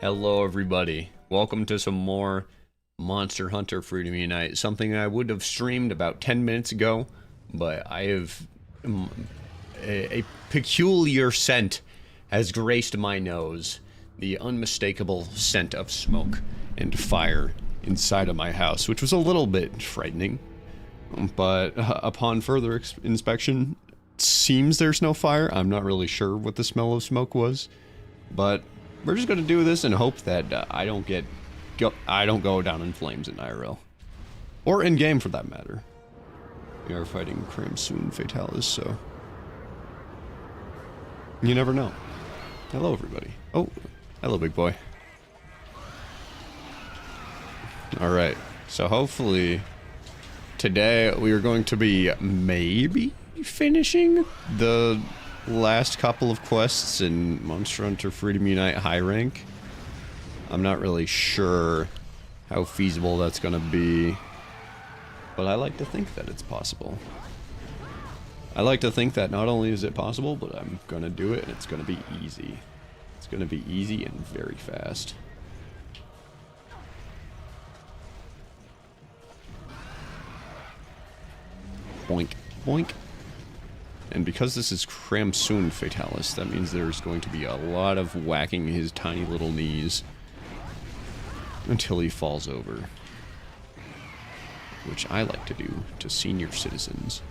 Hello everybody, welcome to some more Monster Hunter Freedom Unite, something I would have streamed about 10 minutes ago, but I have a peculiar scent has graced my nose, the unmistakable scent of smoke and fire inside of my house, which was a little bit frightening, but upon further inspection, it seems there's no fire. I'm not really sure what the smell of smoke was, but we're just gonna do this and hope that I don't go down in flames in IRL, or in game for that matter. We are fighting Crimson Fatalis, so you never know. Hello, everybody. Oh, hello, big boy. All right, so hopefully today we are going to be maybe finishing the last couple of quests in Monster Hunter Freedom Unite High Rank. I'm not really sure how feasible that's gonna be, but I like to think that it's possible. I like to think that not only is it possible, but I'm gonna do it and it's gonna be easy. It's gonna be easy and very fast. Boink, boink. And because this is Crimson Fatalis, that means there's going to be a lot of whacking his tiny little knees until he falls over. Which I like to do to senior citizens.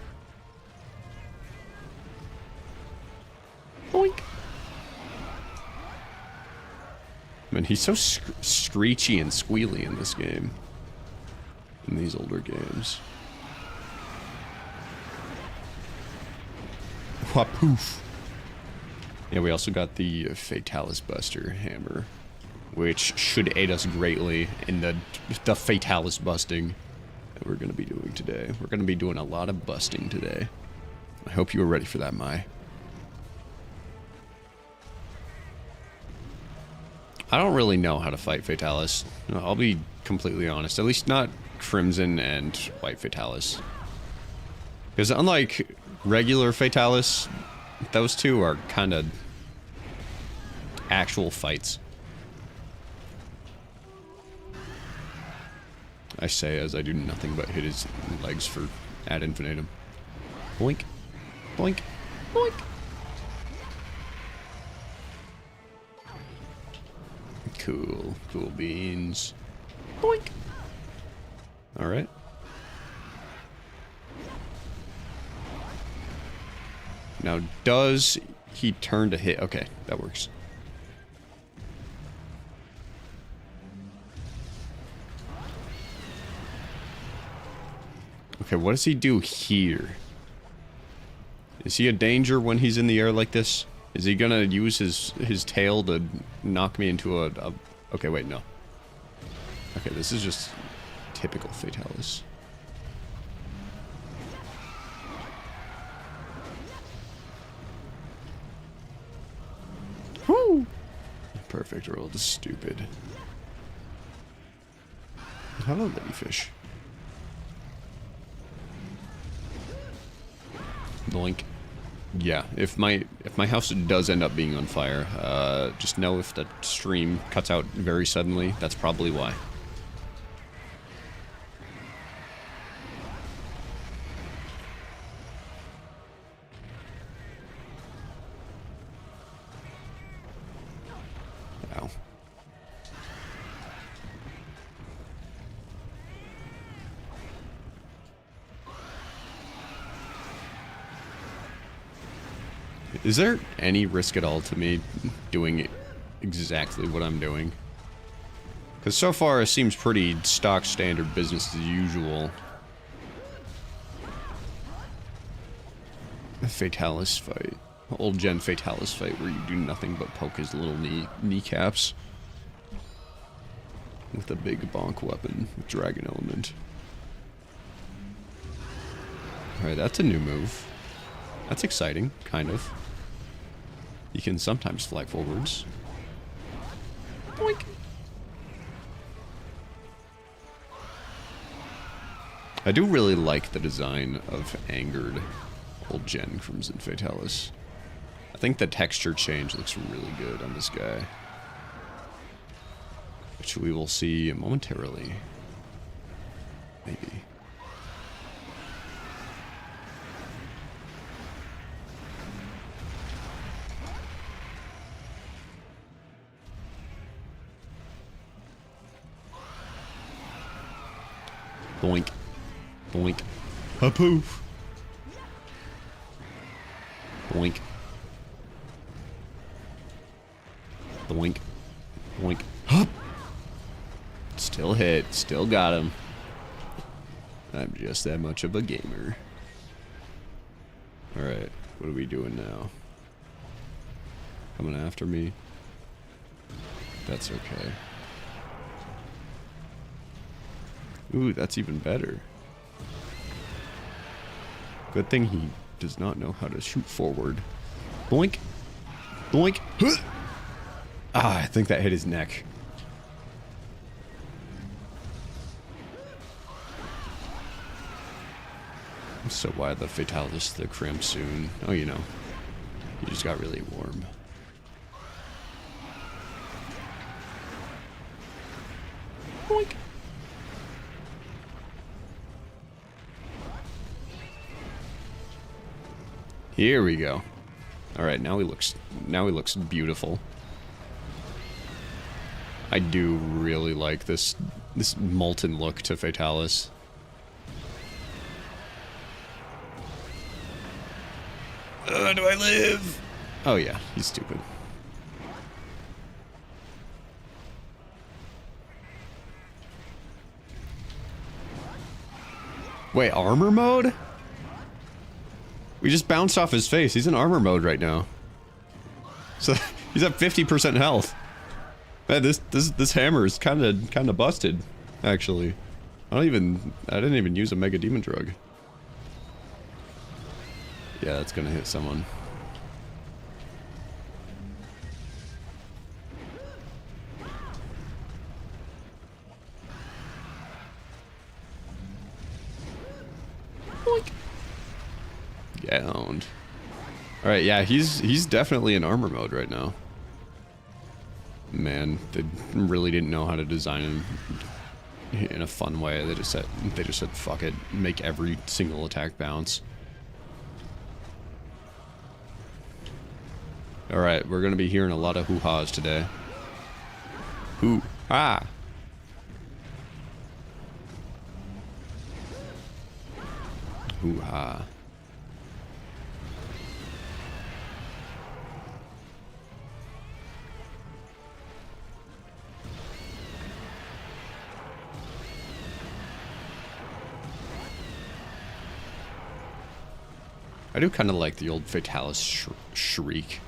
Boink! Man, he's so screechy and squealy in this game. In these older games. Wapoof. Yeah, we also got the Fatalis Buster hammer, which should aid us greatly in the Fatalis busting that we're going to be doing today. We're going to be doing a lot of busting today. I hope you are ready for that, Mai. I don't really know how to fight Fatalis. I'll be completely honest. At least not Crimson and White Fatalis. Because unlike regular Fatalis, those two are kind of actual fights. I say as I do nothing but hit his legs for ad infinitum. Boink, boink, boink. Cool, cool beans. Boink. All right. Now, does he turn to hit? Okay, that works. Okay, what does he do here? Is he a danger when he's in the air like this? Is he gonna use his tail to knock me into a... Okay, wait, no. Okay, this is just typical Fatalis. Woo! Perfect roll, just stupid. Hello, ladyfish. Blink. Yeah, if my house does end up being on fire, just know if the stream cuts out very suddenly, that's probably why. Ow. Is there any risk at all to me doing exactly what I'm doing? Because so far it seems pretty stock standard business as usual. A Fatalis fight. Old gen Fatalis fight where you do nothing but poke his little kneecaps. With a big bonk weapon with dragon element. Alright, that's a new move. That's exciting, kind of. You can sometimes fly forwards. Boink! I do really like the design of angered old gen Crimson Fatalis. I think the texture change looks really good on this guy. which we will see momentarily. Maybe. Boink. Boink. A poof. Boink. Boink. Boink. Hup. Still hit. Still got him. I'm just that much of a gamer. Alright. What are we doing now? Coming after me? That's okay. Ooh, that's even better. Good thing he does not know how to shoot forward. Boink. Boink. Ah, I think that hit his neck. So why the Fatalis, the crimp soon? Oh, you know. He just got really warm. Boink. Here we go. All right, now he looks beautiful. I do really like this molten look to Fatalis. Do I live? Oh yeah, he's stupid. Wait, armor mode? We just bounced off his face. He's in armor mode right now. So he's at 50% health. Man, this hammer is kind of busted, actually. I didn't even use a Mega Demon Drug. Yeah, that's gonna hit someone. Boink. Get owned. Alright, yeah, he's definitely in armor mode right now. Man, they really didn't know how to design him in a fun way. They just said fuck it, make every single attack bounce. Alright, we're gonna be hearing a lot of hoo-ha's today. Hoo-ha! Hoo-ha. I do kind of like the old Fatalis shriek.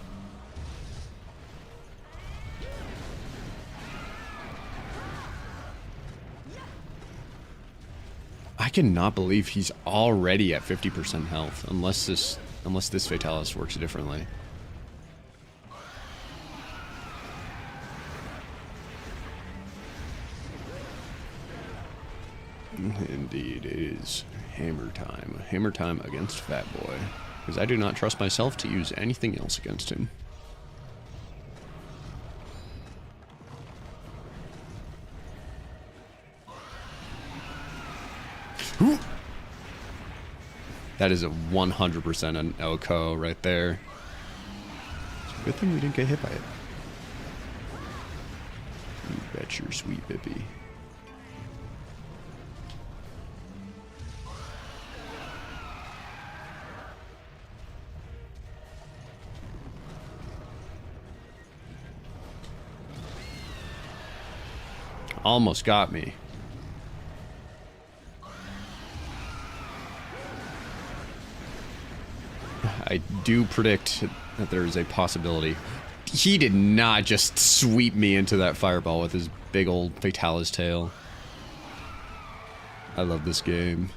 I cannot believe he's already at 50% health, unless this Fatalis works differently. Indeed, it is hammer time. Hammer time against Fat Boy. Because I do not trust myself to use anything else against him. That is a 100% an Oko right there. It's a good thing we didn't get hit by it. You bet your sweet bippy. Almost got me. I do predict that there is a possibility. He did not just sweep me into that fireball with his big old Fatalis tail. I love this game.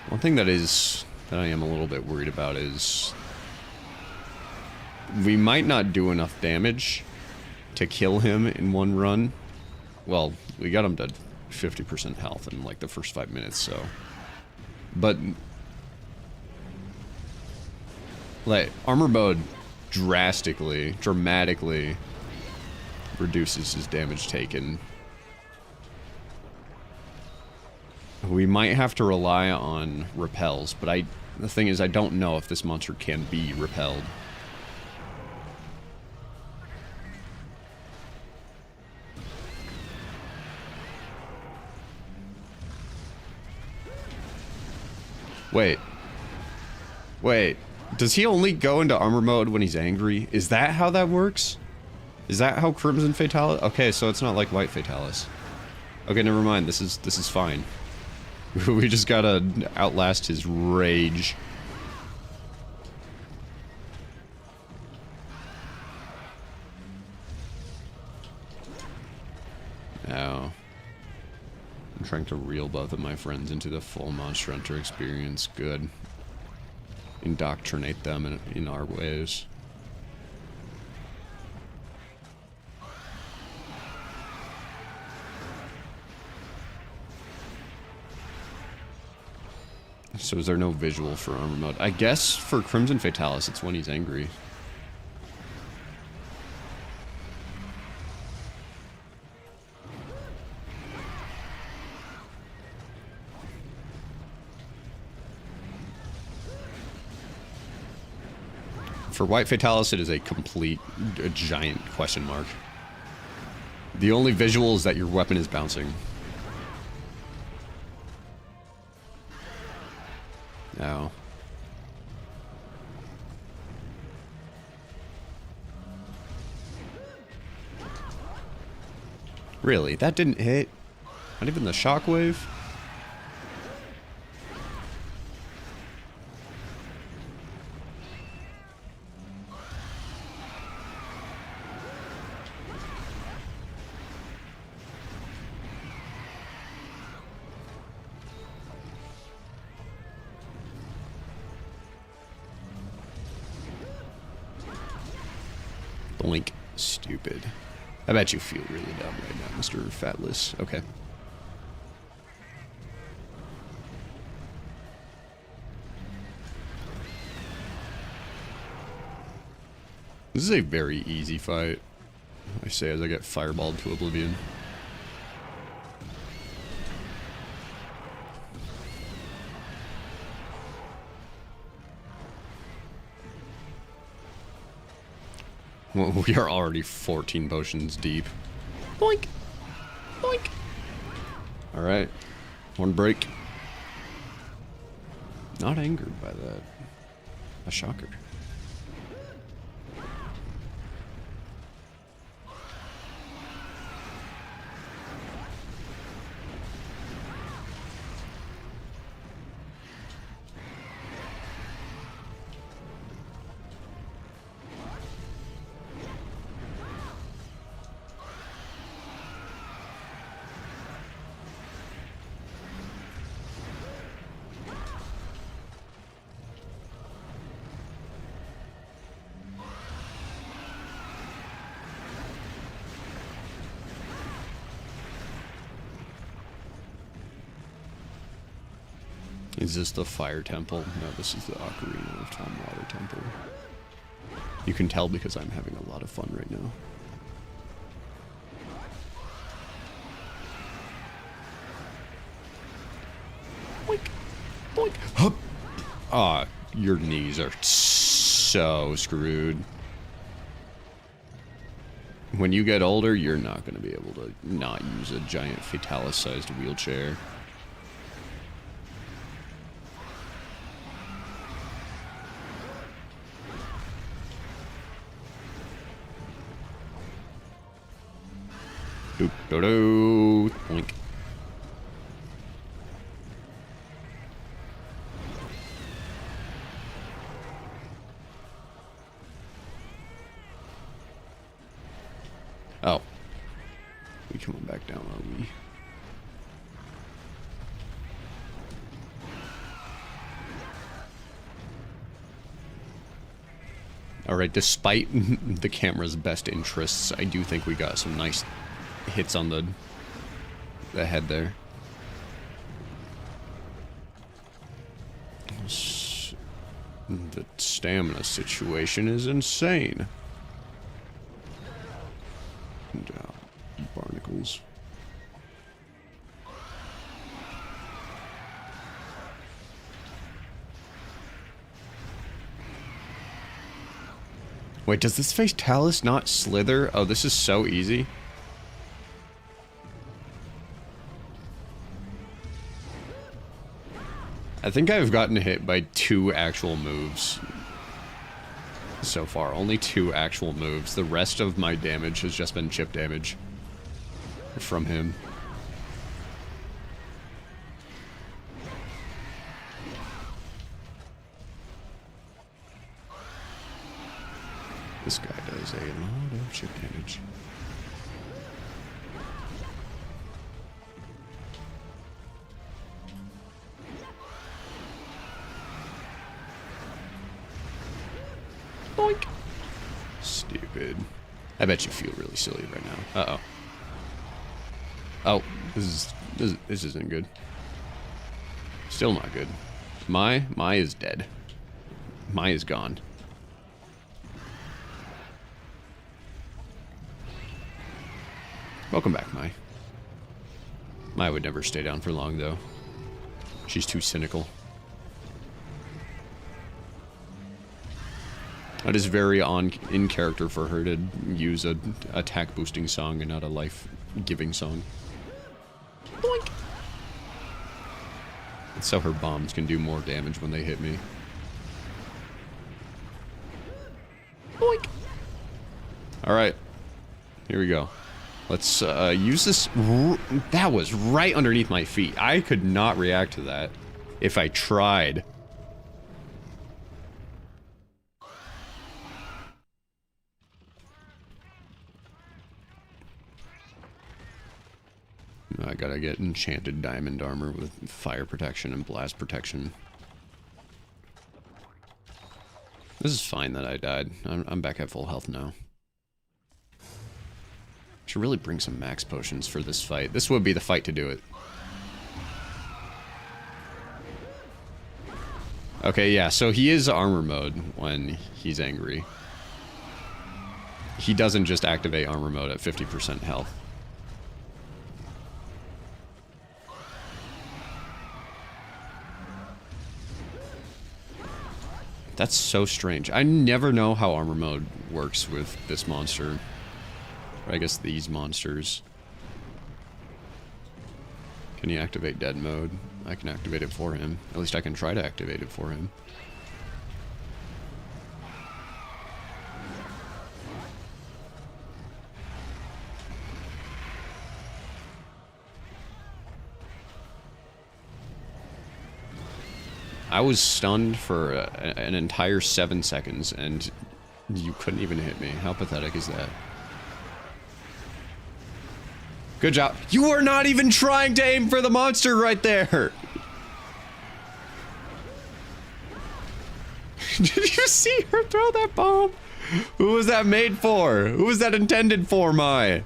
One thing that I am a little bit worried about is we might not do enough damage to kill him in one run. Well, we got him to 50% health in like the first 5 minutes, so. But Like, armor mode dramatically reduces his damage taken. We might have to rely on repels, but the thing is, I don't know if this monster can be repelled. Wait. Does he only go into armor mode when he's angry? Is that how that works? Is that how Crimson Fatalis? Okay, so it's not like White Fatalis. Okay, never mind. This is fine. We just gotta outlast his rage. Now, I'm trying to reel both of my friends into the full Monster Hunter experience. Good. Indoctrinate them in our ways. So is there no visual for armor mode? I guess for Crimson Fatalis, it's when he's angry. For White Fatalis, it is a giant question mark. The only visual is that your weapon is bouncing. Ow. Really? That didn't hit? Not even the shockwave? Blink. Stupid. I bet you feel really dumb right now, Mr. Fatless. Okay. This is a very easy fight, I say as I get fireballed to oblivion. Well, we are already 14 potions deep. Boink! Boink! Alright. One break. Not angered by that. A shocker. Is this the fire temple? No, this is the Ocarina of Time water temple. You can tell because I'm having a lot of fun right now. Boink! Boink! Hup! Ah, your knees are so screwed. When you get older, you're not going to be able to not use a giant Fatalis-sized wheelchair. Doop do do. Boink. Oh. We coming back down, are we? Alright, despite the camera's best interests, I do think we got some nice hits on the head there. The stamina situation is insane. And, barnacles. Wait, does this Fatalis not slither? Oh, this is so easy. I think I've gotten hit by 2 actual moves so far. Only 2 actual moves. The rest of my damage has just been chip damage from him. This guy does a lot of chip damage. Boink. Stupid. I bet you feel really silly right now. Uh-oh. Oh, this isn't good. Still not good. Mai is dead. Mai is gone. Welcome back, Mai. Mai would never stay down for long, though. She's too cynical. That is very in character for her to use a attack boosting song and not a life giving song. Boink. So her bombs can do more damage when they hit me. Boink. Alright. Here we go. Let's use this. That was right underneath my feet. I could not react to that if I tried. I gotta get enchanted diamond armor with fire protection and blast protection. This is fine that I died. I'm back at full health now. Should really bring some max potions for this fight. This would be the fight to do it. Okay, yeah, so he is armor mode when he's angry. He doesn't just activate armor mode at 50% health. That's so strange. I never know how armor mode works with this monster. Or I guess these monsters. Can you activate dead mode? I can activate it for him. At least I can try to activate it for him. I was stunned for an entire 7 seconds, and you couldn't even hit me. How pathetic is that? Good job. You are not even trying to aim for the monster right there! Did you see her throw that bomb? Who was that made for? Who was that intended for, Mai?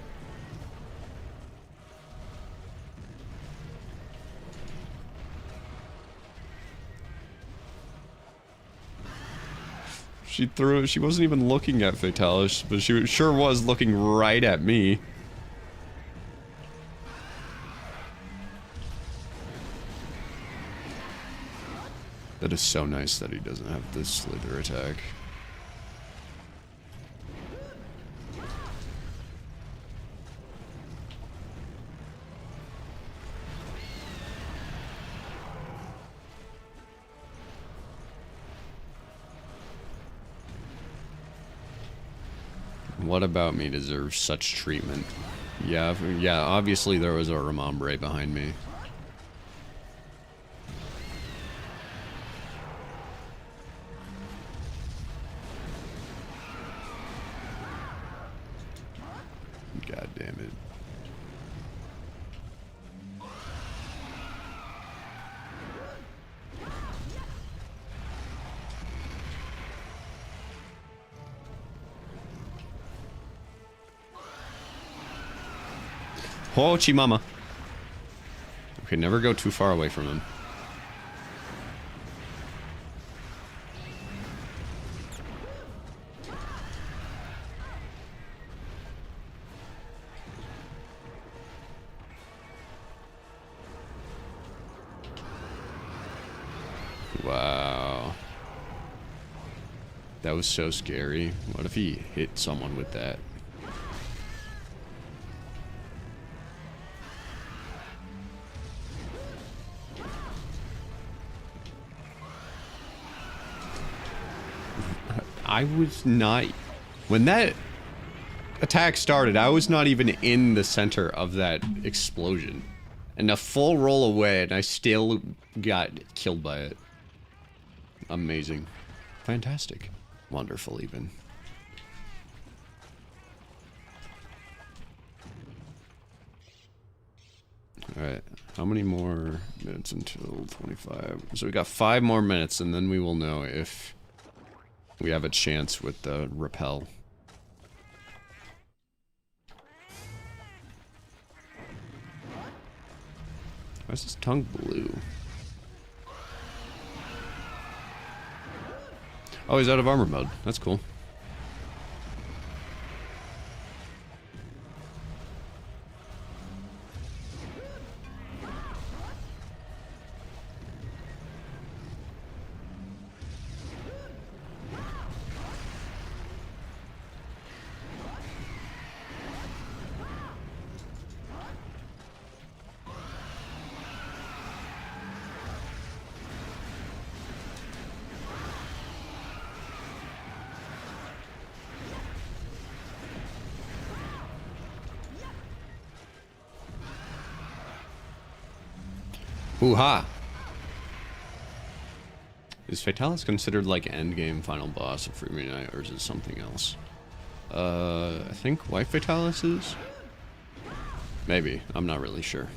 She threw it. She wasn't even looking at Fatalis, but she sure was looking right at me. That is so nice that he doesn't have this slither attack. What about me deserves such treatment? Yeah, obviously there was a Remambre behind me. God damn it. Oh, Chimama. Okay, never go too far away from him. Wow. That was so scary. What if he hit someone with that? I was not... When that attack started, I was not even in the center of that explosion. And a full roll away, and I still got killed by it. Amazing. Fantastic. Wonderful, even. Alright, how many more minutes until 25? So we got 5 more minutes, and then we will know if we have a chance with the rappel. Why is his tongue blue? Oh, he's out of armor mode. That's cool. Hoo-ha! Is Fatalis considered like endgame final boss of Free Midnight, or is it something else? I think White Fatalis is? Maybe. I'm not really sure.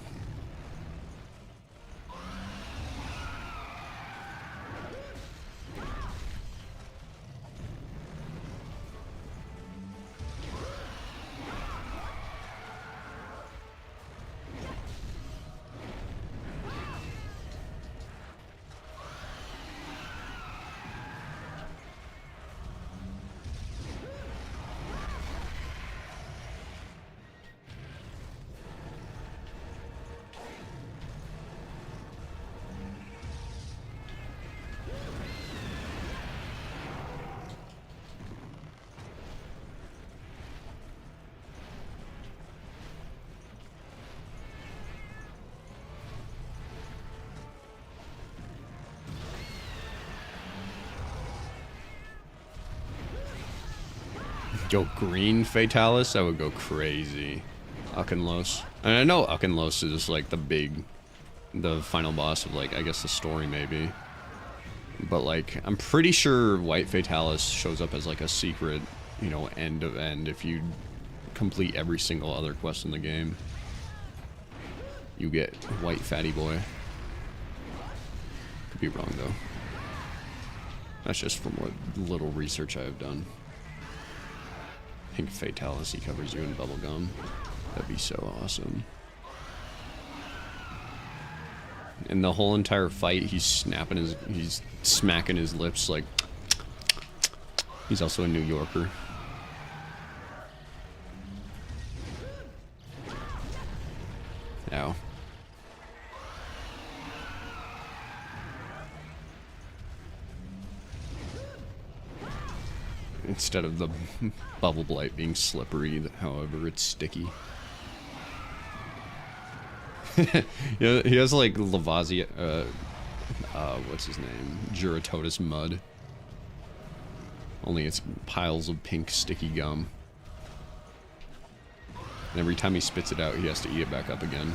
Yo, green Fatalis, I would go crazy. Ukenlos. And I know Ukenlos is like the final boss of like, I guess the story maybe. But like, I'm pretty sure White Fatalis shows up as like a secret, you know, end of end if you complete every single other quest in the game. You get White Fatty Boy. Could be wrong though. That's just from what little research I have done. Pink Fatalis, he covers you in bubblegum. That'd be so awesome. And the whole entire fight, he's smacking his lips like... He's also a New Yorker. Ow. Instead of the bubble blight being slippery, however, it's sticky. Yeah, he has like Lavasia, what's his name? Juratotus mud. Only it's piles of pink sticky gum. And every time he spits it out, he has to eat it back up again.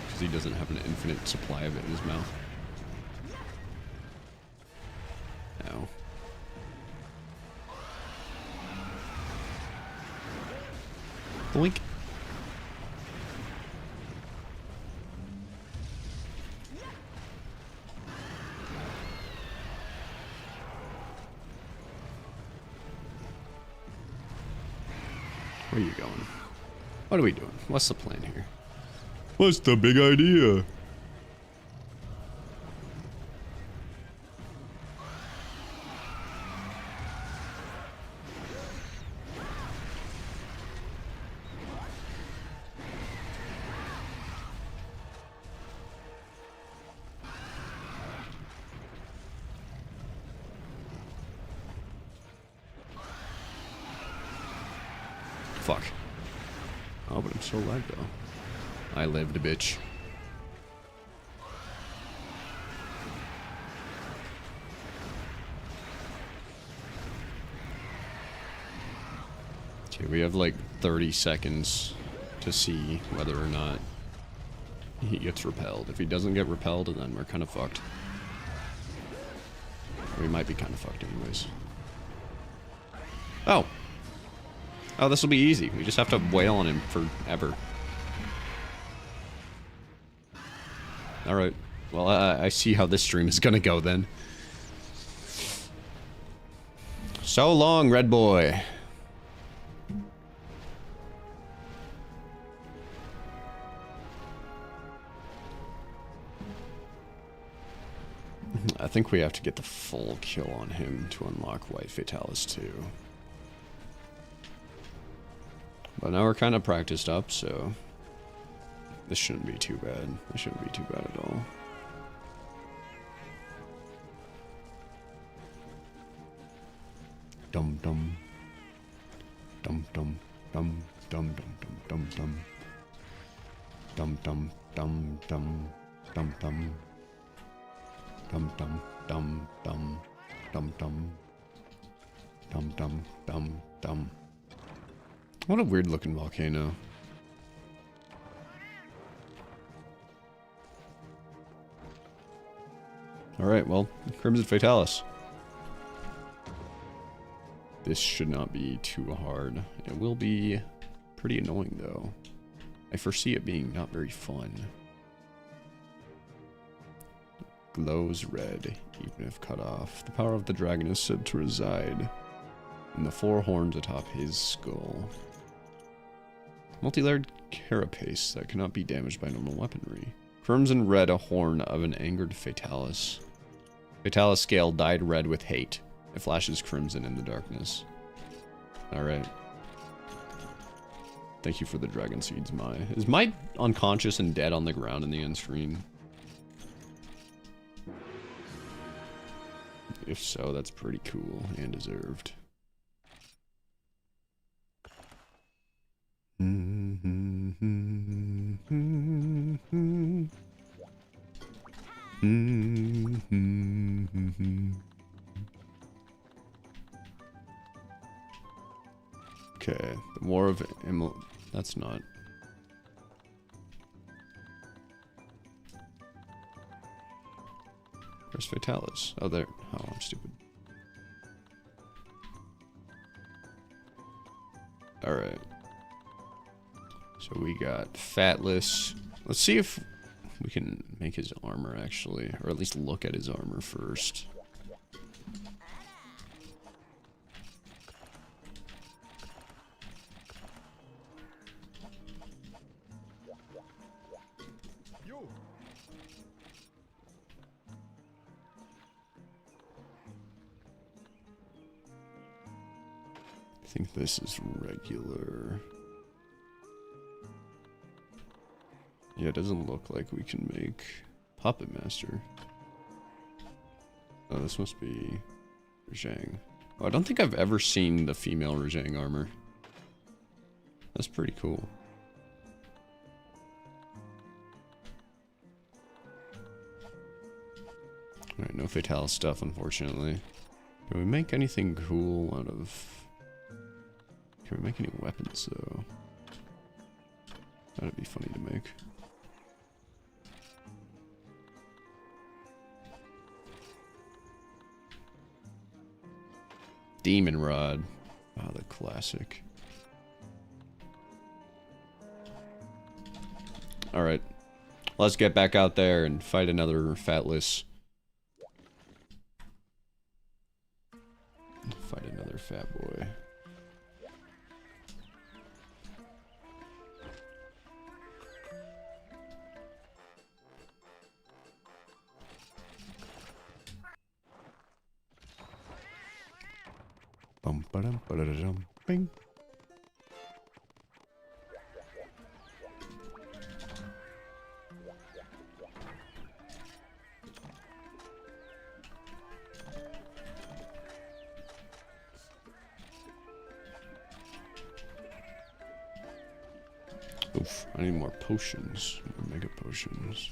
Because he doesn't have an infinite supply of it in his mouth. Ow. Blink. Where are you going? What are we doing? What's the plan here? What's the big idea? still alive though. I lived, bitch. Okay, we have like 30 seconds to see whether or not he gets repelled. If he doesn't get repelled, then we're kind of fucked. We might be kind of fucked anyways. Oh. Oh, this will be easy. We just have to wail on him forever. Alright. Well, I see how this stream is gonna go then. So long, Red Boy. I think we have to get the full kill on him to unlock White Fatalis too. But now we're kind of practiced up, so this shouldn't be too bad. This shouldn't be too bad at all. Dum dum. Dum dum dum dum dum dum dum dum dum dum dum dum dum. Dum dum dum dum dum dum dum dum dum dum. What a weird looking volcano. Alright, well, Crimson Fatalis. This should not be too hard. It will be pretty annoying though. I foresee it being not very fun. Glows red, even if cut off. The power of the dragon is said to reside in the 4 horns atop his skull. Multi-layered carapace that cannot be damaged by normal weaponry. Crimson red, a horn of an angered Fatalis. Fatalis scale dyed red with hate. It flashes crimson in the darkness. Alright. Thank you for the dragon seeds, Mai. Is Mai unconscious and dead on the ground in the end screen? If so, that's pretty cool and deserved. Okay, the War of Emil. That's not. Where's Fatalis? Oh, there. Oh, I'm stupid. Alright. So we got Fatless. Let's see if we can make his armor, actually. Or at least look at his armor first. I think this is regular. Yeah, it doesn't look like we can make Puppet Master. Oh, this must be Rajang. Oh, I don't think I've ever seen the female Rajang armor. That's pretty cool. Alright, no Fatalis stuff, unfortunately. Can we make anything cool out of... Can we make any weapons, though? That'd be funny to make. Demon Rod. Oh, the classic. Alright. Let's get back out there and fight another Fatless. Fight another fat boy. Bum ba-dum ba-da-dum bing. Oof, I need more potions. More mega potions.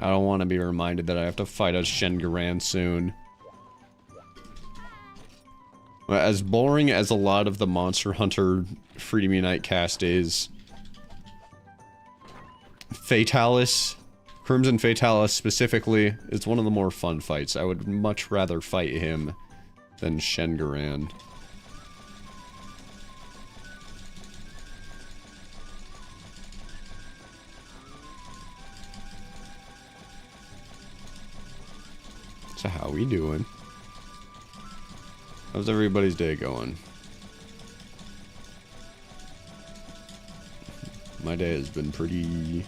I don't want to be reminded that I have to fight a Shengaran soon. As boring as a lot of the Monster Hunter Freedom Unite cast is, Fatalis, Crimson Fatalis specifically, is one of the more fun fights. I would much rather fight him than Shengaran. So how we doing? How's everybody's day going? My day has been pretty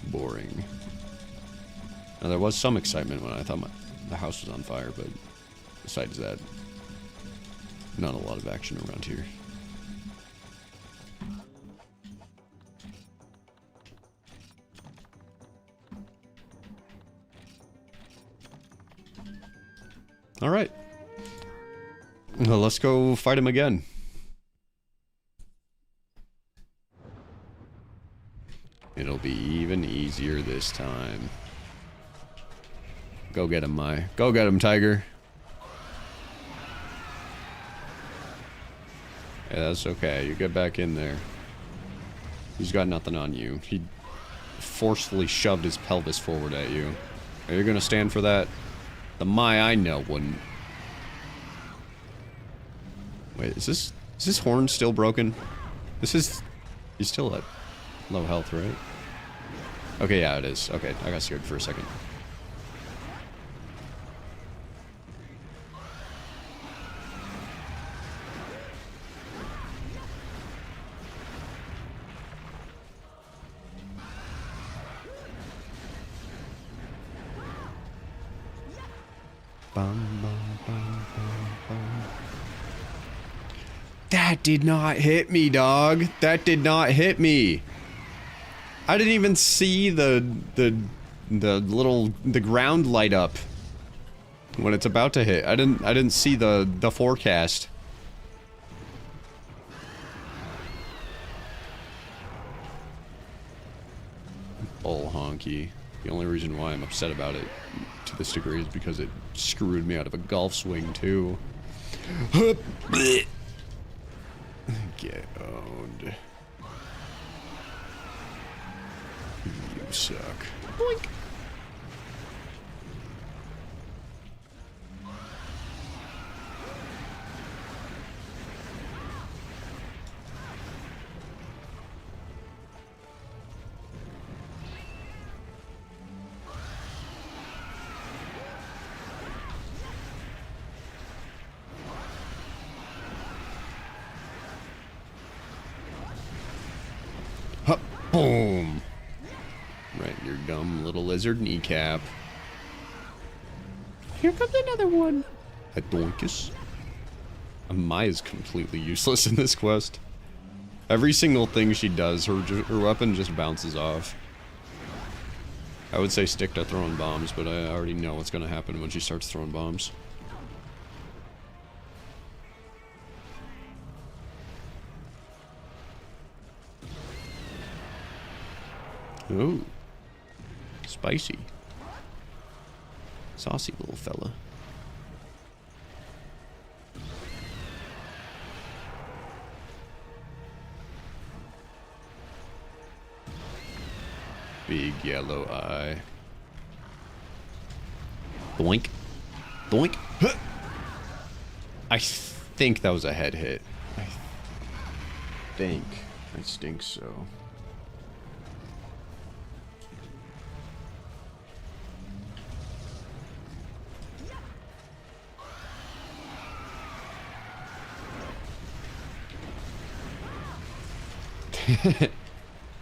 boring. Now there was some excitement when I thought the house was on fire, but besides that, not a lot of action around here. Alright. Well, let's go fight him again. It'll be even easier this time. Go get him, Mai. Go get him, Tiger. Yeah, that's okay. You get back in there. He's got nothing on you. He forcefully shoved his pelvis forward at you. Are you gonna stand for that? The Mai I know wouldn't. Wait, is this horn still broken? He's still at low health, right? Okay, yeah, it is. Okay, I got scared for a second. That did not hit me, dog. That did not hit me. I didn't even see the ground light up when it's about to hit. I didn't see the forecast. Bull honky. The only reason why I'm upset about it to this degree is because it screwed me out of a golf swing too. Get owned. You suck. Boink. Hup, boom. Right in your dumb little lizard kneecap. Here comes another one. A doinkus. Maya's completely useless in this quest. Every single thing she does, her weapon just bounces off. I would say stick to throwing bombs, but I already know what's going to happen when she starts throwing bombs. Ooh. Spicy. Saucy little fella. Big yellow eye. Boink. Boink. Huh. I think that was a head hit. I think so.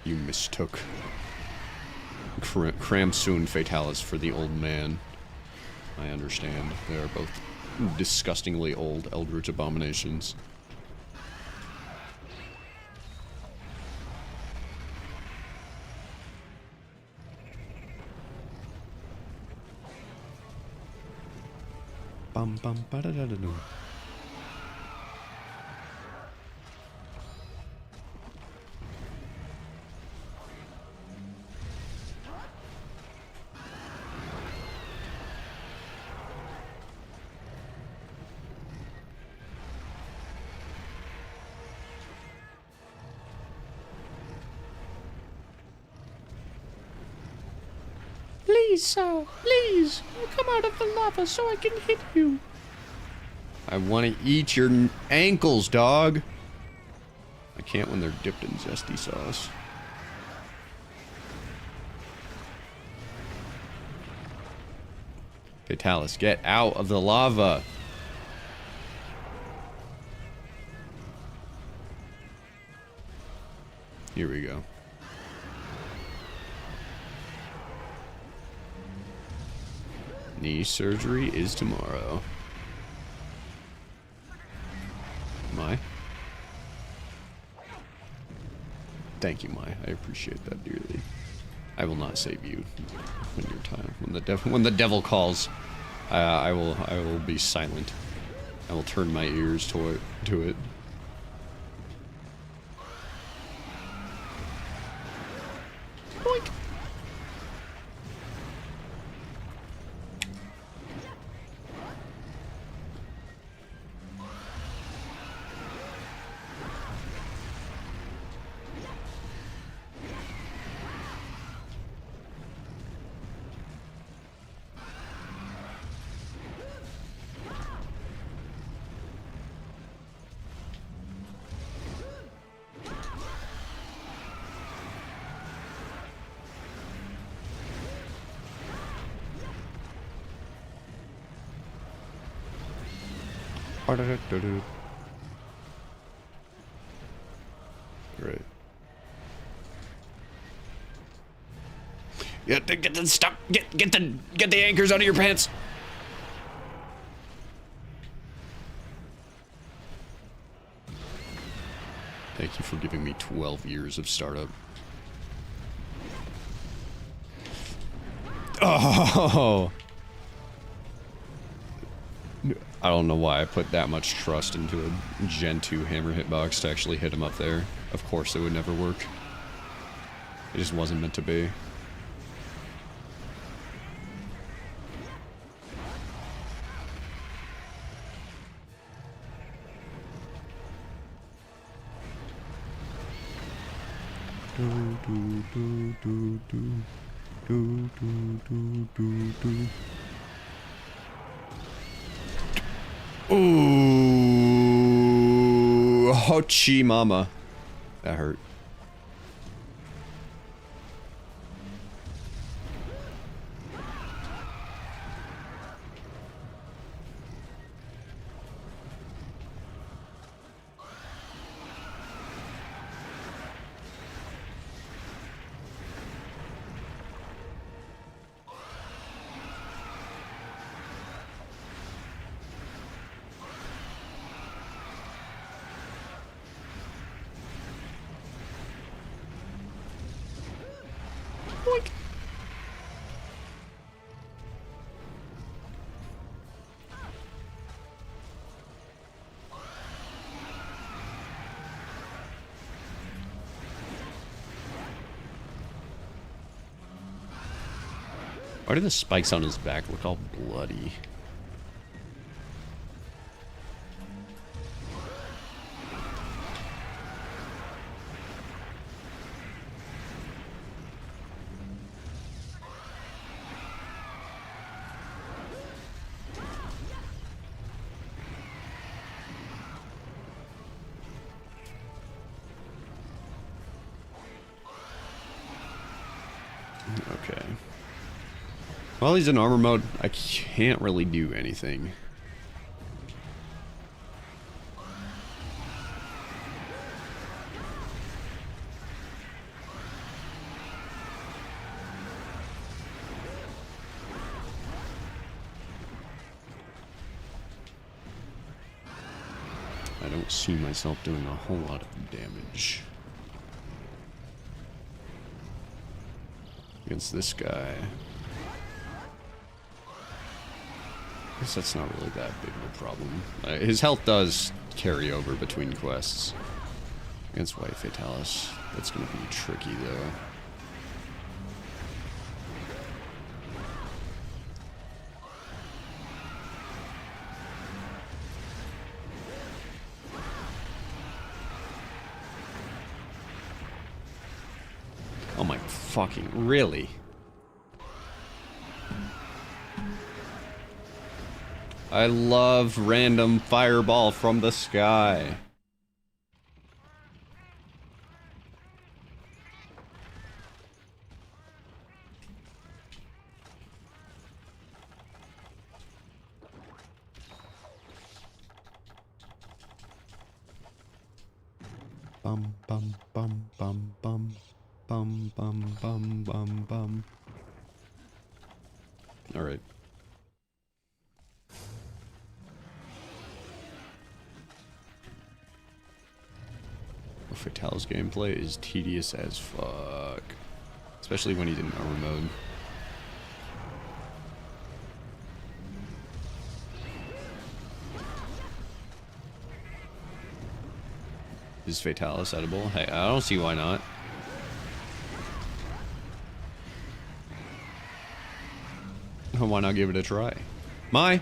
You mistook Cramsoon Fatalis for the old man. I understand. They are both disgustingly old eldritch abominations. bum bum ba da da da. Please, sir, please, come out of the lava so I can hit you. I want to eat your ankles, dog. I can't when they're dipped in zesty sauce. Fatalis, get out of the lava. Here we go. Knee surgery is tomorrow. Mai? Thank you, Mai. I appreciate that dearly. I will not save you when your time, when the devil calls. I will be silent. I will turn my ears to it. Boink. Right. Yeah, get the stop. Get the anchors out of your pants. Thank you for giving me 12 years of startup. Oh. I don't know why I put that much trust into a Gen 2 hammer hitbox to actually hit him up there. Of course it would never work. It just wasn't meant to be. Ooh, Hochi mama. That hurt. Boink. Why do the spikes on his back look all bloody? Okay. While he's in armor mode, I can't really do anything. I don't see myself doing a whole lot of damage against this guy. guess that's not really that big of a problem. His health does carry over between quests. Against White Fatalis. That's gonna be tricky, though. Oh my fucking... Really? I love random fireball from the sky. Bum bum bum bum bum bum bum bum bum bum. All right. Fatalis gameplay is tedious as fuck, especially when he's in armor mode. Is Fatalis edible? Hey, I don't see why not. Why not give it a try? The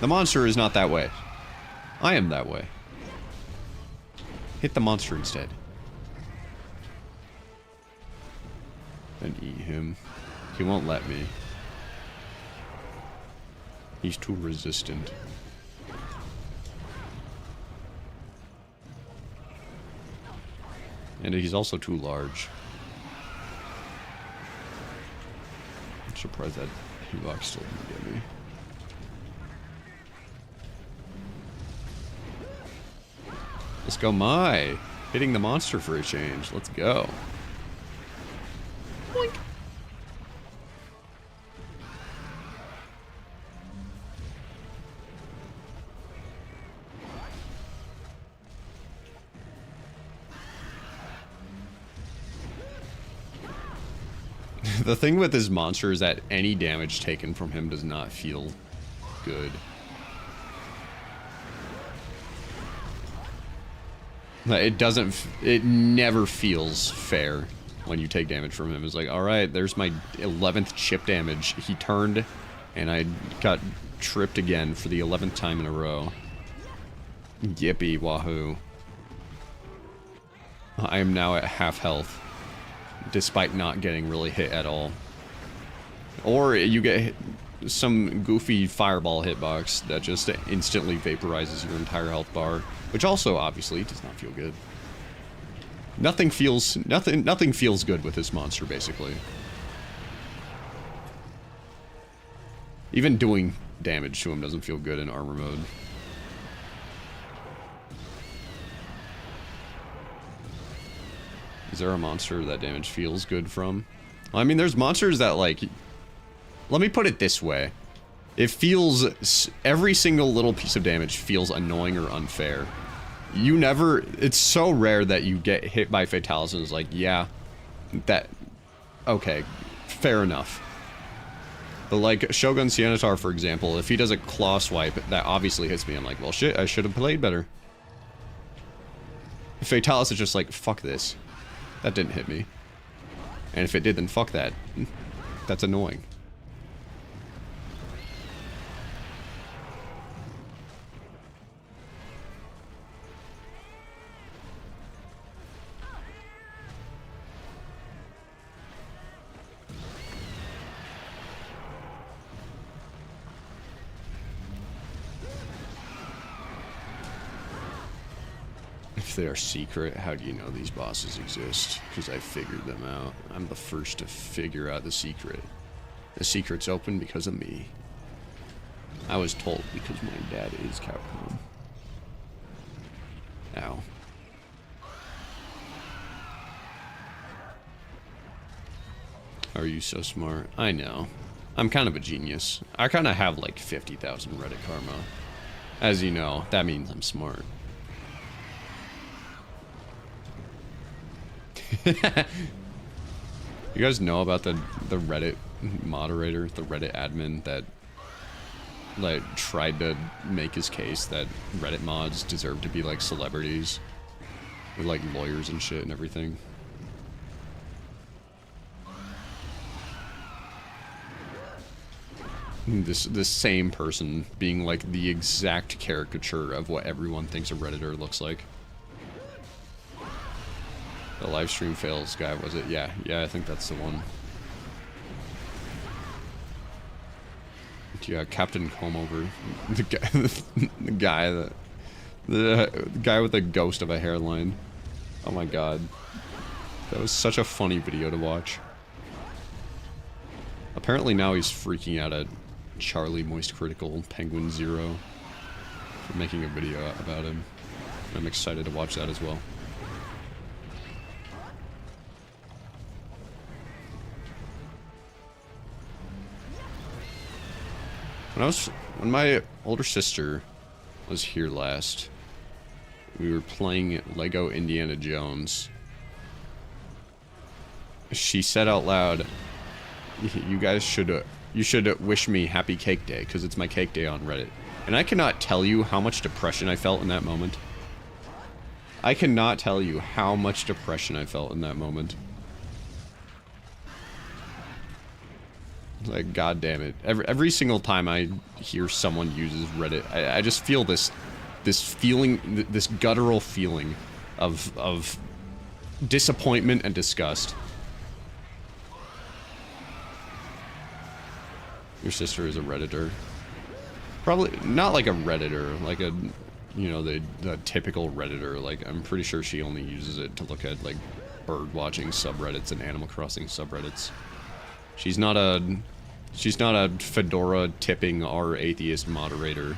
monster is not that way. I am that way. Hit the monster instead. And eat him. He won't let me. He's too resistant. And he's also too large. I'm surprised that Hewok still didn't get me. Let's go, Mai. Hitting the monster for a change. Let's go. Boink. The thing with this monster is that any damage taken from him does not feel good. It never feels fair when you take damage from him. It's like, alright, there's my 11th chip damage. He turned, and I got tripped again for the 11th time in a row. Yippee wahoo. I am now at half health, despite not getting really hit at all. Or you get hit, some goofy fireball hitbox that just instantly vaporizes your entire health bar, which also obviously does not feel good. Nothing feels good with this monster, basically. Even doing damage to him doesn't feel good in armor mode. Is there a monster that damage feels good from? I mean, there's monsters that, like... Let me put it this way. It feels... Every single little piece of damage feels annoying or unfair. You never... It's so rare that you get hit by Fatalis and it's like, yeah, that... Okay, fair enough. But like, Shogun Sienitar, for example, if he does a claw swipe, that obviously hits me. I'm like, well, shit, I should have played better. Fatalis is just like, fuck this. That didn't hit me. And if it did, then fuck that. That's annoying. If they are secret, how do you know these bosses exist? Because I figured them out. I'm the first to figure out the secret. The secret's open because of me. I was told because my dad is Capcom. Ow. Are you so smart? I know. I'm kind of a genius. I kind of have like 50,000 Reddit karma. As you know, that means I'm smart. You guys know about the Reddit moderator, the Reddit admin that like tried to make his case that Reddit mods deserve to be like celebrities with like lawyers and shit and everything. This same person being like the exact caricature of what everyone thinks a Redditor looks like. The live stream fails guy, was it? Yeah, I think that's the one. Yeah, Captain Comeover, the guy with the ghost of a hairline. Oh my god, that was such a funny video to watch. Apparently now he's freaking out at Charlie Moist Critical Penguin Zero for making a video about him. I'm excited to watch that as well. When my older sister was here last, we were playing Lego Indiana Jones. She said out loud, you should wish me happy cake day, because it's my cake day on Reddit. And I cannot tell you how much depression I felt in that moment. I cannot tell you how much depression I felt in that moment. Like, god damn it. Every single time I hear someone uses Reddit, I just feel this feeling, this guttural feeling of disappointment and disgust. Your sister is a Redditor. Probably not like a Redditor, like a, you know, the typical Redditor. Like, I'm pretty sure she only uses it to look at, like, bird watching subreddits and Animal Crossing subreddits. She's not a fedora tipping our atheist moderator.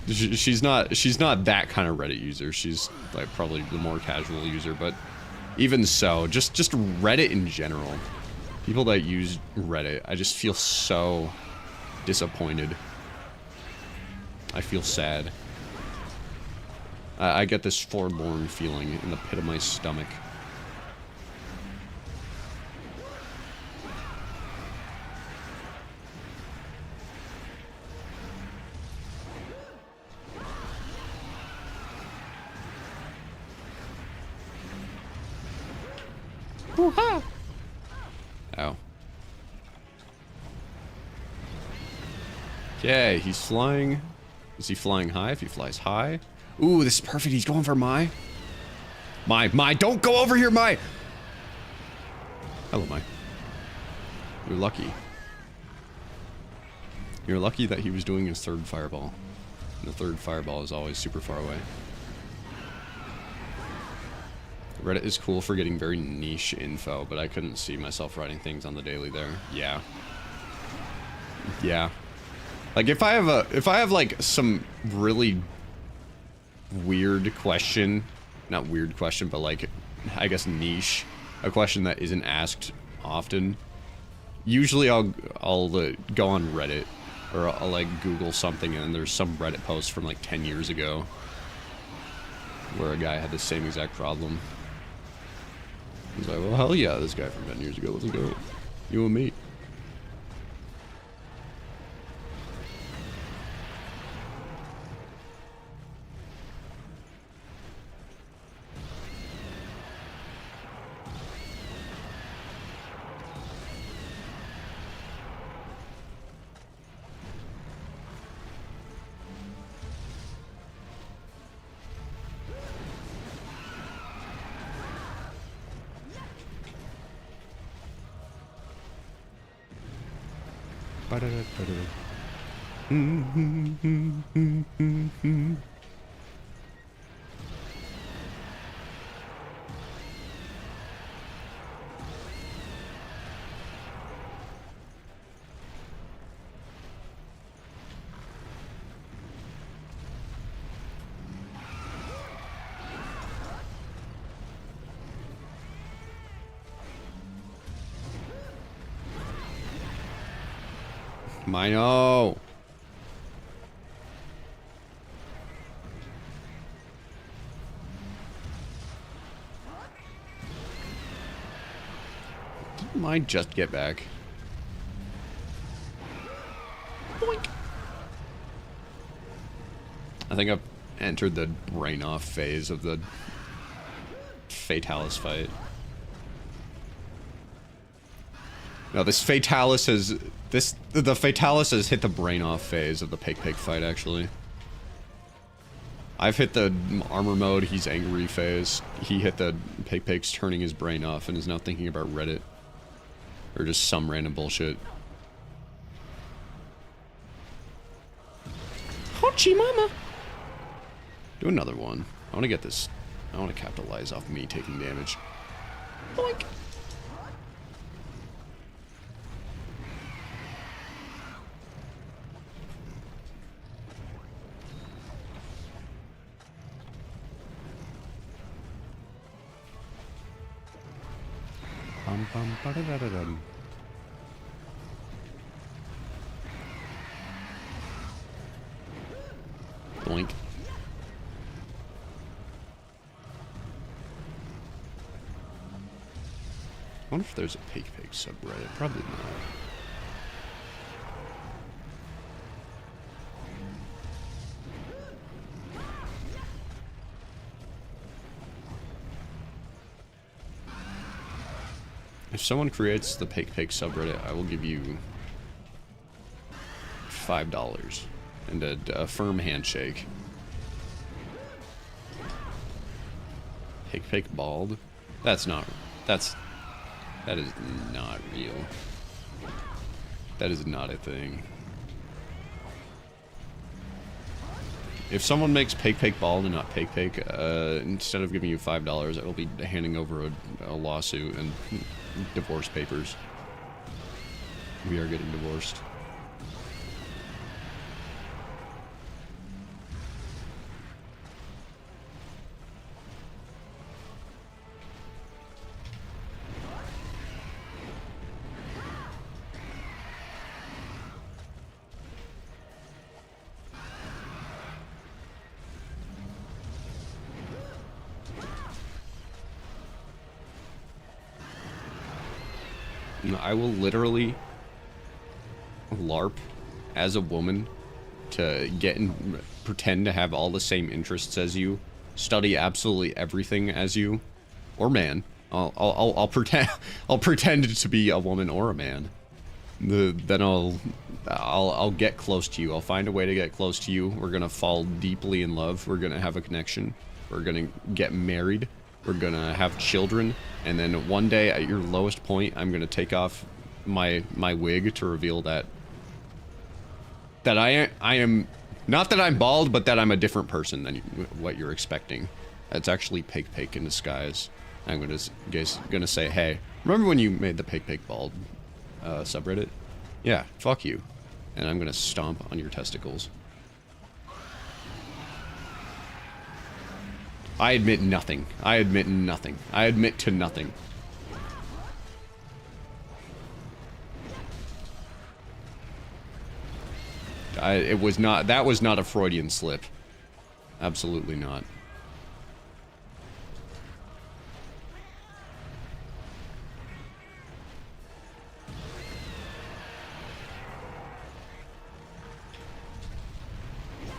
She's not that kind of Reddit user. She's like probably the more casual user, but even so, just Reddit in general. People that use Reddit, I just feel so disappointed. I feel sad. I get this forlorn feeling in the pit of my stomach. Woo-ha! Ow. Okay, he's flying. Is he flying high? If he flies high. Ooh, this is perfect. He's going for Mai. Mai, don't go over here, Mai! Hello, Mai. You're lucky. You're lucky that he was doing his third fireball. And the third fireball is always super far away. Reddit is cool for getting very niche info, but I couldn't see myself writing things on the daily there. Yeah. Yeah. Like if I have like some really weird question, not weird question, but like, I guess niche, a question that isn't asked often, usually I'll go on Reddit, or I'll like Google something and then there's some Reddit post from like 10 years ago where a guy had the same exact problem. He's like, well, hell yeah, this guy from 10 years ago, let's go. You and me. Mino! Didn't mine just get back? Boink. think I've entered the brain off phase of the Fatalis fight. No, this Fatalis has... The Fatalis has hit the brain off phase of the Pig fight, actually. I've hit the armor mode, he's angry phase. He hit the Pig's turning his brain off and is now thinking about Reddit. Or just some random bullshit. Hochi mama! Do another one. I want to get this... I want to capitalize off me taking damage. Boink! Bum, bum, ba-da-da-da-dum. Blink. I wonder if there's a Pig subreddit. Probably not. If someone creates the Pig subreddit, I will give you $5 and a firm handshake. Pig bald? That is not real. That is not a thing. If someone makes Pig bald and not Pig, instead of giving you $5, I will be handing over a lawsuit and divorce papers. We are getting divorced. I will literally LARP as a woman to get and pretend to have all the same interests as you, study absolutely everything as you, or man. I'll pretend to be a woman or a man. Then I'll get close to you. I'll find a way to get close to you. We're gonna fall deeply in love. We're gonna have a connection. We're gonna get married. We're gonna have children, and then one day at your lowest point, I'm gonna take off my wig to reveal that I am not that I'm bald, but that I'm a different person than what you're expecting. It's actually Pig in disguise. I'm gonna say, hey, remember when you made the Pig bald subreddit? Yeah, fuck you, and I'm gonna stomp on your testicles. I admit nothing. I admit nothing. I admit to nothing. That was not a Freudian slip. Absolutely not.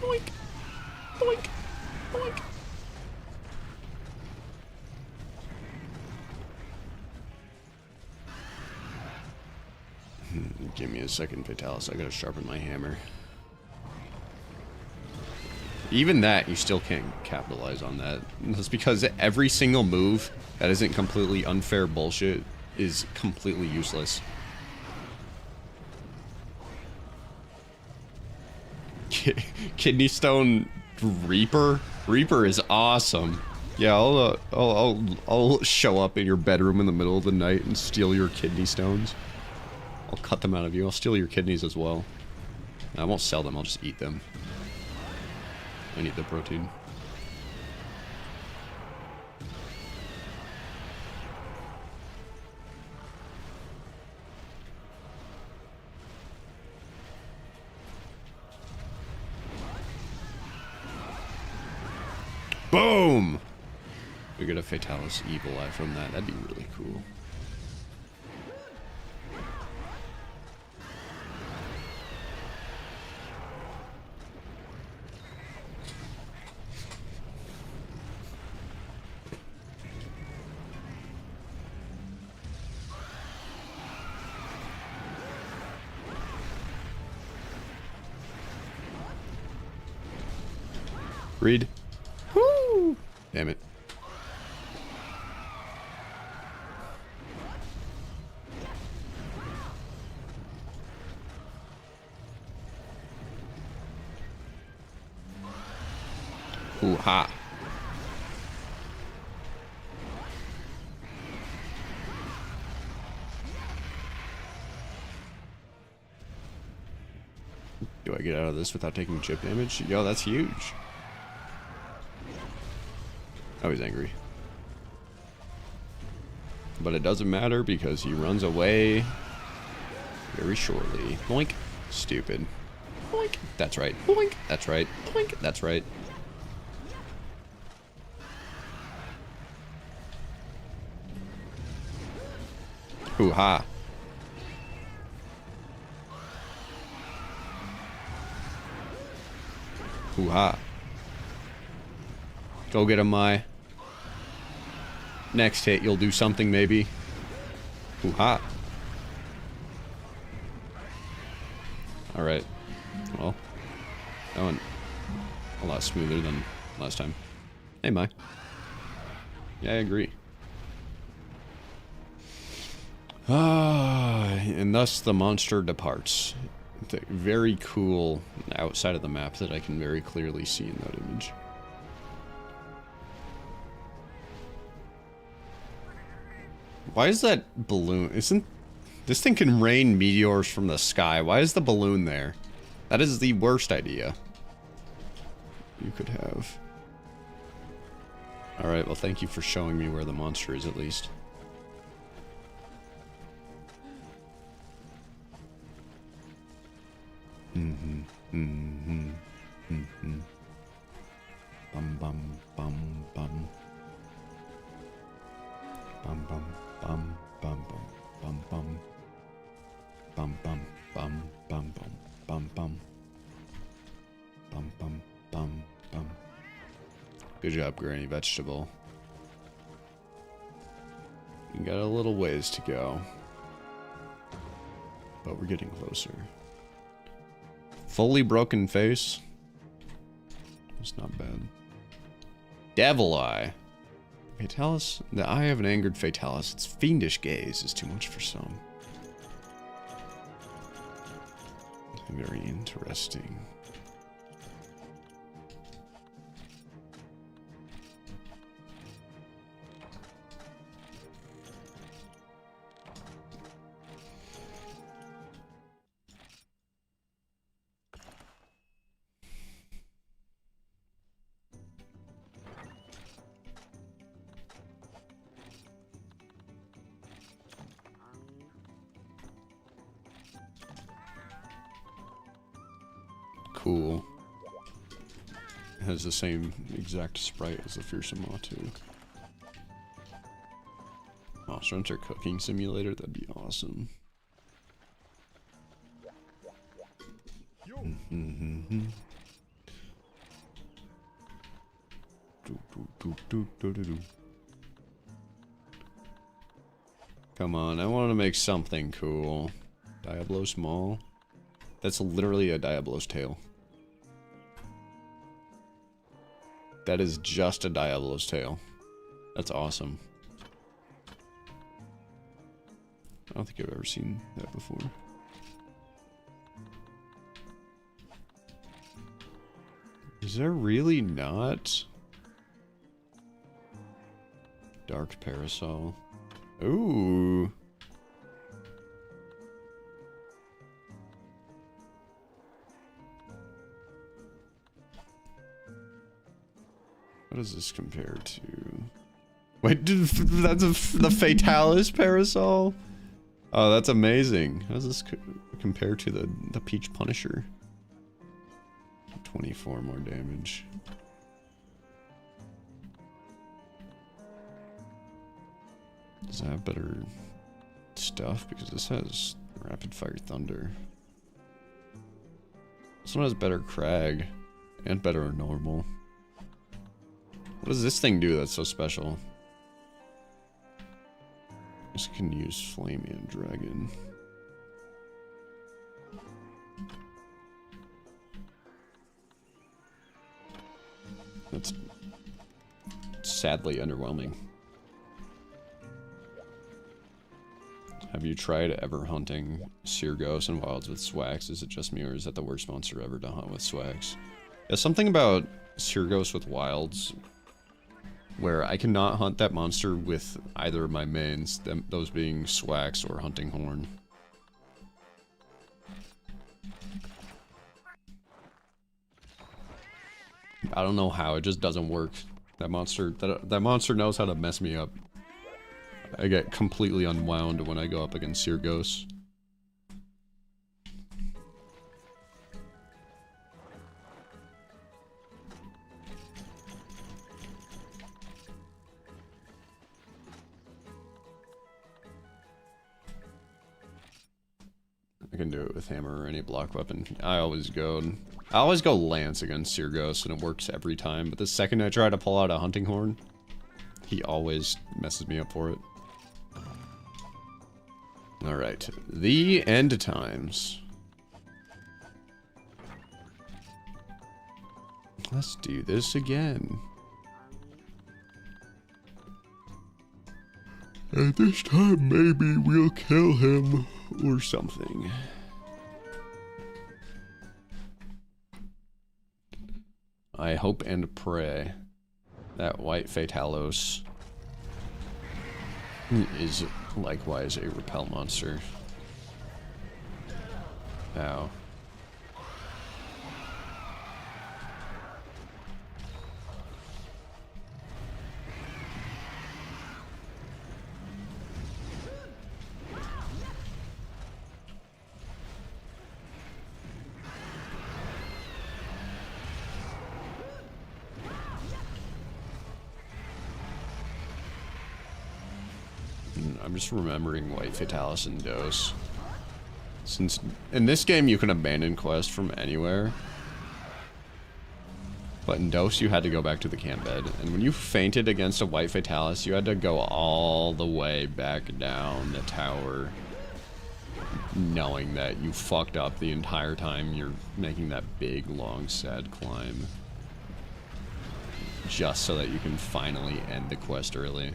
Boink! Boink! Boink! Give me a second, Fatalis. I gotta sharpen my hammer. Even that, you still can't capitalize on that. That's because every single move that isn't completely unfair bullshit is completely useless. Kidney Stone Reaper? Reaper is awesome. Yeah, I'll show up in your bedroom in the middle of the night and steal your kidney stones. I'll cut them out of you. I'll steal your kidneys as well. I won't sell them, I'll just eat them. I need the protein. Boom! We get a Fatalis Evil Eye from that. That'd be really cool. Read. Woo! Damn it. Ooh, ha. Do I get out of this without taking chip damage? Yo, that's huge. Oh, he's angry. But it doesn't matter because he runs away very shortly. Boink. Stupid. Boink. That's right. Boink. That's right. Boink. That's right. Hoo-ha. Hoo-ha. Go get him, Mai. Next hit, you'll do something, maybe. Hoo-ha. Alright. Well, that went a lot smoother than last time. Hey, Mai. Yeah, I agree. And thus the monster departs. Very cool outside of the map that I can very clearly see in that image. Why is that balloon? Isn't this thing can rain meteors from the sky? Why is the balloon there? That is the worst idea you could have. Alright, well thank you for showing me where the monster is at least. Bum bum bum bum. Bum bum bum bum bum bum bum bum bum bum bum bum bum bum bum bum bum. Good job, Granny Vegetable. You got a little ways to go, but we're getting closer. Fully broken face. It's not bad. Devil Eye. Fatalis? The eye of an angered Fatalis. Its fiendish gaze is too much for some. Very interesting. Cool. It has the same exact sprite as the Fearsome Maw too. Monster Hunter Cooking Simulator, that'd be awesome. Come on, I want to make something cool. Diablo's Maw? That's literally a Diablo's tail. That is just a Diablo's tail. That's awesome. I don't think I've ever seen that before. Is there really not? Dark Parasol. Ooh. What does this compare to? Wait, that's the Fatalis Parasol? Oh, that's amazing. How does this compare to the Peach Punisher? 24 more damage. Does that have better stuff? Because this has Rapid Fire Thunder. This one has better Crag and better normal. What does this thing do that's so special? This can use Flame and Dragon. That's sadly underwhelming. Have you tried ever hunting seer ghosts and wilds with swags? Is it just me, or is that the worst monster ever to hunt with swags? There's something about seer ghosts with wilds where I cannot hunt that monster with either of my mains, those being swags or hunting horn. I don't know how, it just doesn't work. That monster knows how to mess me up. I get completely unwound when I go up against seer ghosts. I can do it with hammer or any block weapon. I always go lance against seer ghosts and it works every time, but the second I try to pull out a hunting horn, he always messes me up for it. Alright, the end times. Let's do this again. And this time maybe we'll kill him or something. I hope and pray that White Fatalos is likewise a repel monster. Ow. I'm just remembering White Fatalis and Dose. Since in this game you can abandon quest from anywhere, but in Dose you had to go back to the camp bed, and when you fainted against a White Fatalis, you had to go all the way back down the tower, knowing that you fucked up the entire time you're making that big, long, sad climb, just so that you can finally end the quest early.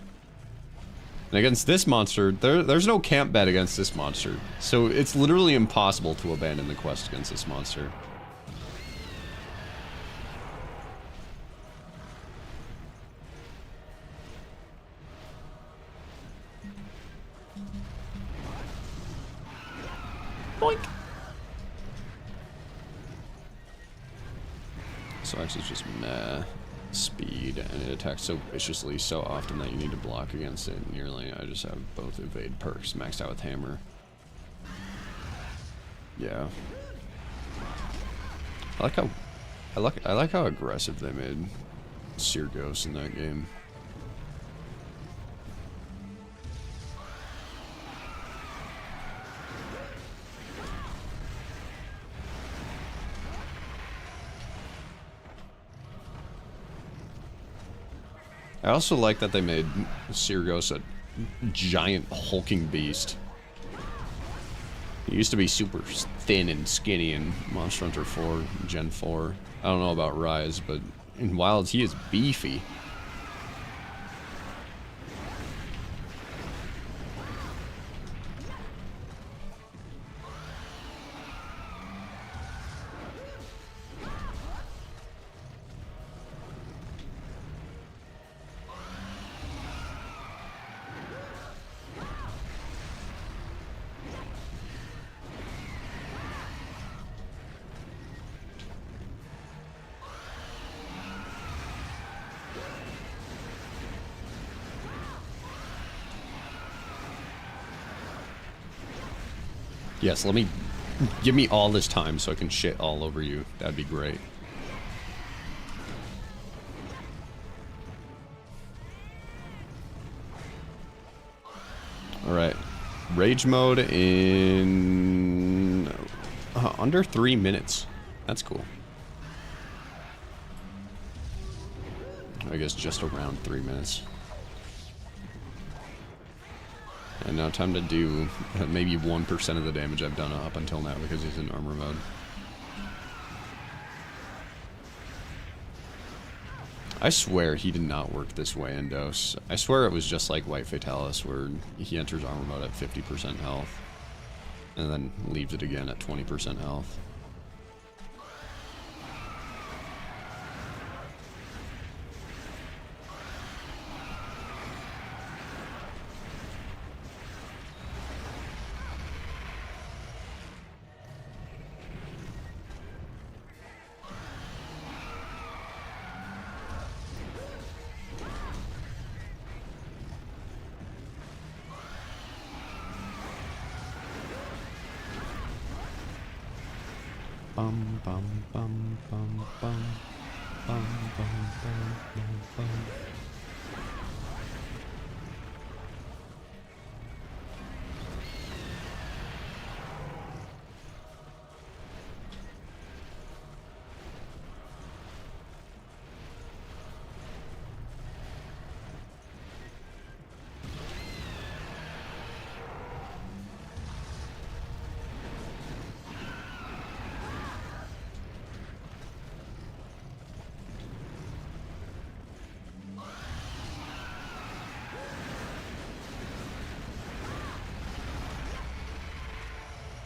And against this monster, there's no camp bed against this monster. So it's literally impossible to abandon the quest against this monster. Boink! So actually just meh. Speed, and it attacks so viciously so often that you need to block against it. Nearly, I just have both evade perks maxed out with hammer. Yeah, I like how aggressive they made Seer Ghost in that game. I also like that they made Seer Ghost a giant hulking beast. He used to be super thin and skinny in Monster Hunter 4, Gen 4. I don't know about Rise, but in Wilds he is beefy. Yes, give me all this time so I can shit all over you. That'd be great. Alright. Rage mode in under 3 minutes. That's cool. I guess just around 3 minutes. And now time to do maybe 1% of the damage I've done up until now because he's in armor mode. I swear he did not work this way in Dose. I swear it was just like White Fatalis, where he enters armor mode at 50% health. And then leaves it again at 20% health. Bum bum bum bum bum bum bum bum bum bum.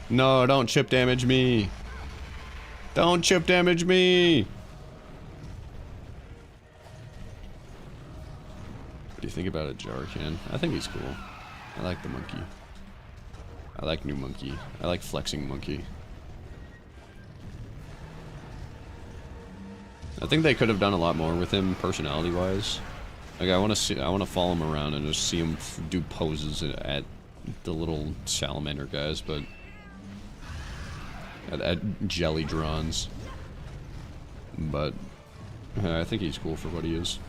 No, don't chip damage me. Don't chip damage me. What do you think about a Jarkan? I think he's cool. I like the monkey. I like new monkey. I like flexing monkey. I think they could have done a lot more with him personality-wise. Like I want to follow him around and just see him do poses at the little salamander guys, but at jelly drons. But I think he's cool for what he is.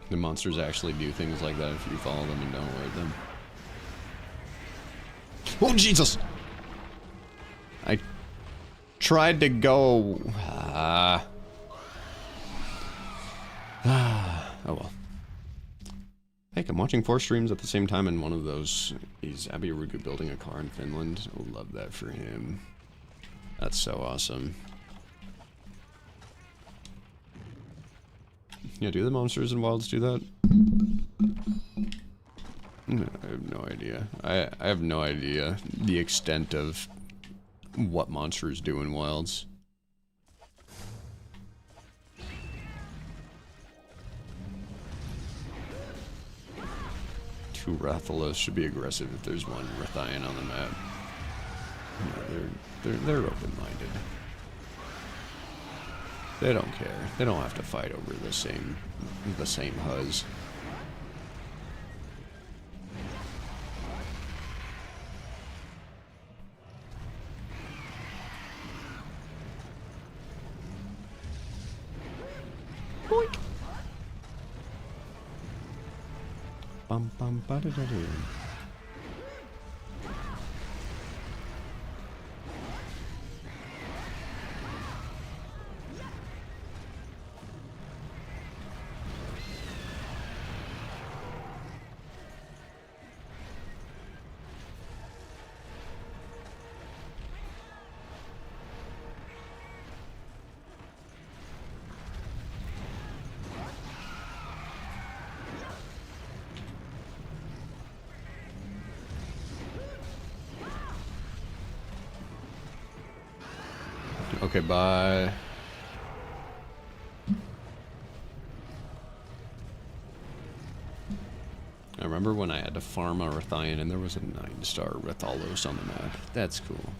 The monsters actually do things like that if you follow them and don't avoid them. Oh, Jesus! I tried to go... Oh, well. Heck, I'm watching 4 streams at the same time, and one of those is Abiyarugu building a car in Finland. I love that for him. That's so awesome. Yeah, do the monsters and wilds do that? No, I have no idea. I have no idea the extent of what monsters do in wilds. Two Rathalos should be aggressive if there's one Rathian on the map. No, they're open-minded. They don't care. They don't have to fight over the same huzz. Boink. Bum bum ba da da da. Okay, bye. I remember when I had to farm a Rathian and there was a 9-star Rathalos on the map. That's cool.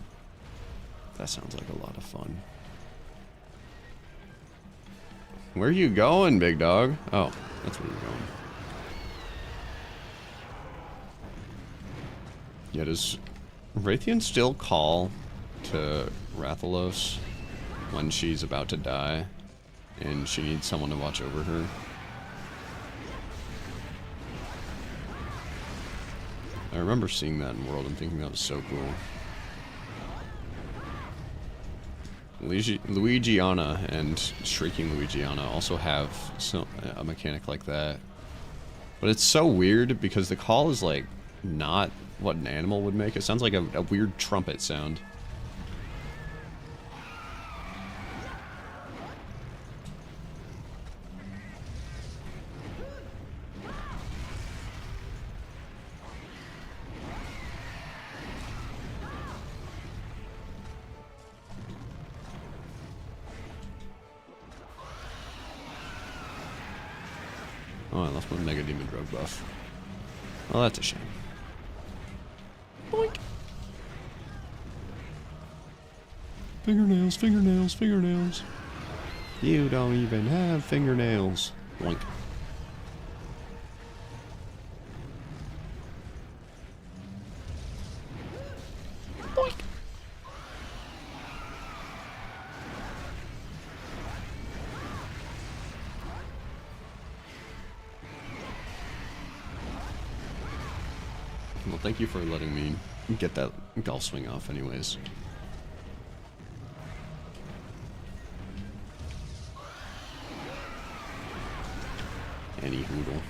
That sounds like a lot of fun. Where are you going, big dog? Oh, that's where you're going. Yeah, does Raytheon still call to Rathalos when she's about to die and she needs someone to watch over her? I remember seeing that in World and thinking that was so cool. Luigiana and Shrieking Luigiana also have a mechanic like that. But it's so weird because the call is like not what an animal would make. It sounds like a weird trumpet sound. Oh, I lost my Mega Demon Drug buff. Well, that's a shame. Boink. Fingernails, fingernails, fingernails. You don't even have fingernails. Boink. Boink. Well, thank you for letting me get that golf swing off anyways. Any hoodle.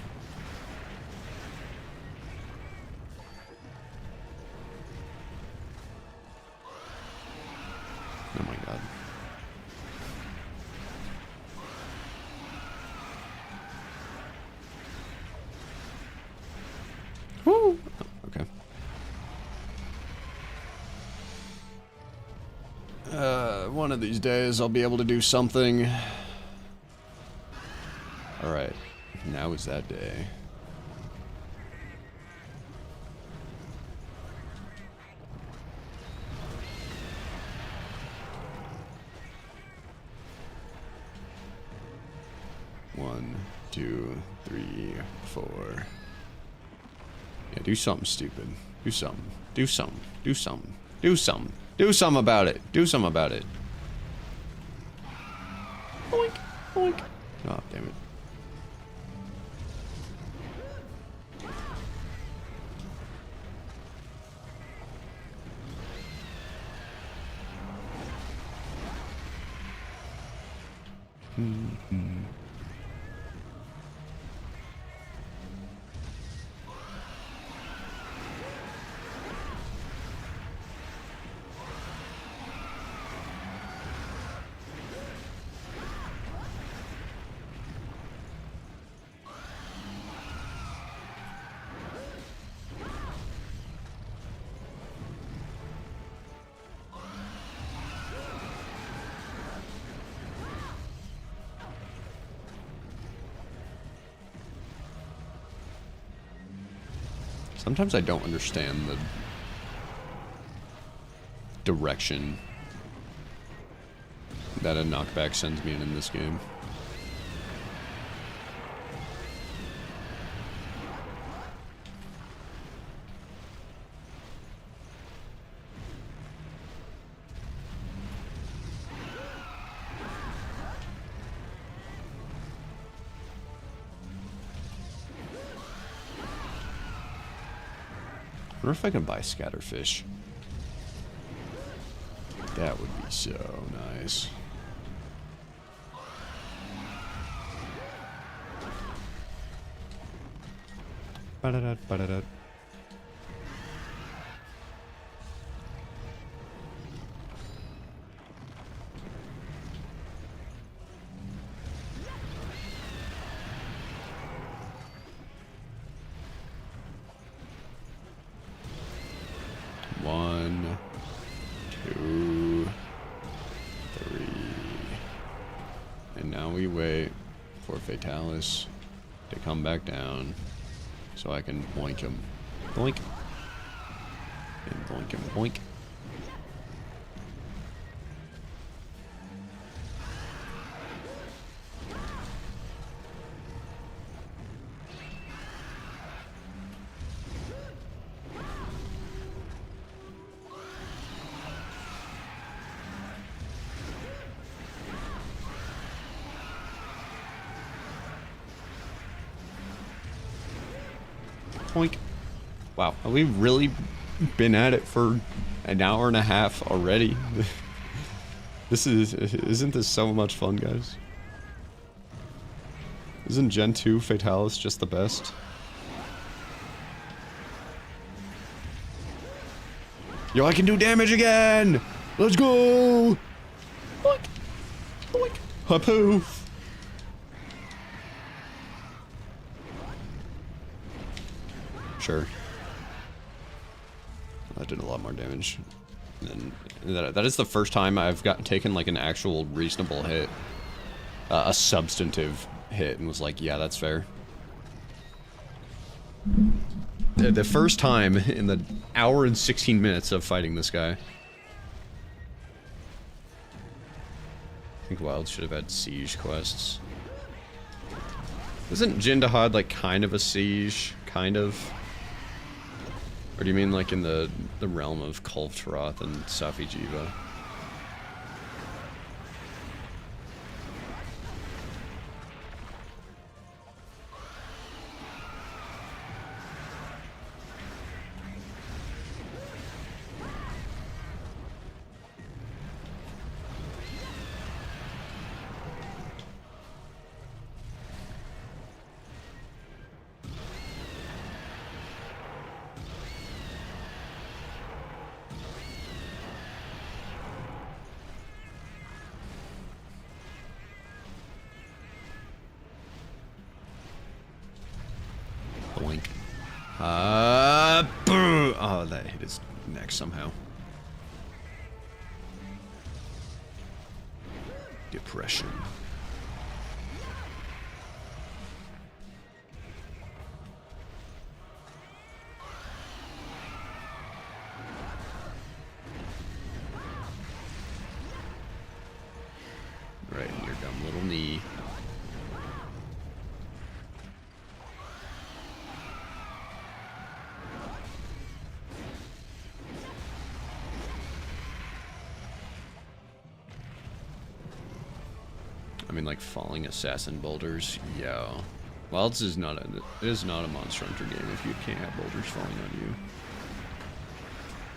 Oh my god. Woo! Oh, okay. One of these days I'll be able to do something. Alright. Now is that day. One, two, three, four. Yeah, do something stupid. Do something. Do something. Do something. Do something. Do something about it. Do something about it. Boink. Boink. Oh, damn it. Mm-hmm. Sometimes I don't understand the direction that a knockback sends me in this game. I wonder if I can buy Scatterfish. That would be so nice. Ba-da-da, ba-da-da. One, two, three. And now we wait for Fatalis to come back down so I can boink him. Boink. And boink him. Boink. Poink. Wow, have we really been at it for an hour and a half already? Isn't this so much fun, guys? Isn't Gen 2 Fatalis just the best? Yo, I can do damage again! Let's go! Boink! Boink! Hapoo! Sure. That did a lot more damage. And that is the first time I've taken like an actual reasonable hit. A substantive hit, and was like, yeah, that's fair. The first time in the hour and 16 minutes of fighting this guy. I think Wild should have had siege quests. Isn't Jindahad like kind of a siege? Kind of? Or do you mean like in the realm of Kulftaroth and Safi Jiva? Boink. Oh, that hit his neck somehow. Depression. Right in your dumb little knee. I mean, like falling assassin boulders. Yeah. Wilds is not a Monster Hunter game if you can't have boulders falling on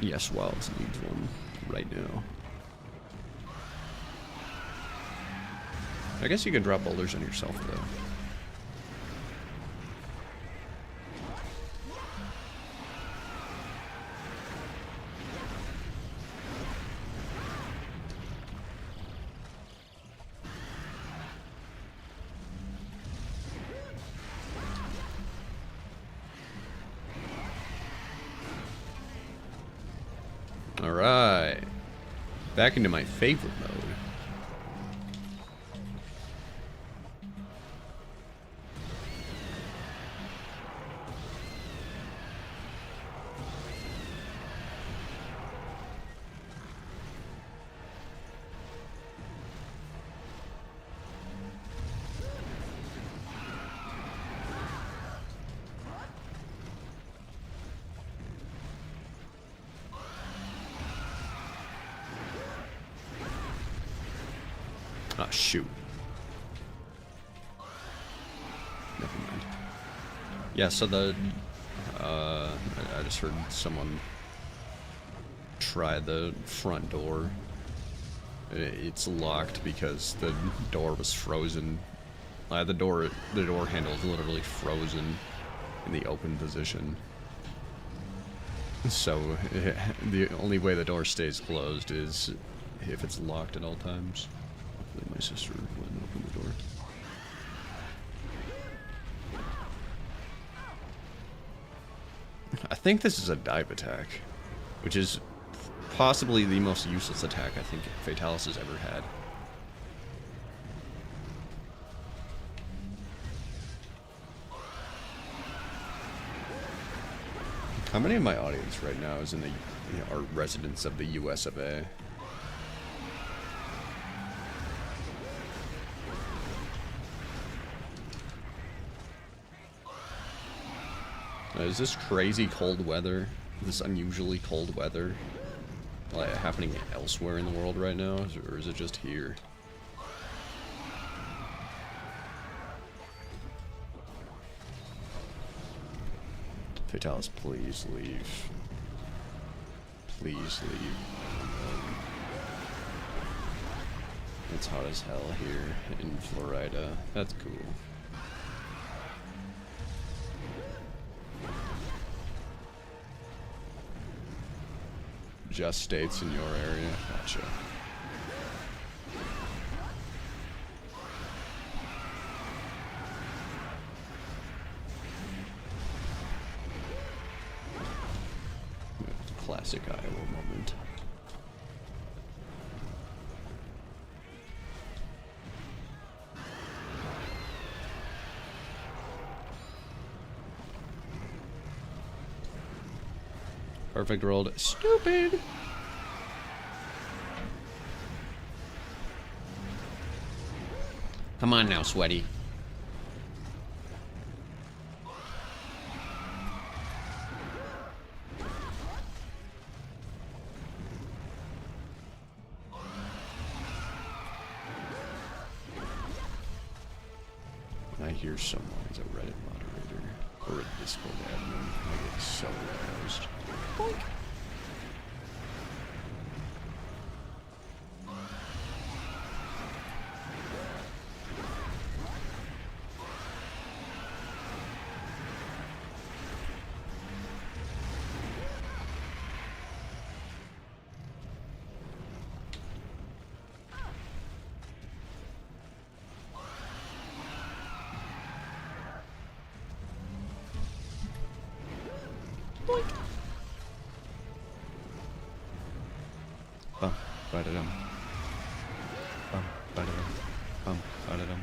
you. Yes, Wilds needs one right now. I guess you can drop boulders on yourself though. Alright. Back into my favorite mode. Ah, shoot. Never mind. Yeah, so I just heard someone try the front door. It's locked because the door was frozen. The door handle is literally frozen in the open position. So the only way the door stays closed is if it's locked at all times. Hopefully my sister wouldn't open the door. I think this is a dive attack, which is possibly the most useless attack I think Fatalis has ever had. How many of my audience right now is in the are residents of the US of A? Is this crazy cold weather, this unusually cold weather, like happening elsewhere in the world right now, or is it just here? Fatalis, please leave. Please leave. It's hot as hell here in Florida. That's cool. Just states in your area. Gotcha. Classic Iowa moment. Perfect rolled. Stupid! Come on now, sweaty. I hear someone is a Reddit moderator or a Discord admin. I get so aroused. Boink. Bum, ba-da-dum. Bum, ba-da-dum. Bum, ba-da-dum.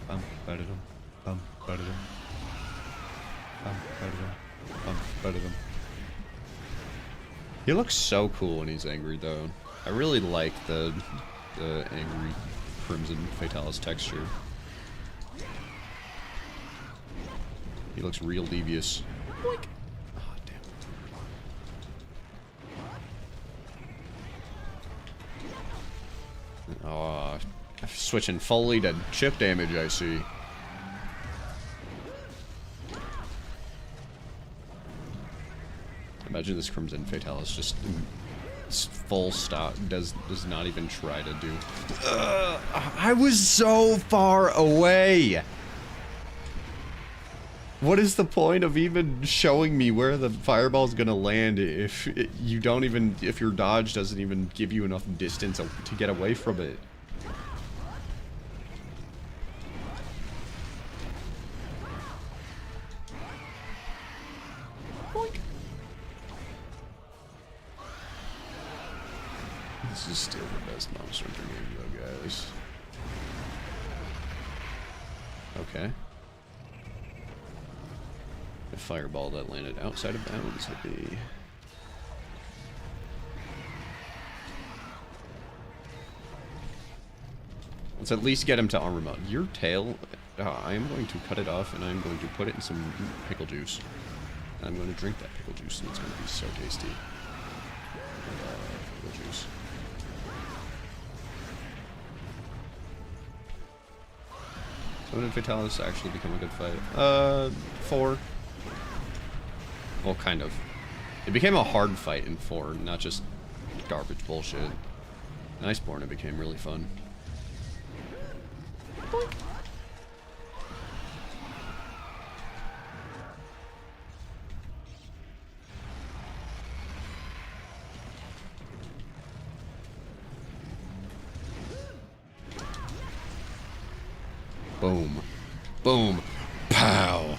Bum, ba-da-dum. Bum, ba-da-dum. Bum, ba-da-dum. Bum, ba-da-dum. He looks so cool when he's angry, though. I really like the angry Crimson Fatalis texture. He looks real devious. Boink. Oh, switching fully to chip damage, I see. Imagine this Crimson Fatalis just full stop, does not even try to do. I was so far away! What is the point of even showing me where the fireball's gonna land if you don't even, if your dodge doesn't even give you enough distance to get away from it? Boink. This is still the best Monster Hunter game though, guys. Okay. A fireball that landed outside of bounds would be... Let's at least get him to armor mode. Your tail, I am going to cut it off and I'm going to put it in some pickle juice. And I'm going to drink that pickle juice and it's going to be so tasty. Pickle juice. So when did Fatalis actually become a good fight? 4. Well, kind of. It became a hard fight in 4, not just garbage bullshit. In Iceborne, it became really fun. Boink. Boom. Boom. Pow.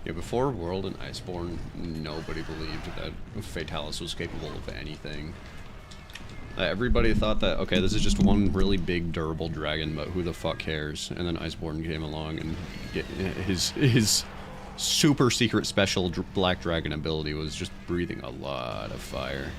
Yeah, before World and Iceborne, nobody believed that Fatalis was capable of anything. Everybody thought that, okay, this is just one really big, durable dragon, but who the fuck cares? And then Iceborne came along and his super secret special black dragon ability was just breathing a lot of fire.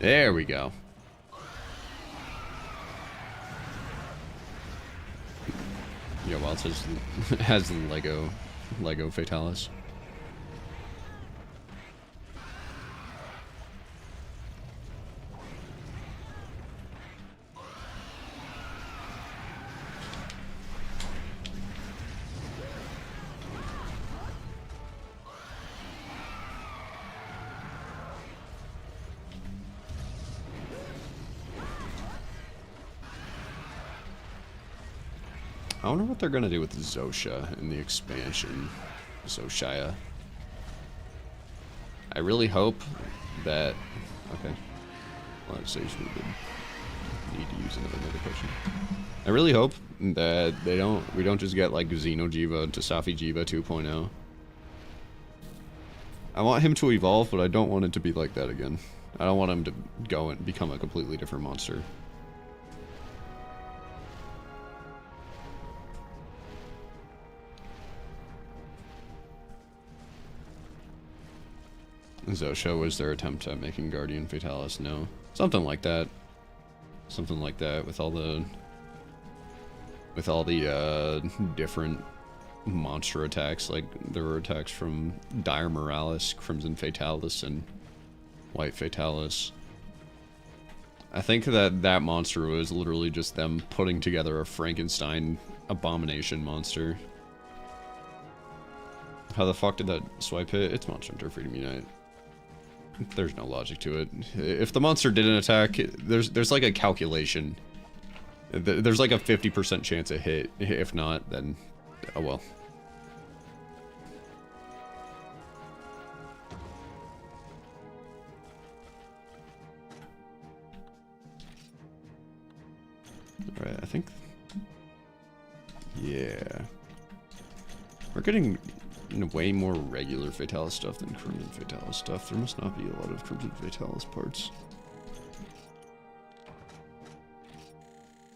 There we go. Yeah, well, it says has Lego Fatalis. I wonder what they're gonna do with Zosha in the expansion. Zoshia. I really hope that... Okay. Well, it saves we need to use another mega potion. I really hope that we don't just get like Xenojiva to Safijiva 2.0. I want him to evolve, but I don't want it to be like that again. I don't want him to go and become a completely different monster. Zosha was their attempt at making Guardian Fatalis, no. Something like that. Something like that with all the different monster attacks. Like there were attacks from Dire Morales, Crimson Fatalis, and White Fatalis. I think that monster was literally just them putting together a Frankenstein abomination monster. How the fuck did that swipe hit? It's Monster Hunter Freedom Unite. There's no logic to it. If the monster didn't attack, there's like a calculation. There's like a 50% chance it hit. If not, then oh well. Alright, I think... Yeah. We're getting way more regular Fatalis stuff than Crimson Fatalis stuff. There must not be a lot of Crimson Fatalis parts.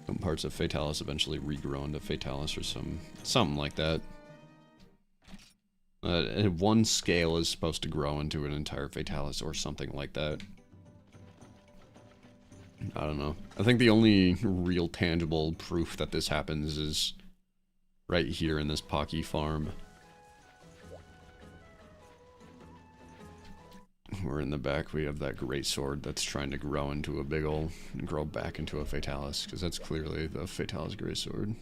Some parts of Fatalis eventually regrow into Fatalis or something like that. One scale is supposed to grow into an entire Fatalis or something like that. I don't know. I think the only real tangible proof that this happens is right here in this Pocky farm. Where in the back we have that great sword that's trying to grow into a big ol' grow back into a Fatalis, because that's clearly the Fatalis great sword.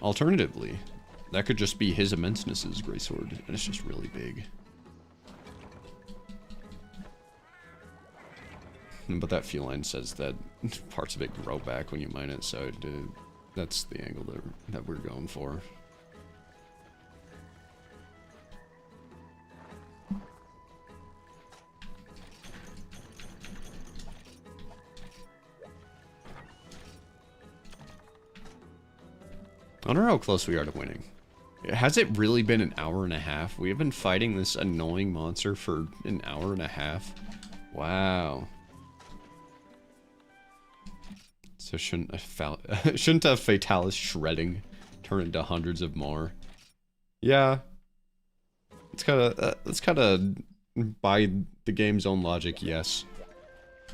Alternatively, that could just be his immenseness's great sword, and it's just really big. But that feline says that parts of it grow back when you mine it, so that's the angle that we're going for. I wonder how close we are to winning. Has it really been an hour and a half? We have been fighting this annoying monster for an hour and a half. Wow. So shouldn't a Fatalis shredding turn into hundreds of more? Yeah. It's kind of by the game's own logic, yes.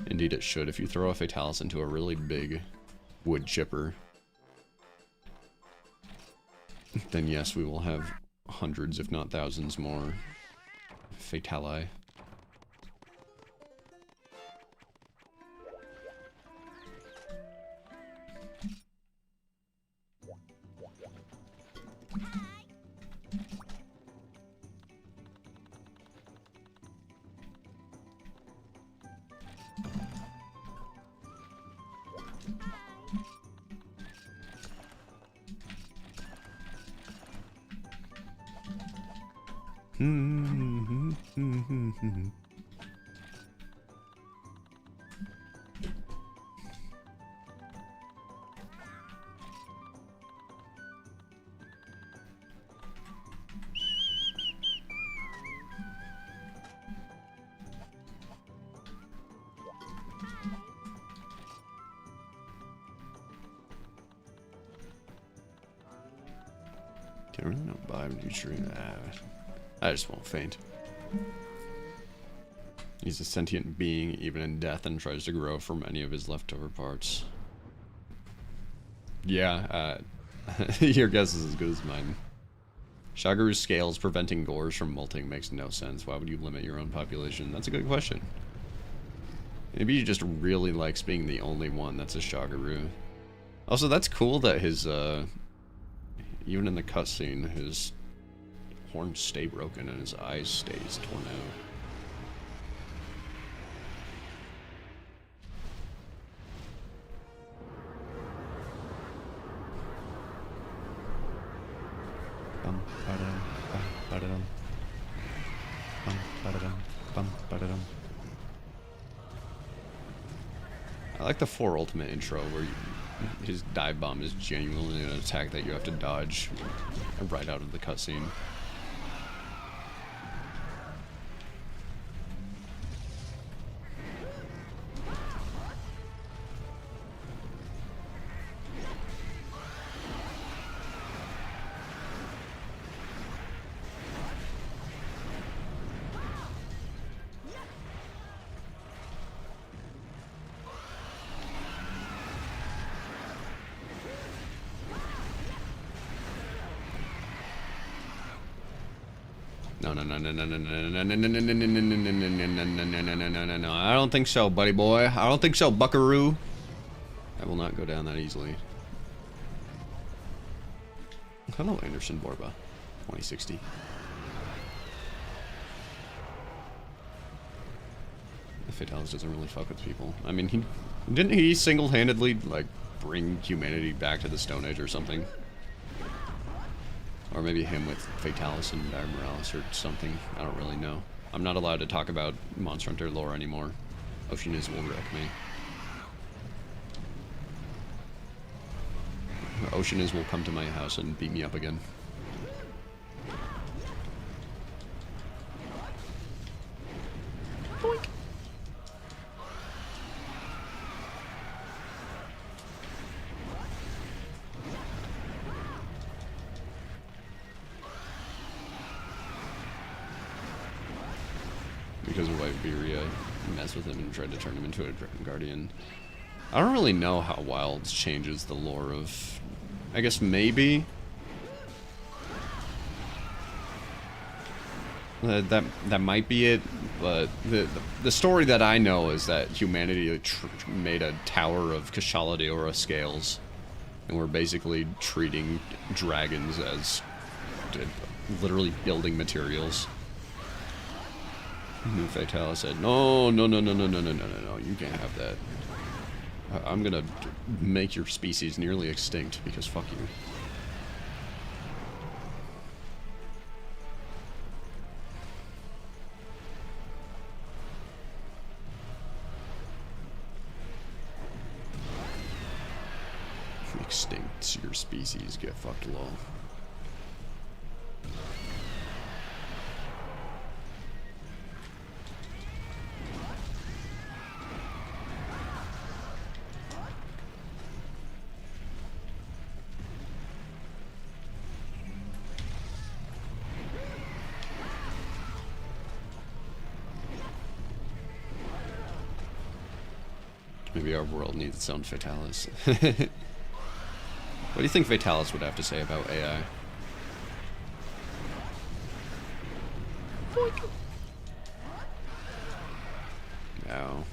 Indeed it should. If you throw a Fatalis into a really big wood chipper, then yes, we will have hundreds, if not thousands, more Fatali. Can't really not buy him nutrient. I just won't faint. He's a sentient being, even in death, and tries to grow from any of his leftover parts. Yeah, your guess is as good as mine. Shagaru's scales preventing gores from molting makes no sense. Why would you limit your own population? That's a good question. Maybe he just really likes being the only one that's a Shagaru. Also, that's cool that his, even in the cutscene, his horns stay broken and his eyes stays torn out. Bum, ba-da-dum, bum, ba-da-dum. Bum, ba-da-dum, bum, ba-da-dum. I like the 4 ultimate intro where his dive bomb is genuinely an attack that you have to dodge right out of the cutscene. No. I don't think so, buddy boy. I don't think so, buckaroo. I will not go down that easily. Hello, Anderson Borba. 2060. The Fatalis doesn't really fuck with people. I mean, didn't he single-handedly, like, bring humanity back to the Stone Age or something? Or maybe him with Fatalis and Dire Morales or something. I don't really know. I'm not allowed to talk about Monster Hunter lore anymore. Oceaniz will wreck me. Oceaniz will come to my house and beat me up again. Boink. Because of Iberia messed with him and tried to turn him into a Dragon Guardian. I don't really know how Wilds changes the lore of... I guess maybe... That might be it, but the story that I know is that humanity made a tower of Kushala Daora scales, and we're basically treating dragons as literally building materials. And Fatalis said, no, you can't have that. I'm gonna make your species nearly extinct, because fuck you. Extinct your species, get fucked, lol. Maybe our world needs its own Fatalis. What do you think Fatalis would have to say about AI? No.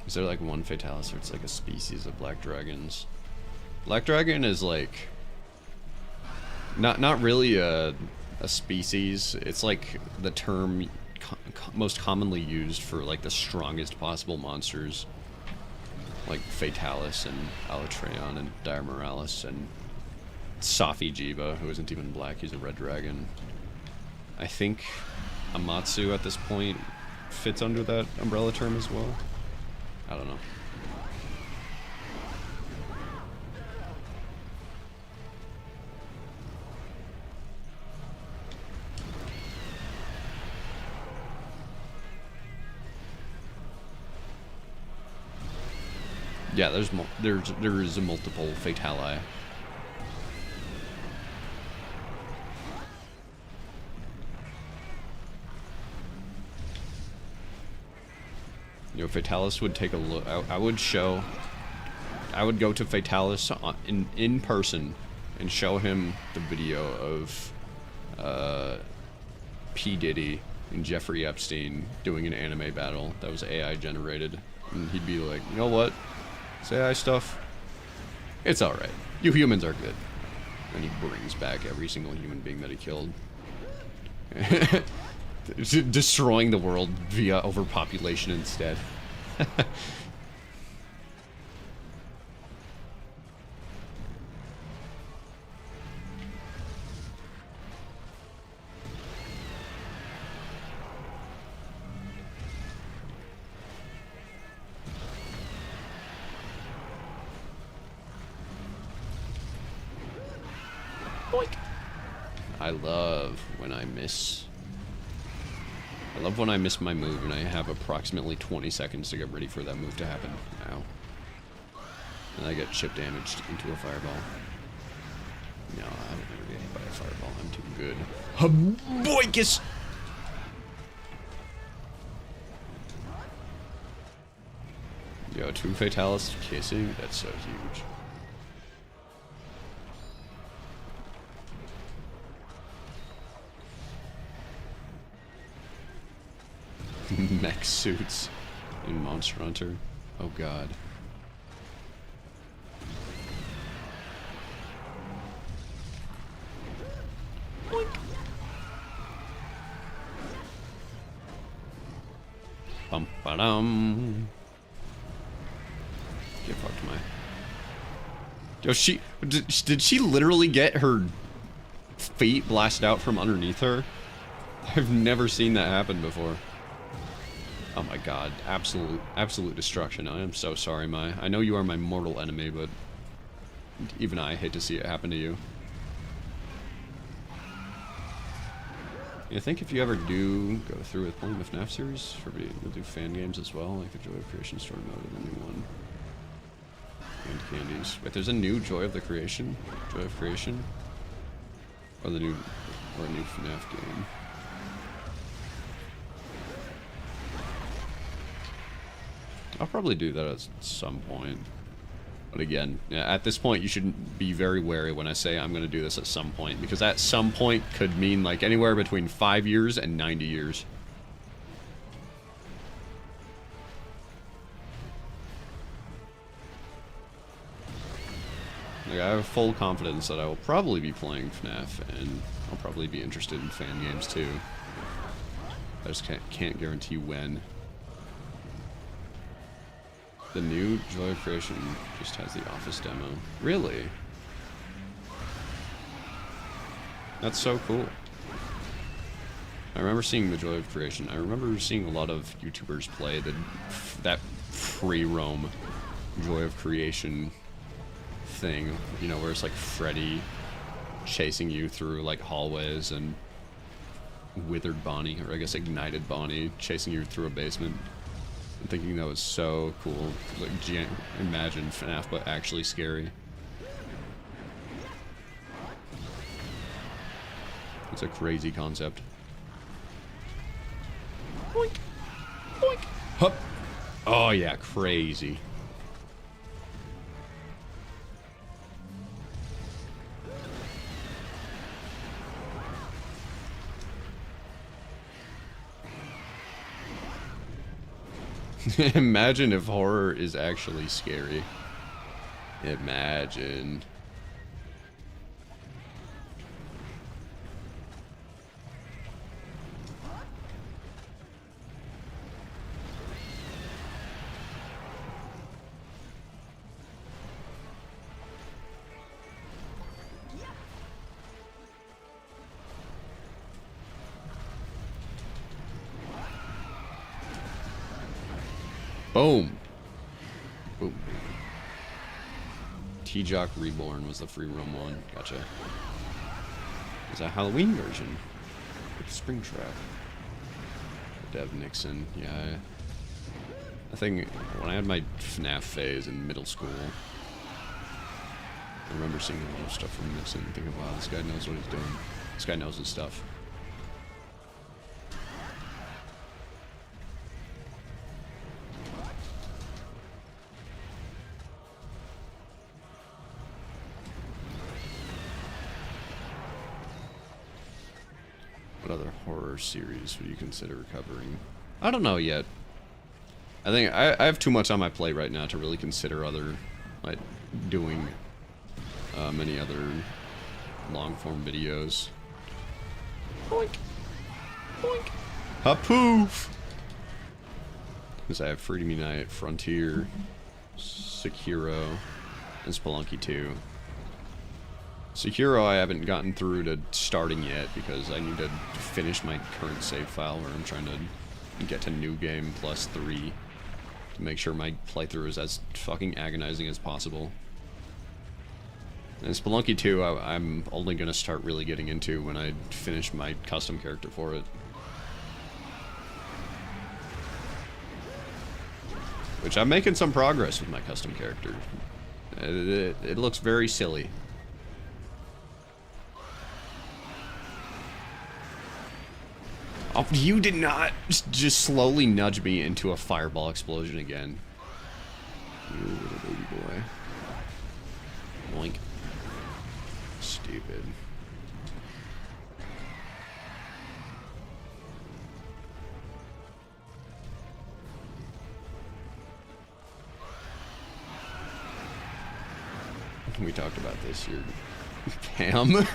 Is there like one Fatalis or it's like a species of black dragons? Black dragon is like not really a species. It's like the term most commonly used for like the strongest possible monsters, like Fatalis and Alatreon and Dire Moralis and Safi Jiva, who isn't even black, he's a red dragon. I think Amatsu at this point fits under that umbrella term as well. I don't know. Yeah, there is a multiple Fatali. You know, Fatalis would take a look. I would go to Fatalis in person and show him the video of P. Diddy and Jeffrey Epstein doing an anime battle that was AI generated, and he'd be like, you know what? This AI stuff, it's alright. You humans are good. And he brings back every single human being that he killed. Destroying the world via overpopulation instead. Boink. I love when I miss my move and I have approximately 20 seconds to get ready for that move to happen. Ow. And I get chip damaged into a fireball. No, I would never get hit by a fireball. I'm too good. Boinkus! Yo, two Fatalis kissing? That's so huge. Mech suits in Monster Hunter. Oh god. Boink. Bum ba dum. Get fucked, my. Yo, did she literally get her feet blasted out from underneath her? I've never seen that happen before. Oh my god, absolute destruction. I am so sorry, Mai. I know you are my mortal enemy, but even I hate to see it happen to you. I think if you ever do go through with playing the FNAF series, you'll do fan games as well, like the Joy of Creation story mode and the new one. And candies. Wait, there's a new Joy of the Creation? Joy of Creation? Or a new FNAF game. I'll probably do that at some point. But again, at this point, you should be very wary when I say I'm going to do this at some point, because at some point could mean like anywhere between 5 years and 90 years. Like, I have full confidence that I will probably be playing FNAF, and I'll probably be interested in fan games too. I just can't guarantee when. The new Joy of Creation just has the Office demo. Really? That's so cool. I remember seeing the Joy of Creation. I remember seeing a lot of YouTubers play that free roam Joy of Creation thing. You know, where it's like Freddy chasing you through like hallways and withered Bonnie, or I guess ignited Bonnie, chasing you through a basement. I'm thinking that was so cool. Like, imagine FNAF, but actually scary. It's a crazy concept. Boink! Boink! Hup! Oh yeah, crazy. Imagine if horror is actually scary. Imagine. Boom. Boom. T-Jock Reborn was the free roam one. Gotcha. It's a Halloween version with Springtrap. Dev Nixon. Yeah. I think when I had my FNAF phase in middle school, I remember seeing a lot of stuff from Nixon and thinking, wow, this guy knows what he's doing. This guy knows his stuff. What other horror series would you consider covering? I don't know yet. I think I have too much on my plate right now to really consider other, like, doing many other long-form videos. Boink. Boink. Ha-poof! Because I have Freedom Unite, Frontier, Sekiro, and Spelunky 2. Sekiro I haven't gotten through to starting yet because I need to finish my current save file where I'm trying to get to New Game plus 3 to make sure my playthrough is as fucking agonizing as possible. And Spelunky 2 I'm only going to start really getting into when I finish my custom character for it. Which I'm making some progress with my custom character. It looks very silly. Oh, you did not just slowly nudge me into a fireball explosion again. You little baby boy. Boink. Stupid. We talked about this. You're Pam.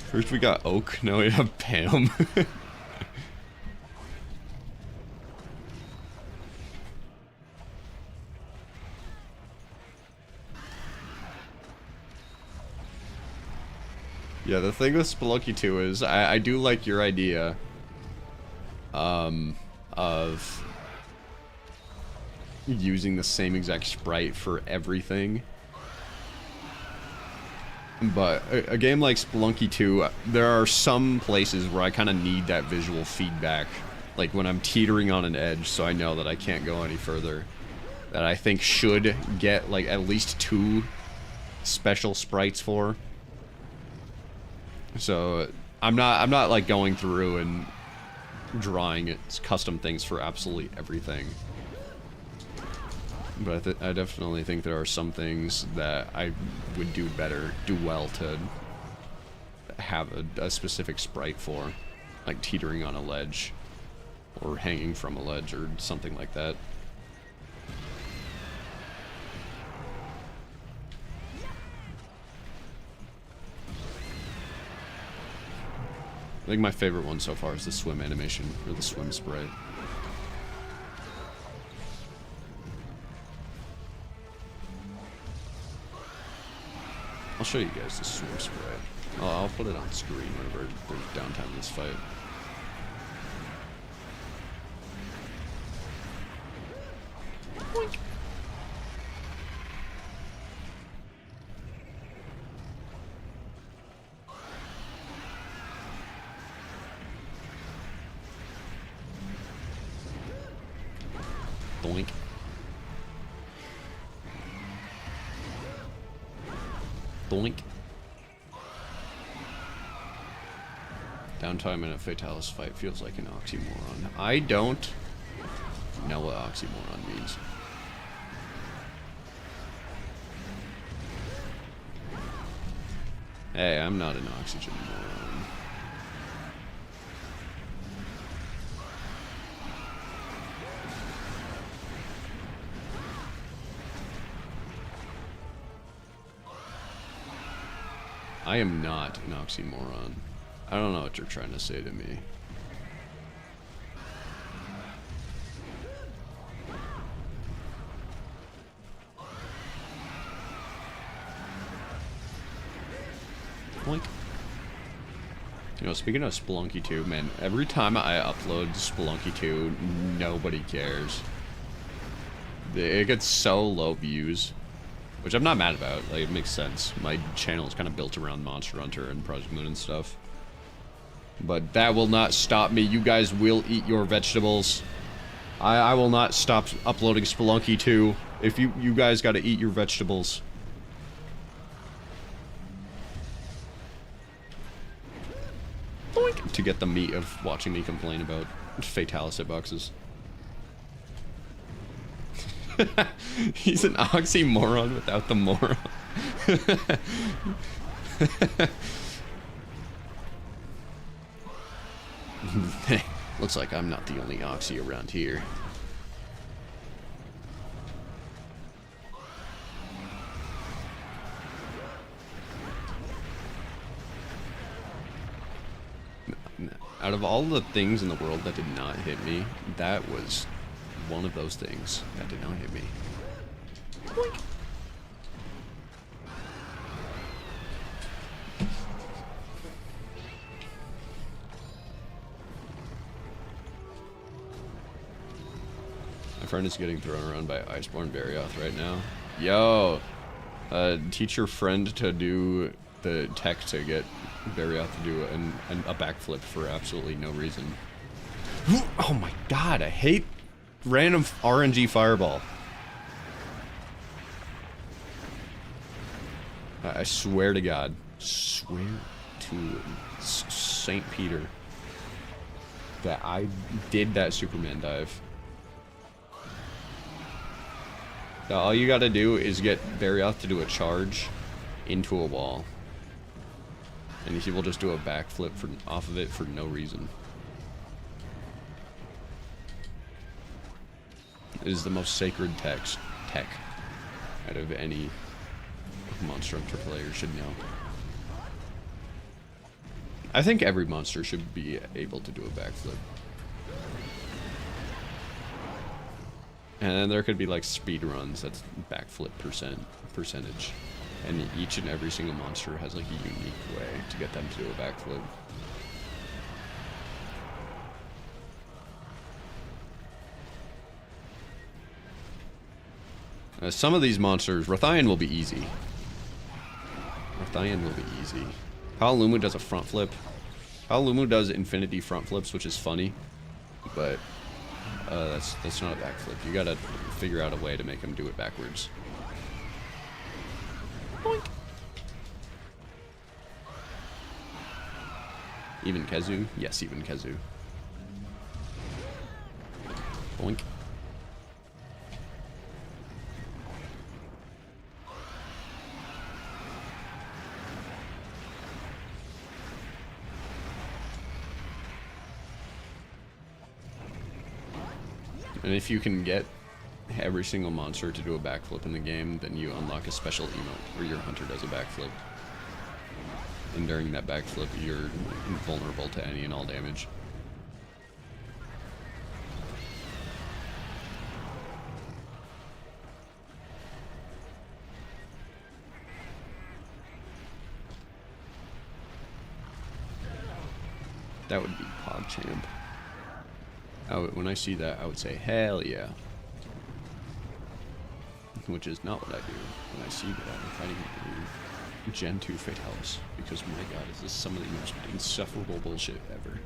First we got Oak, now we have Pam. Yeah, the thing with Spelunky 2 is I do like your idea of using the same exact sprite for everything. But a game like Spelunky 2, there are some places where I kind of need that visual feedback. Like when I'm teetering on an edge so I know that I can't go any further. That I think should get like at least 2 special sprites for. So I'm not like going through and drawing its custom things for absolutely everything. But I definitely think there are some things that I would do well to have a specific sprite for. Like teetering on a ledge, or hanging from a ledge, or something like that. I think my favorite one so far is the swim animation, or the swim sprite. I'll show you guys the swim sprite. I'll put it on screen whenever there's downtime in this fight. Boink. Boink. Boink. Downtime in a Fatalis fight feels like an oxymoron. I don't know what oxymoron means. Hey, I'm not an oxygen moron. I am not an oxymoron. I don't know what you're trying to say to me. Boink. You know, speaking of Spelunky 2, man, every time I upload Spelunky 2, nobody cares. It gets so low views, which I'm not mad about. Like, it makes sense. My channel is kind of built around Monster Hunter and Project Moon and stuff. But that will not stop me. You guys will eat your vegetables. I will not stop uploading Spelunky 2 if you guys gotta eat your vegetables. To get the meat of watching me complain about Fatalis hitboxes. He's an oxymoron without the moron. Looks like I'm not the only oxy around here. Out of all the things in the world that did not hit me, that was one of those things that did not hit me. Boink. My friend is getting thrown around by Iceborne Barioth right now. Yo! Teach your friend to do the tech to get Barioth to do a backflip for absolutely no reason. Oh my god, I hate random RNG fireball. I swear to God. Swear to St. Peter that I did that Superman dive. Now, all you gotta do is get Barioth to do a charge into a wall. And he will just do a backflip off of it for no reason. It is the most sacred tech out of any Monster Hunter player should know. I think every monster should be able to do a backflip. And then there could be like speed runs that's backflip percentage. And each and every single monster has like a unique way to get them to do a backflip. Some of these monsters, Rathian will be easy. Rathian will be easy. Halalumu does a front flip. Halalumu does infinity front flips, which is funny, but that's not a backflip. You gotta figure out a way to make him do it backwards. Boink. Even Kezu? Yes, even Kezu. Boink. And if you can get every single monster to do a backflip in the game, then you unlock a special emote where your hunter does a backflip. And during that backflip, you're invulnerable to any and all damage. That would be PogChamp. When I see that, I would say, hell yeah. Which is not what I do. When I see that, I'm fighting Gen 2 Fatalis. Because, my god, is this some of the most insufferable bullshit ever.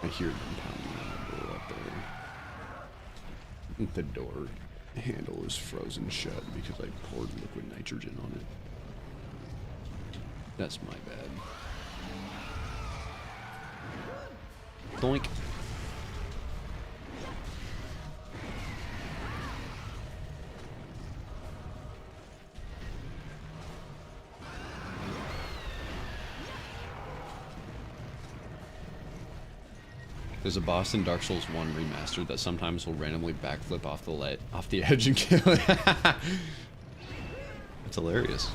I hear them pounding on the door up there. The door handle is frozen shut because I poured liquid nitrogen on it. That's my bad. Doink. There's a boss in Dark Souls 1 Remastered that sometimes will randomly backflip off the edge and kill it. That's hilarious.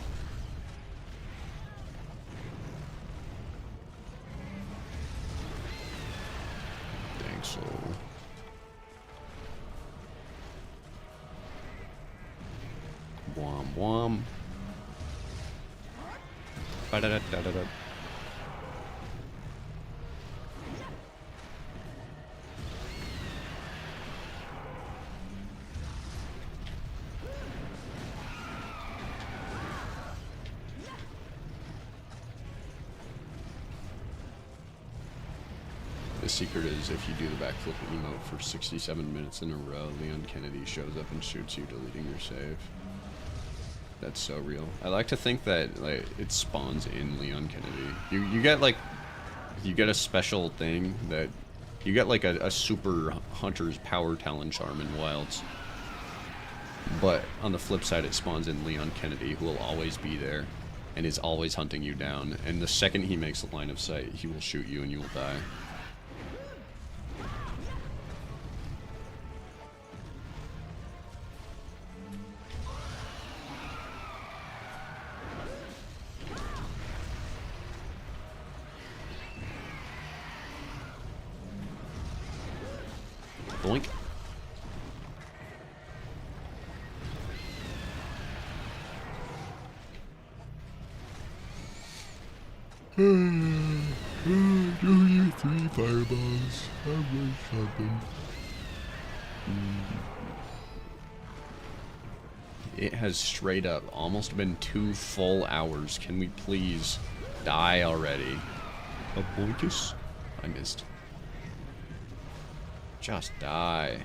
Dang soul. Wham. Ba-da-da-da-da-da. The secret is if you do the backflip emote for 67 minutes in a row, Leon Kennedy shows up and shoots you, deleting your save. That's so real. I like to think that like it spawns in Leon Kennedy. You get like you get a special thing that you get like a super hunter's power talent charm in Wilds. But on the flip side, it spawns in Leon Kennedy, who will always be there and is always hunting you down. And the second he makes a line of sight, he will shoot you and you will die. Boink. Do you 3 fireballs? I will shot them. It has straight up almost been 2 full hours. Can we please die already? A boinkus? I missed. Just die.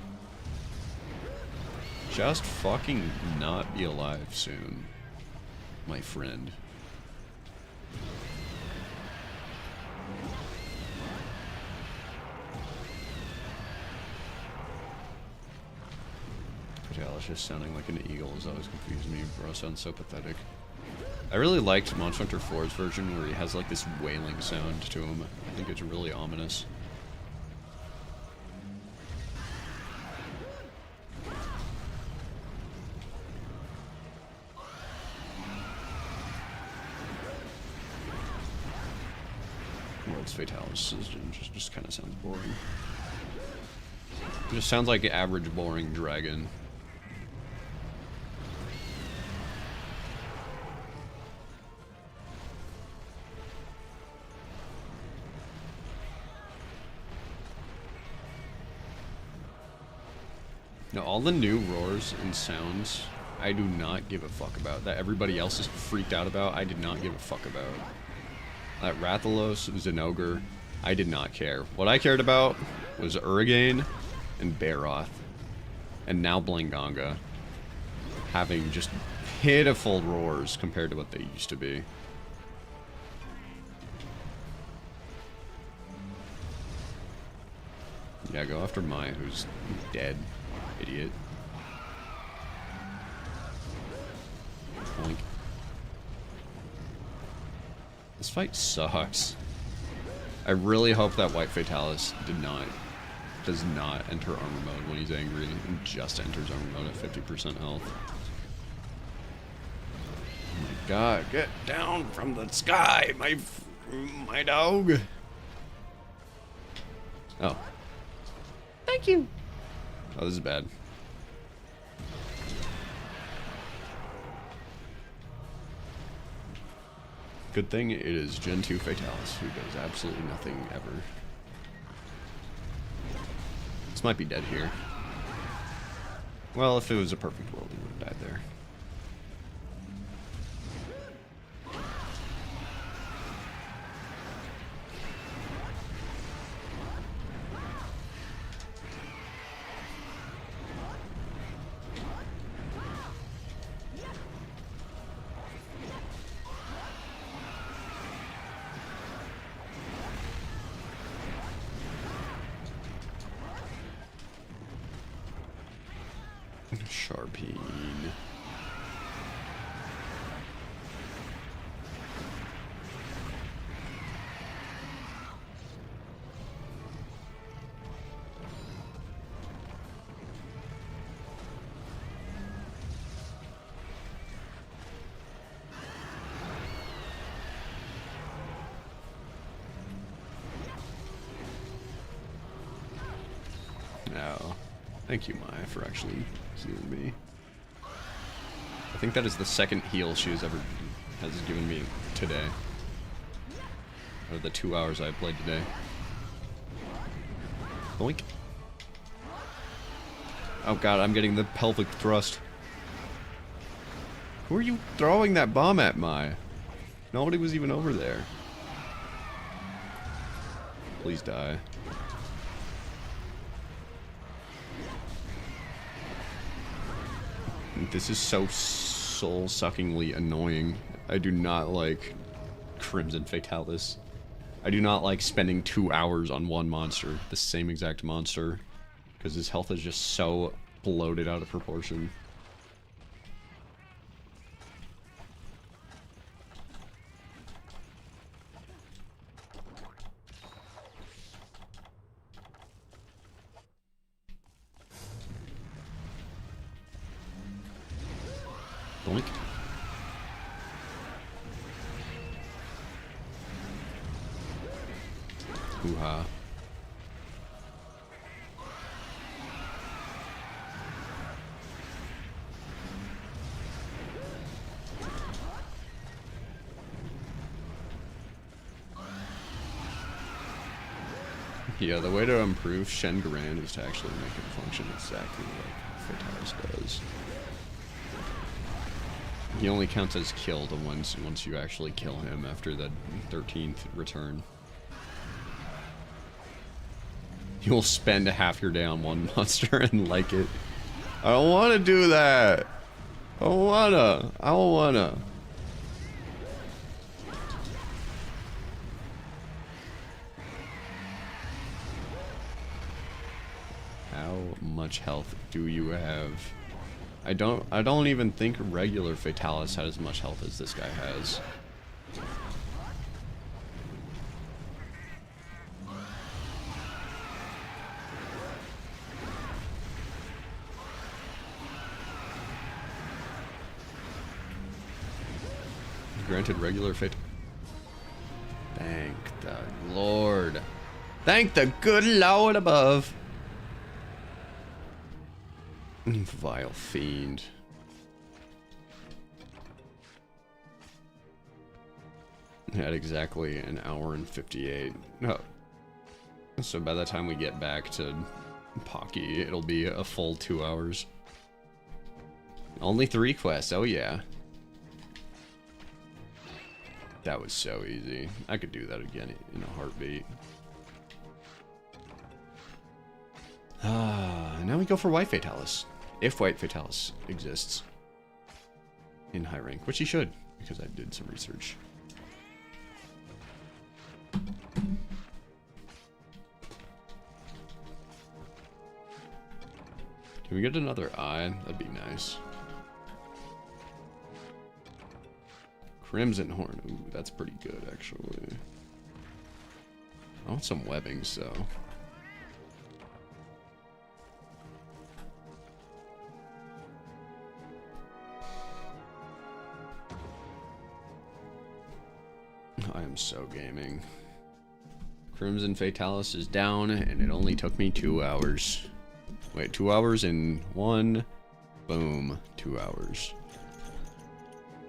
Just fucking not be alive soon, my friend. Vitalis just sounding like an eagle has always confused me. Bro sounds so pathetic. I really liked Monster Hunter 4's version where he has like this wailing sound to him. I think it's really ominous. World's Fatalis just kind of sounds boring. It just sounds like an average boring dragon. Now, all the new roars and sounds, I do not give a fuck about. That everybody else is freaked out about, I did not give a fuck about. That Rathalos was an ogre, I did not care. What I cared about was Uragain and Baroth, and now Blanganga, having just pitiful roars compared to what they used to be. Yeah, go after Maya, who's dead. Idiot. Boink. This fight sucks. I really hope that White Fatalis does not enter armor mode when he's angry and just enters armor mode at 50% health. Oh my god, get down from the sky, my dog. Oh. Thank you. Oh, this is bad. Good thing it is Gen 2 Fatalis who does absolutely nothing ever. This might be dead here. Well, if it was a perfect world, he would have died there. Sharpeen. Oh, thank you, Maya, for actually healing me. I think that is the second heal she has given me today. Out of the 2 hours I played today. Boink. Oh god, I'm getting the pelvic thrust. Who are you throwing that bomb at, Mai? Nobody was even over there. Please die. This is so soul-suckingly annoying. I do not like Crimson Fatalis. I do not like spending 2 hours on one monster, the same exact monster, because his health is just so bloated out of proportion. Boink. Hoo-ha. Yeah, the way to improve Shen Garan is to actually make it function exactly like Fatalis does. He only counts as killed once you actually kill him after the 13th return. You'll spend half your day on one monster and like it. I don't want to do that. I don't wanna. How much health do you have? I don't even think regular Fatalis had as much health as this guy has. Granted, regular Fatalis. Thank the Lord. Thank the good Lord above. Vile fiend. Had exactly an hour and 58. Oh. So by the time we get back to Pocky, it'll be a full 2 hours. Only 3 quests, oh yeah. That was so easy. I could do that again in a heartbeat. Now we go for White Fatalis. If White Fatalis exists in high rank, which he should, because I did some research. Can we get another eye? That'd be nice. Crimson Horn. Ooh, that's pretty good, actually. I want some webbing, so... I am so gaming. Crimson Fatalis is down, and it only took me 2 hours. Wait, 2 hours and 1. Boom. 2 hours.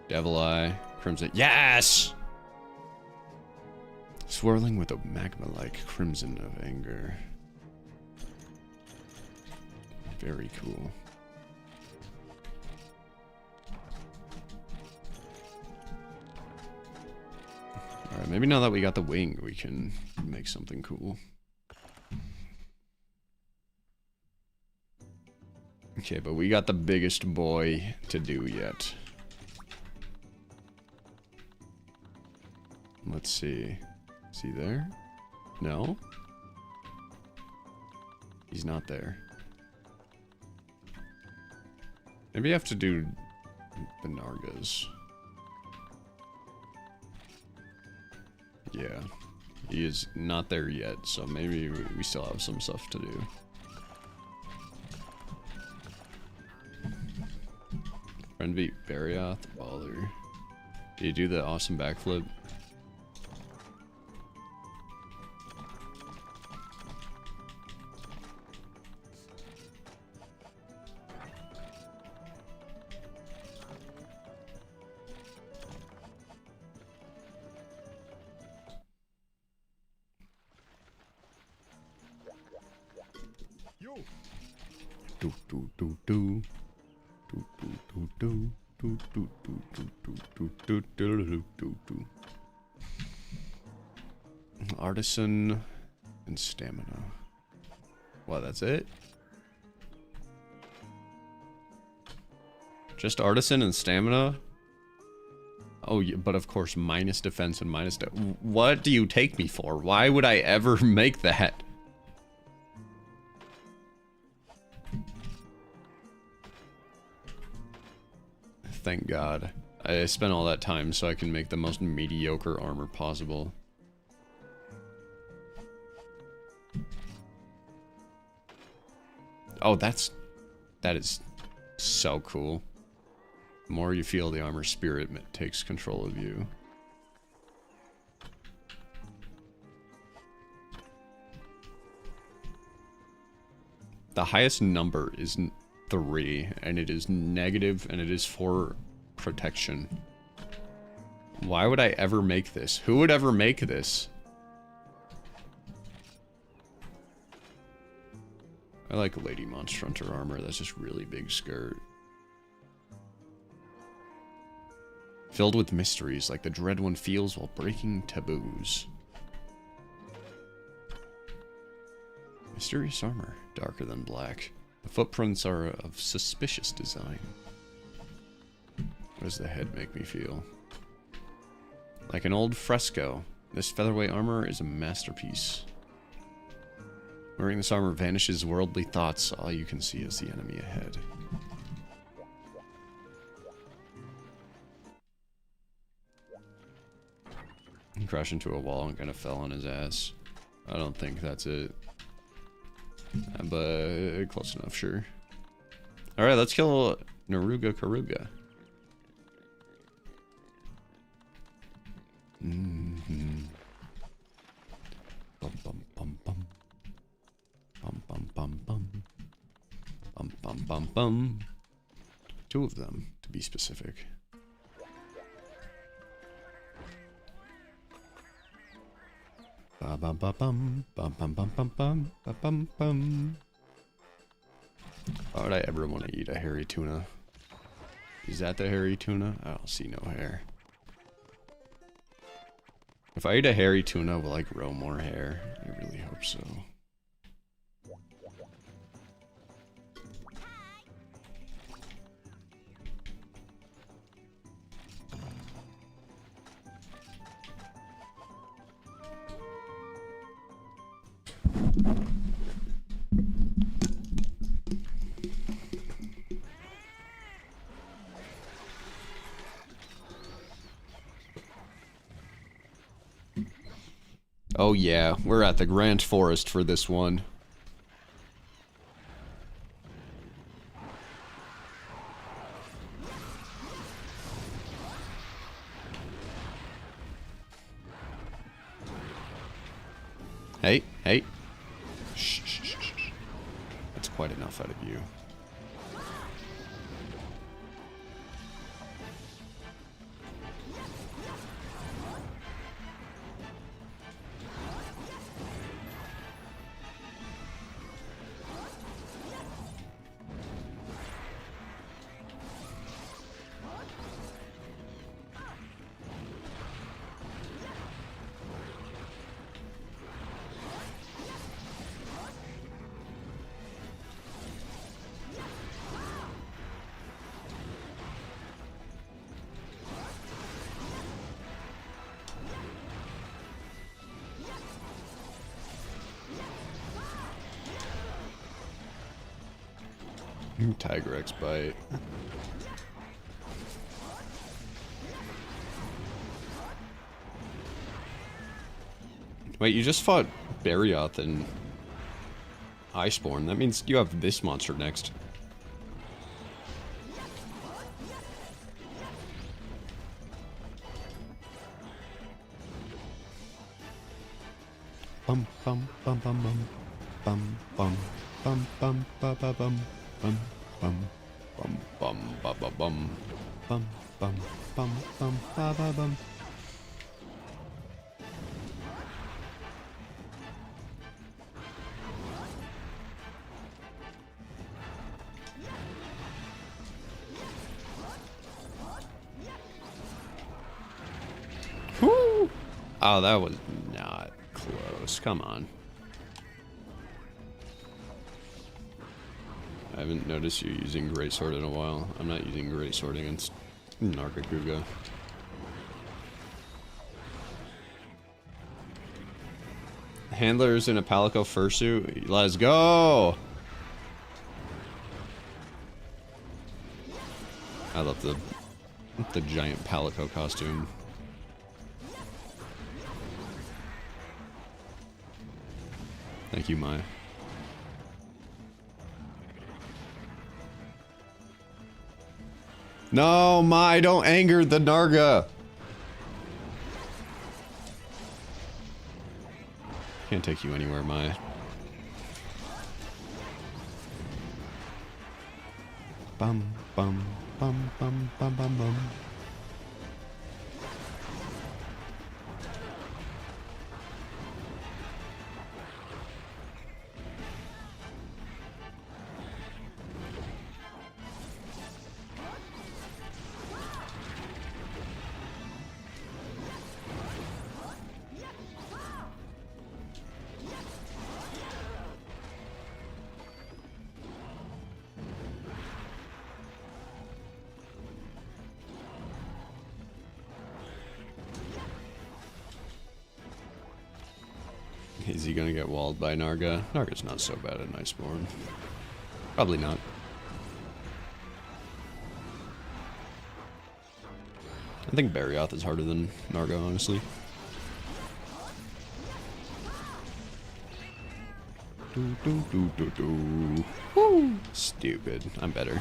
Devil Eye. Crimson. Yes! Swirling with a magma-like crimson of anger. Very cool. Alright, maybe now that we got the wing, we can make something cool. Okay, but we got the biggest boy to do yet. Let's see. Is he there? No? He's not there. Maybe I have to do the Nargas. Yeah. He is not there yet, so maybe we still have some stuff to do. Friend beat Barioth, baller. Did you do the awesome backflip? Do do do do. Do do do do. Do do do do do do do do do do. Artisan and stamina. Well, that's it? Just artisan and stamina? Oh, yeah, but of course minus defense and minus what do you take me for? Why would I ever make that? Thank God. I spent all that time so I can make the most mediocre armor possible. Oh, that is so cool. The more you feel the armor spirit takes control of you. The highest number is 3, and it is negative, and it is for protection. Why would I ever make this? Who would ever make this? I like Lady Monster Hunter armor. That's just really big skirt. Filled with mysteries like the dread one feels while breaking taboos. Mysterious armor, darker than black. The footprints are of suspicious design. What does the head make me feel? Like an old fresco, this featherweight armor is a masterpiece. Wearing this armor vanishes worldly thoughts. All you can see is the enemy ahead. He crashed into a wall and kind of fell on his ass. I don't think that's it. But close enough, sure. Alright, let's kill Naruga Karuga. Bum bum bum bum. Bum bum bum bum. Bum bum bum bum. 2 of them, to be specific. Ba bum bum bum bum bum bum bum bum bum bum bum. Why would I ever want to eat a hairy tuna? Is that the hairy tuna? I don't see no hair. If I eat a hairy tuna, will I grow more hair? I really hope so. Oh yeah, we're at the Grand Forest for this one. Hey, hey. Shh, shh, shh, shh. That's quite enough out of you. Tiger X bite. Wait, you just fought Barioth and Iceborne. That means you have this monster next. Bum bum bum bum bum bum bum bum bum ba ba bum bum bum bum bum ba ba bum bum bum bum bum ba ba bum. Oh, that was not close. Come on. I haven't noticed you using Greatsword in a while. I'm not using Greatsword against Nargacuga. Handlers in a Palico fursuit. Let's go! I love the giant Palico costume. Thank you, Mai. No, Mai, don't anger the Narga. Can't take you anywhere, Mai. Bum, bum, bum, bum, bum, bum, bum. Is he gonna get walled by Narga? Narga's not so bad at Iceborne. Probably not. I think Barioth is harder than Narga, honestly. Do, do, do, do, do. Woo! Stupid. I'm better.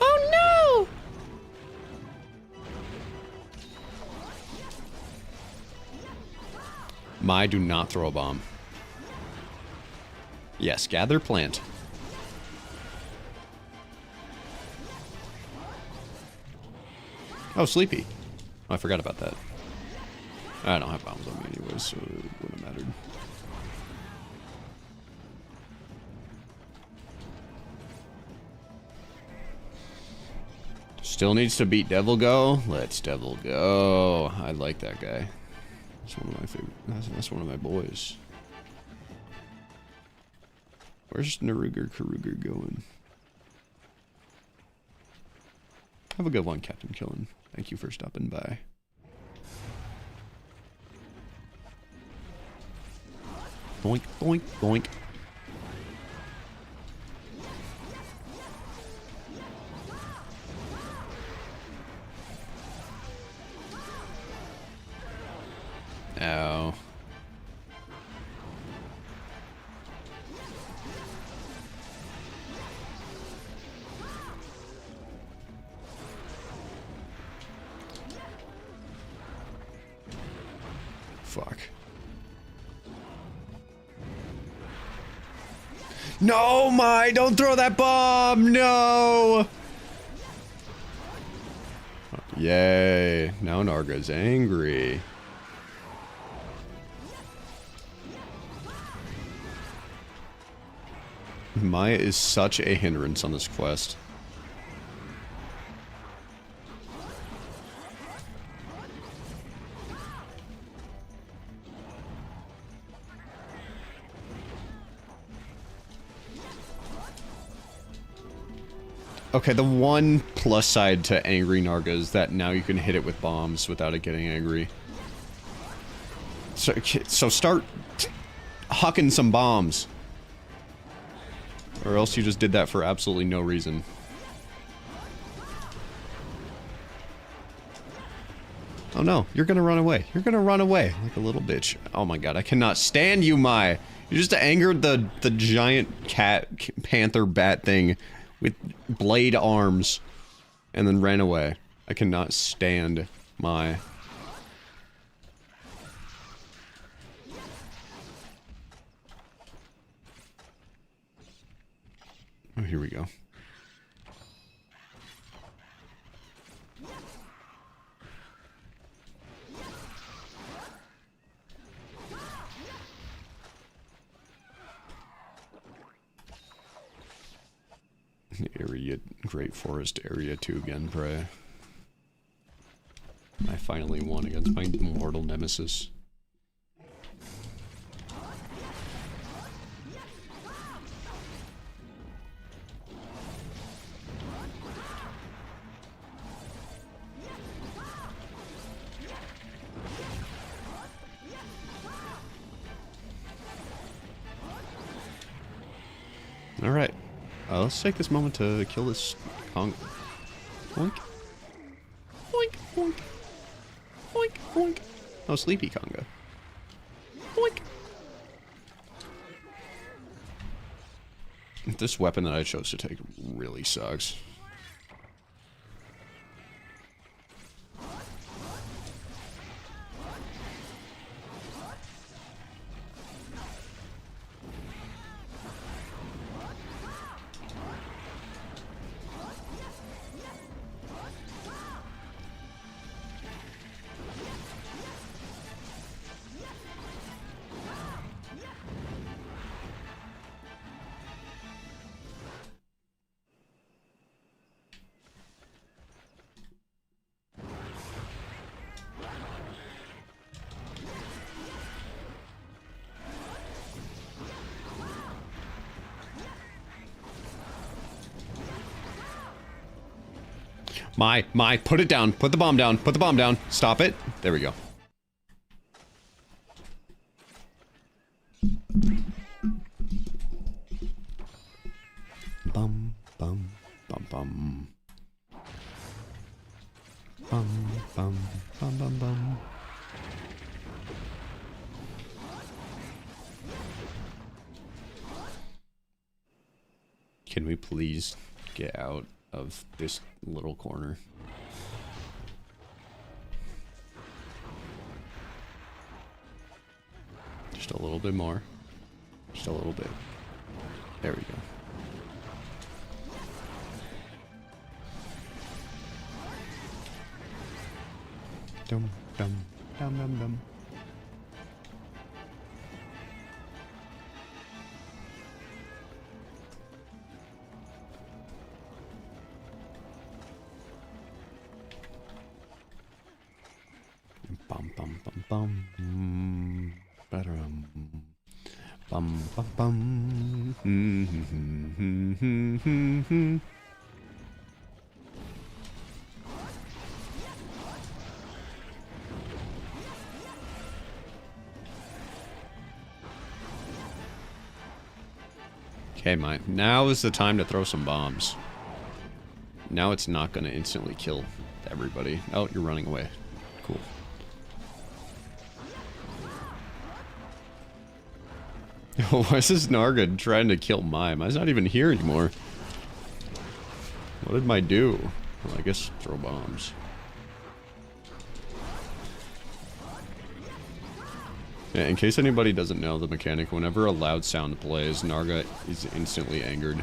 Oh no! Mai, do not throw a bomb. Yes, gather plant. Oh, sleepy. Oh, I forgot about that. I don't have bombs on me anyways, so it wouldn't have mattered. Still needs to beat Devil Go? Let's Devil Go. I like that guy. That's one of my favorite. That's one of my boys. Where's Naruger Karuger going? Have a good one, Captain Killen. Thank you for stopping by. Boink, boink, boink. Ow. Fuck. No, Mai, don't throw that bomb! No! Yay. Now Narga's angry. Maya is such a hindrance on this quest. Okay, the one plus side to angry Narga is that now you can hit it with bombs without it getting angry. So start hucking some bombs. Or else you just did that for absolutely no reason. Oh no, you're gonna run away. You're gonna run away like a little bitch. Oh my god, I cannot stand you, Mai. You just angered the giant cat, panther bat thing with blade arms and then ran away. I cannot stand Mai. Oh, here we go. area, Great Forest Area 2 again, pray. I finally won against my mortal nemesis. Alright, let's take this moment to kill this Kong. Boink. Boink, boink. Boink, boink. Oh, Sleepy Conga. Boink. This weapon that I chose to take really sucks. Put it down. Put the bomb down. Put the bomb down. Stop it. There we go. Bum, bum, bum, bum. Bum, bum, bum, bum, bum. Can we please get out of this little corner? Just a little bit more. Just a little bit. There we go. Dum dum dum dum dum. Bum bum bum bum. Ba-dum. Bum bum bum. Okay, mine. Now is the time to throw some bombs. Now it's not going to instantly kill everybody. Oh, you're running away. Cool. Why is this Narga trying to kill Mime? Mine's not even here anymore. What did Mime do? Well, I guess throw bombs. Yeah, in case anybody doesn't know the mechanic, whenever a loud sound plays, Narga is instantly angered.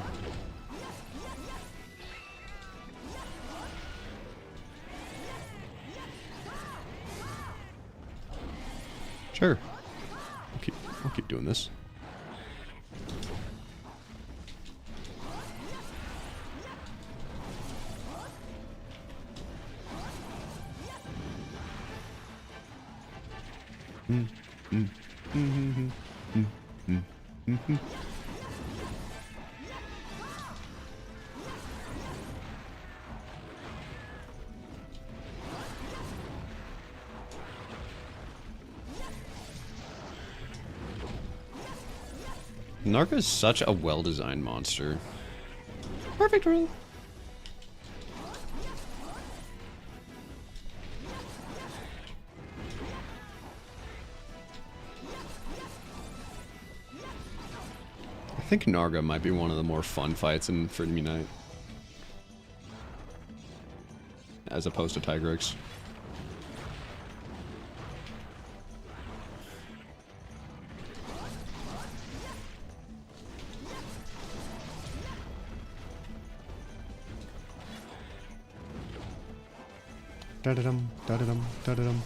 Sure. I'll keep doing this. Narga is such a well-designed monster. Perfect rule. I think Narga might be one of the more fun fights in Freedom Unite, as opposed to Tigrex. Da-da-dum, da-da-dum, da-da-dum.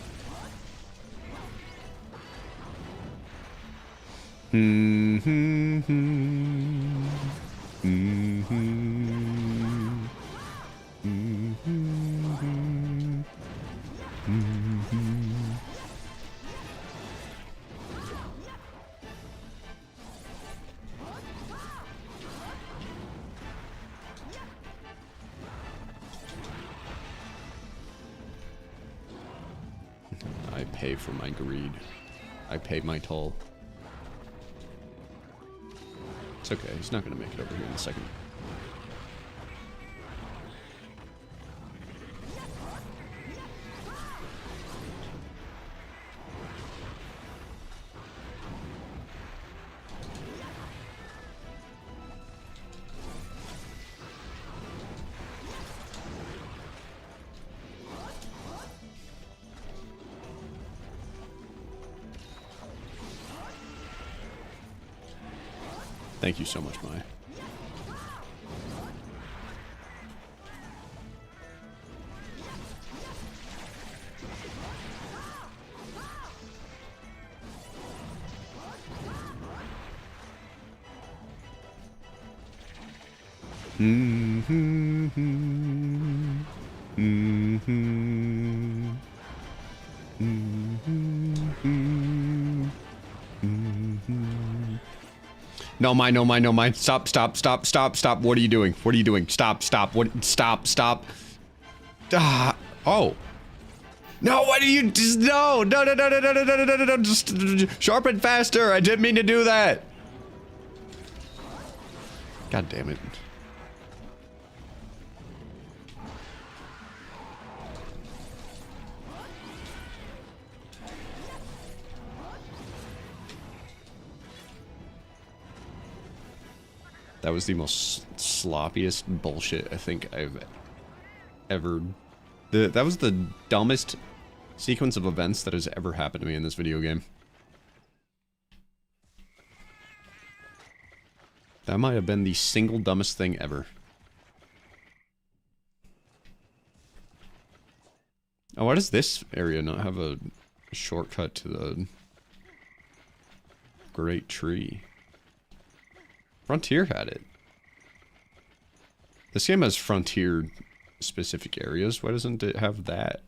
Mm-hmm. Mm-hmm. I pay for my greed. I pay my toll. It's okay, he's not gonna make it over here in a second. Thank you so much, Mai. No, mine, no, mine, no, mine. Stop, stop, stop, stop, stop. What are you doing? What are you doing? Stop, stop. What? Stop, stop. Ah, oh. No, what do you just, no, no, no, no, no, no, no, no, no, no, no, just sharpen faster. I didn't mean to do that. God damn it. That was the most sloppiest bullshit I think I've ever... That was the dumbest sequence of events that has ever happened to me in this video game. That might have been the single dumbest thing ever. Oh, why does this area not have a shortcut to the Great Tree? Frontier had it. This game has Frontier specific areas. Why doesn't it have that?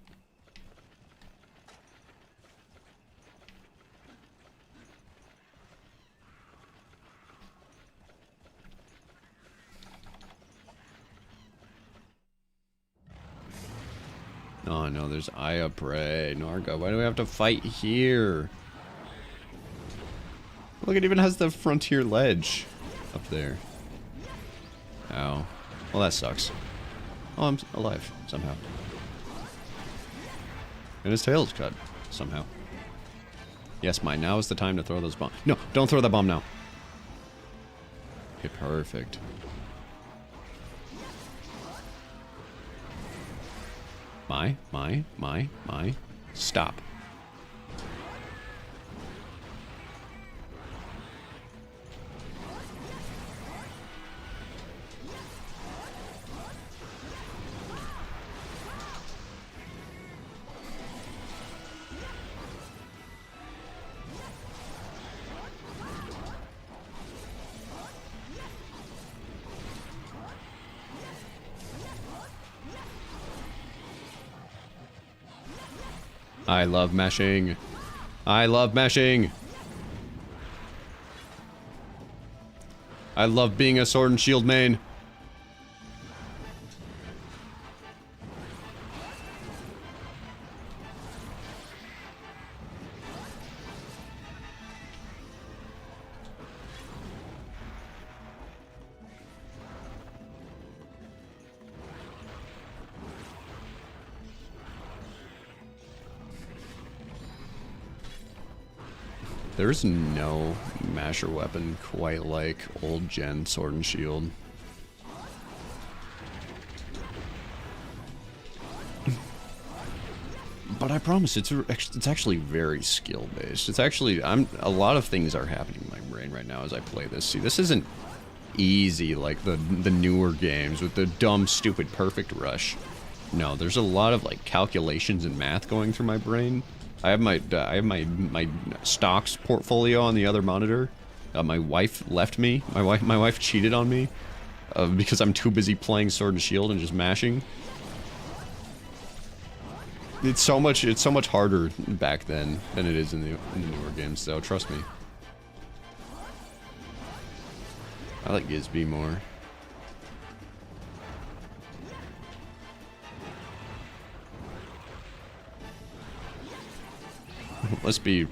Oh no, there's Aya Prey, Narga. Why do we have to fight here? Look, it even has the Frontier ledge up there. Ow. Well, that sucks. Oh, I'm alive, somehow. And his tail's cut, somehow. Yes, mine. Now is the time to throw those bombs. No, don't throw that bomb now. Okay, perfect. My. Stop. I love mashing. I love mashing. I love being a sword and shield main. There's no masher weapon quite like old gen sword and shield. But I promise it's actually very skill based. It's actually a lot of things are happening in my brain right now as I play this. See, this isn't easy like the newer games with the dumb stupid perfect rush. No, there's a lot of like calculations and math going through my brain. I have my stocks portfolio on the other monitor. My wife left me. My wife cheated on me because I'm too busy playing Sword and Shield and just mashing. It's so much harder back then than it is in the newer games, though. Trust me. I like Gizby more. Let's be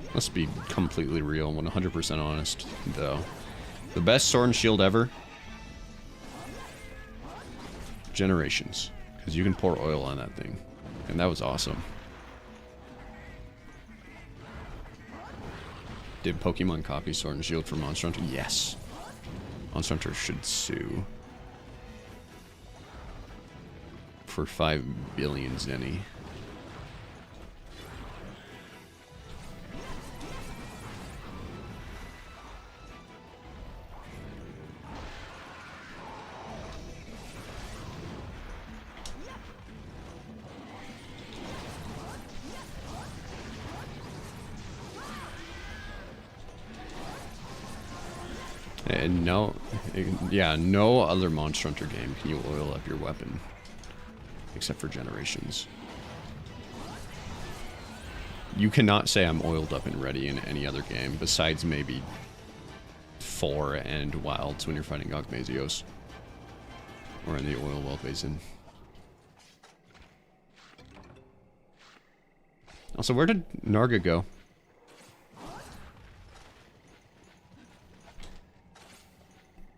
completely real, 100% honest, though. The best Sword and Shield ever. Generations, because you can pour oil on that thing, and that was awesome. Did Pokemon copy Sword and Shield for Monster Hunter? Yes. Monster Hunter should sue for 5 billion zenny. And no other Monster Hunter game can you oil up your weapon. Except for Generations. You cannot say I'm oiled up and ready in any other game, besides maybe 4 and Wilds when you're fighting Gogmazios. Or in the Oil Well Basin. Also, where did Narga go?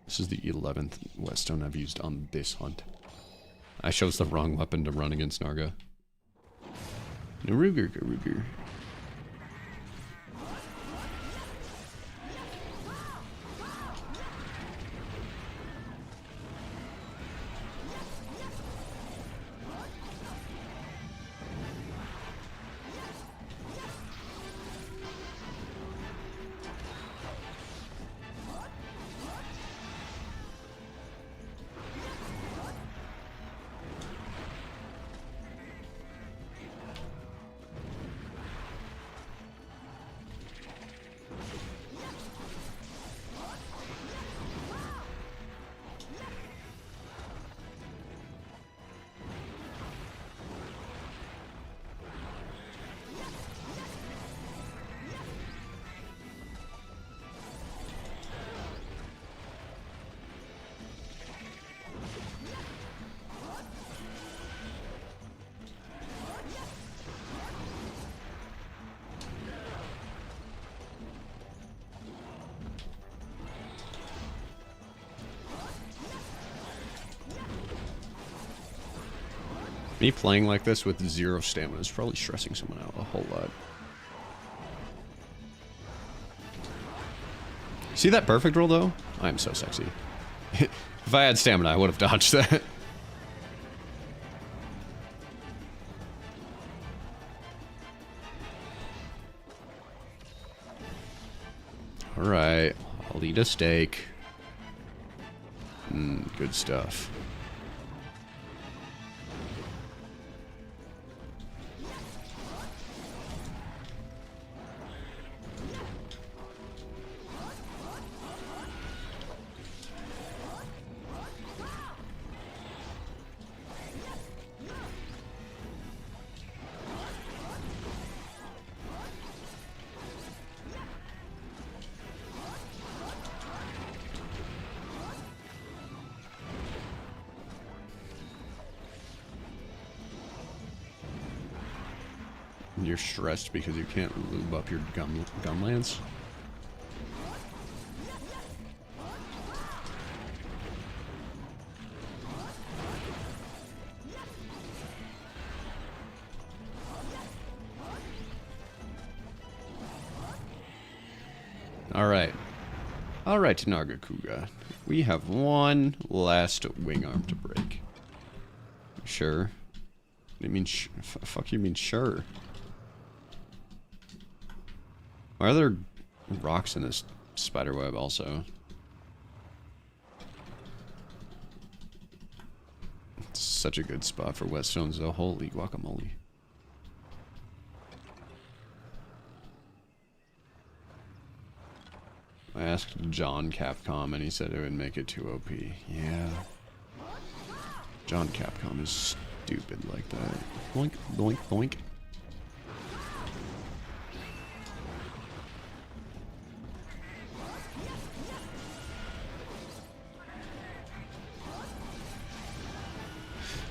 This is the 11th whetstone I've used on this hunt. I chose the wrong weapon to run against Narga. Naruger. Me playing like this with 0 stamina is probably stressing someone out a whole lot. See that perfect roll, though? I'm so sexy. If I had stamina, I would have dodged that. Alright, I'll eat a steak. Good stuff. You're stressed because you can't lube up your gun lance? Alright. Alright, Nargacuga. We have one last wing arm to break. Sure. What do you mean fuck you mean sure? Why are there rocks in this spiderweb also? It's such a good spot for whetstones though. Holy guacamole. I asked John Capcom and he said it would make it too OP. Yeah. John Capcom is stupid like that. Boink, boink, boink.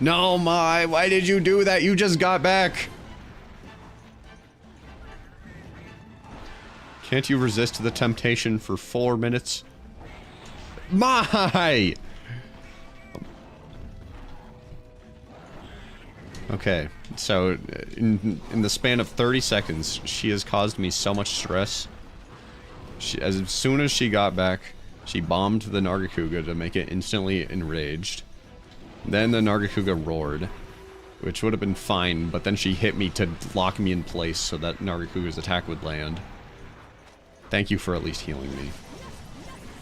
No, Mai, why did you do that? You just got back. Can't you resist the temptation for 4 minutes? Mai! Okay, so in the span of 30 seconds, she has caused me so much stress. As soon as she got back, she bombed the Nargacuga to make it instantly enraged. Then the Nargacuga roared, which would have been fine, but then she hit me to lock me in place so that Nargacuga's attack would land. Thank you for at least healing me.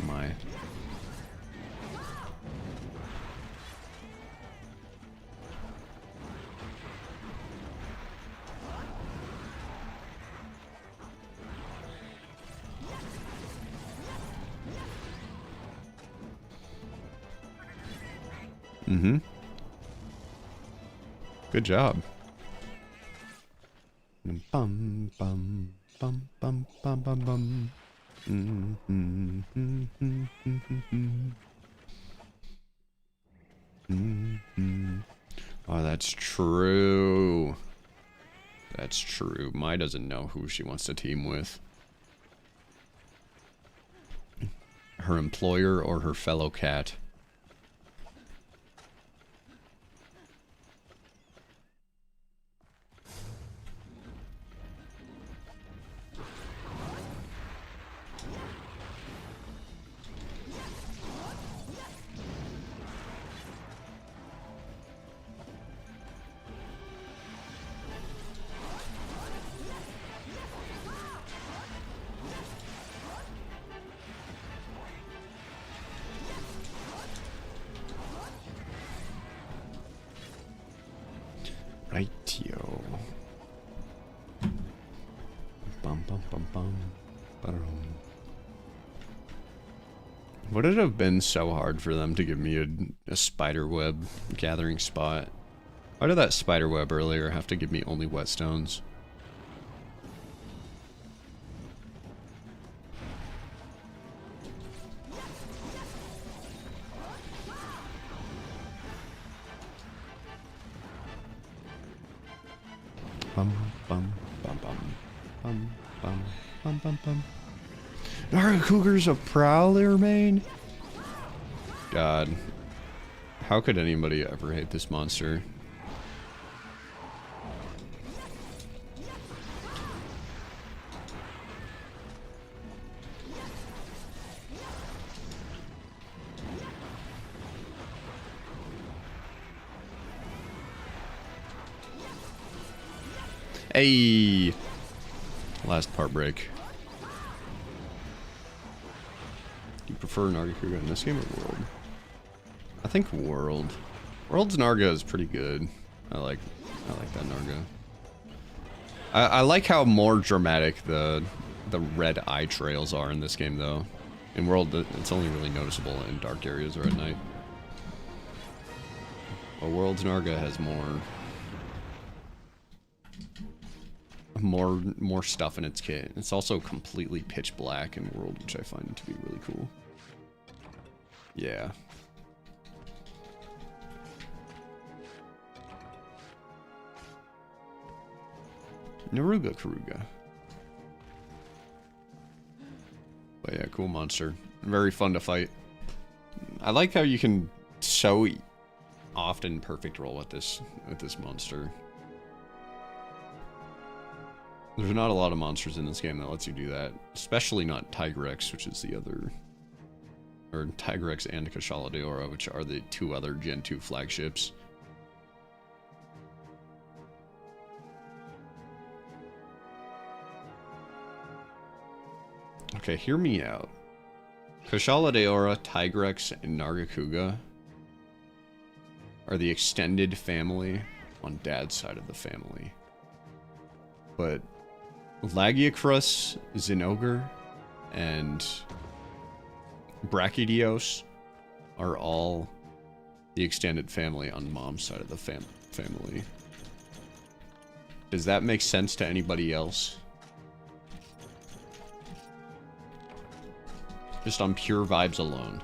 My. Mm-hmm. Good job. Bum bum bum bum bum bum bum. Oh, that's true. That's true. Mai doesn't know who she wants to team with. Her employer or her fellow cat. Rightio. Bum bum bum bum. Ba-dum. Would it have been so hard for them to give me a spider web gathering spot? Why did that spider web earlier have to give me only whetstones? Bum bum bum bum bum bum bum bum bum. Nargacuga's a prowler main? God. How could anybody ever hate this monster? Hey! Last part break. Do you prefer Nargacuga in this game or World? I think World. World's Narga is pretty good. I like that Narga. I like how more dramatic the red eye trails are in this game though. In World, it's only really noticeable in dark areas or at night. But World's Narga has more stuff in its kit. It's also completely pitch black in World, which I find to be really cool. Yeah. Nargacuga. But yeah, cool monster. Very fun to fight. I like how you can so often perfect roll with this monster. There's not a lot of monsters in this game that lets you do that. Especially not Tigrex, which is the other... Or Tigrex and Kashala Deora, which are the two other Gen 2 flagships. Okay, hear me out. Kashala Deora, Tigrex, and Nargacuga are the extended family on Dad's side of the family. But Lagiacrus, Zinogre, and Brachydios are all the extended family on Mom's side of the family. Does that make sense to anybody else? Just on pure vibes alone.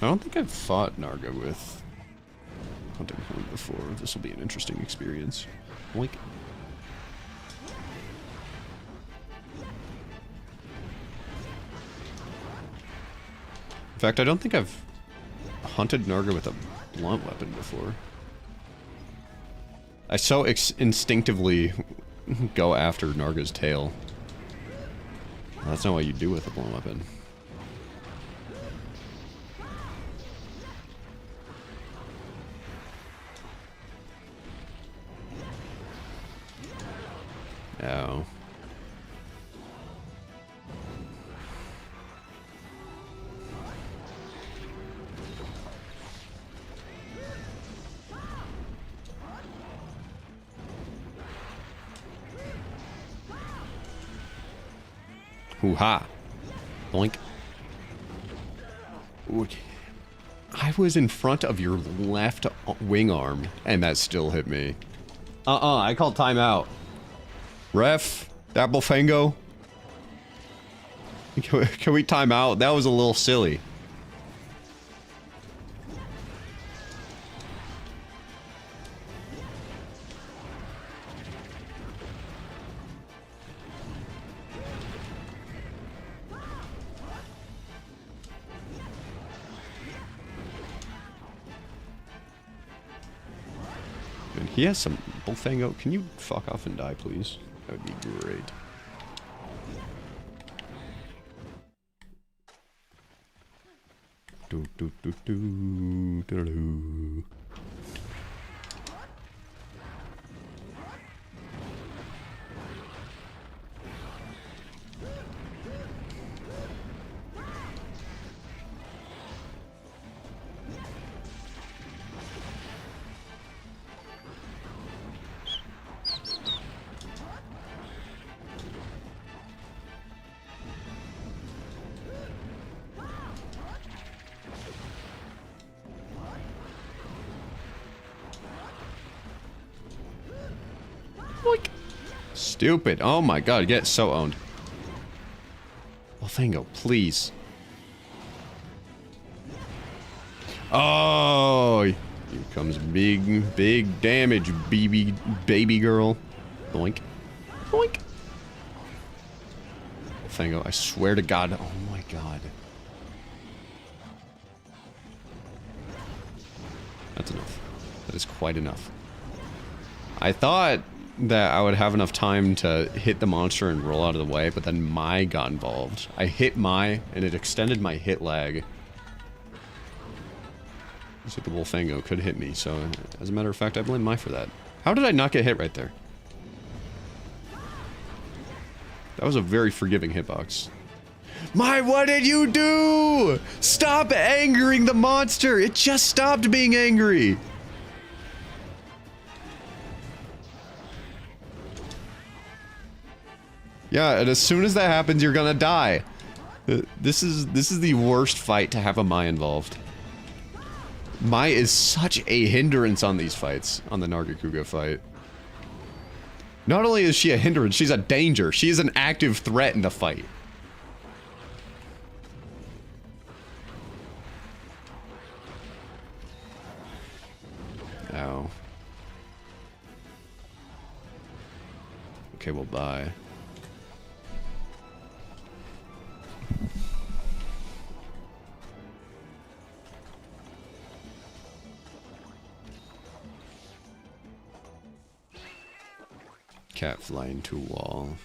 I don't think I've fought Narga with Hunting Horn before. This will be an interesting experience. Like, in fact, I don't think I've hunted Narga with a blunt weapon before. I so instinctively go after Narga's tail. That's not what you do with a blunt weapon. Oh. Hoo-ha. Boink. Ooh. I was in front of your left wing arm, and that still hit me. I called timeout. Ref, Double Fango. Can we time out? That was a little silly. And he has some Bullfango. Can you fuck off and die, please? That would be great. Do do do do do do. Stupid. Oh my god, get so owned. Well, Fango, please. Oh, here comes big damage, baby girl. Boink. Boink. Fango, I swear to God. Oh my god. That's enough. That is quite enough. I thought that I would have enough time to hit the monster and roll out of the way, but then Mai got involved. I hit Mai, and it extended my hit lag. So the Wolfango could hit me, so as a matter of fact, I blame Mai for that. How did I not get hit right there? That was a very forgiving hitbox. Mai, what did you do? Stop angering the monster! It just stopped being angry! Yeah, and as soon as that happens, you're gonna die. This is the worst fight to have a Mai involved. Mai is such a hindrance on these fights, on the Nargacuga fight. Not only is she a hindrance, she's a danger. She is an active threat in the fight. Ow. Okay, well, bye. Cat flying to wall.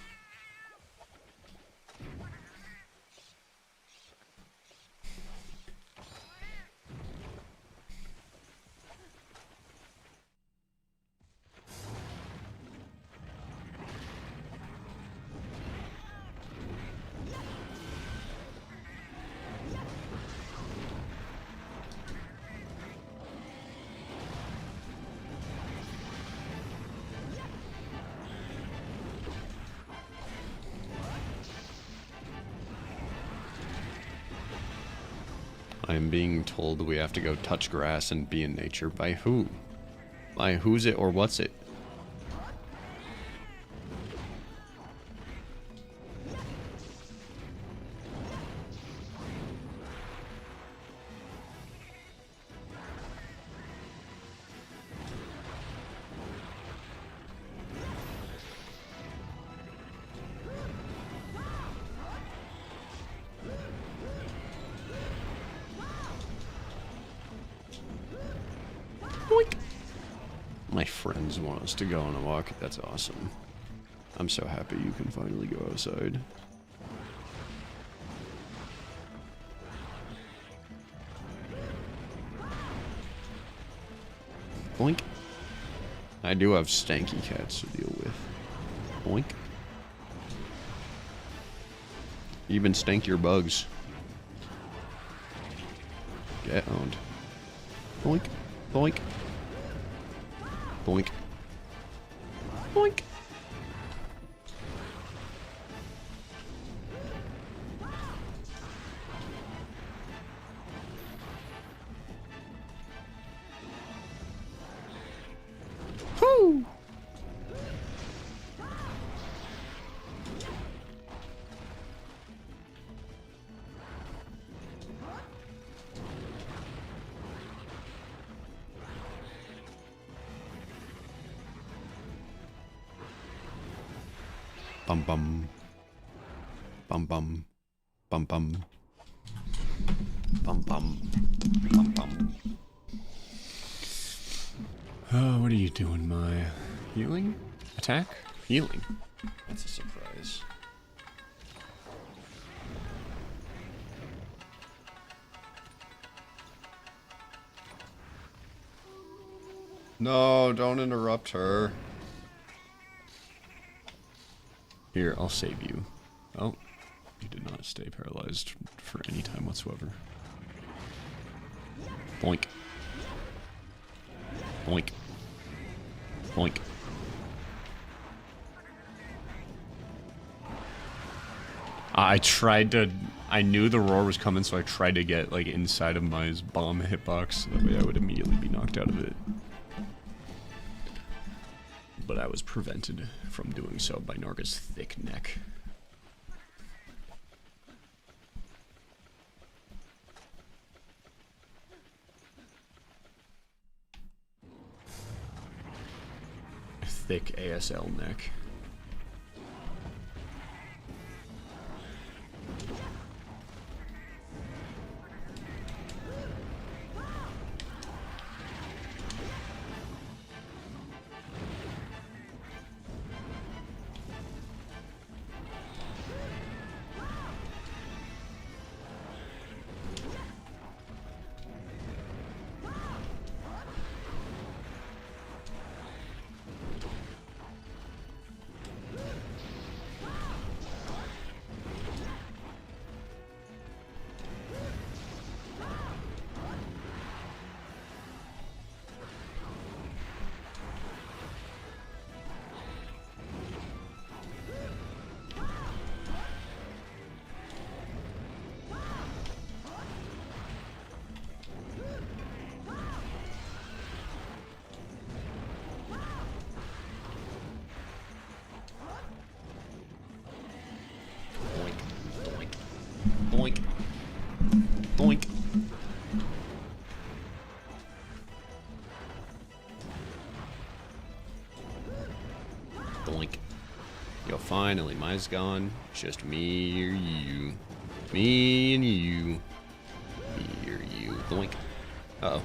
I am being told we have to go touch grass and be in nature. By who? By who's it or what's it? Boink. My friends want us to go on a walk. That's awesome. I'm so happy you can finally go outside. Boink. I do have stanky cats to deal with. Boink. Even stankier bugs. Get owned. Boink. Boink. Boink. Boink. Whoo! Bum bum. Bum bum. Bum bum. Bum bum. Bum bum. Oh, what are you doing, my healing? Attack? Healing. That's a surprise. No, don't interrupt her. Here, I'll save you. Oh, you did not stay paralyzed for any time whatsoever. Boink. Boink. Boink. I knew the roar was coming, so I tried to get, like, inside of my bomb hitbox, so that way I would immediately be knocked out of it. But I was prevented from doing so by Narga's thick neck. Thick ASL neck. Boink. Boink. Boink. Yo, finally, mine's gone. Just me or you. Me and you. Me or you. Boink. Uh-oh.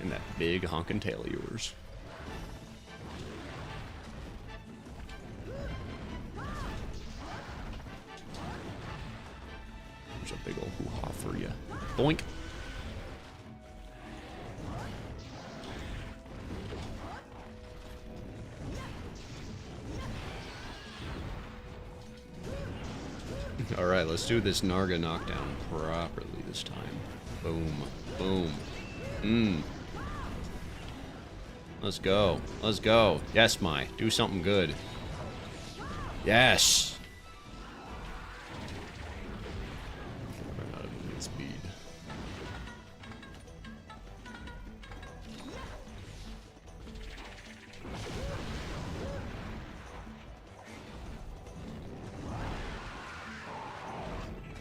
And that big honkin' tail of yours. There's a big old hoo-ha for you. Boink. Alright, let's do this Narga knockdown properly this time. Boom. Boom. Mmm. Let's go. Let's go. Yes, Mai. Do something good. Yes! I ran out of movement speed.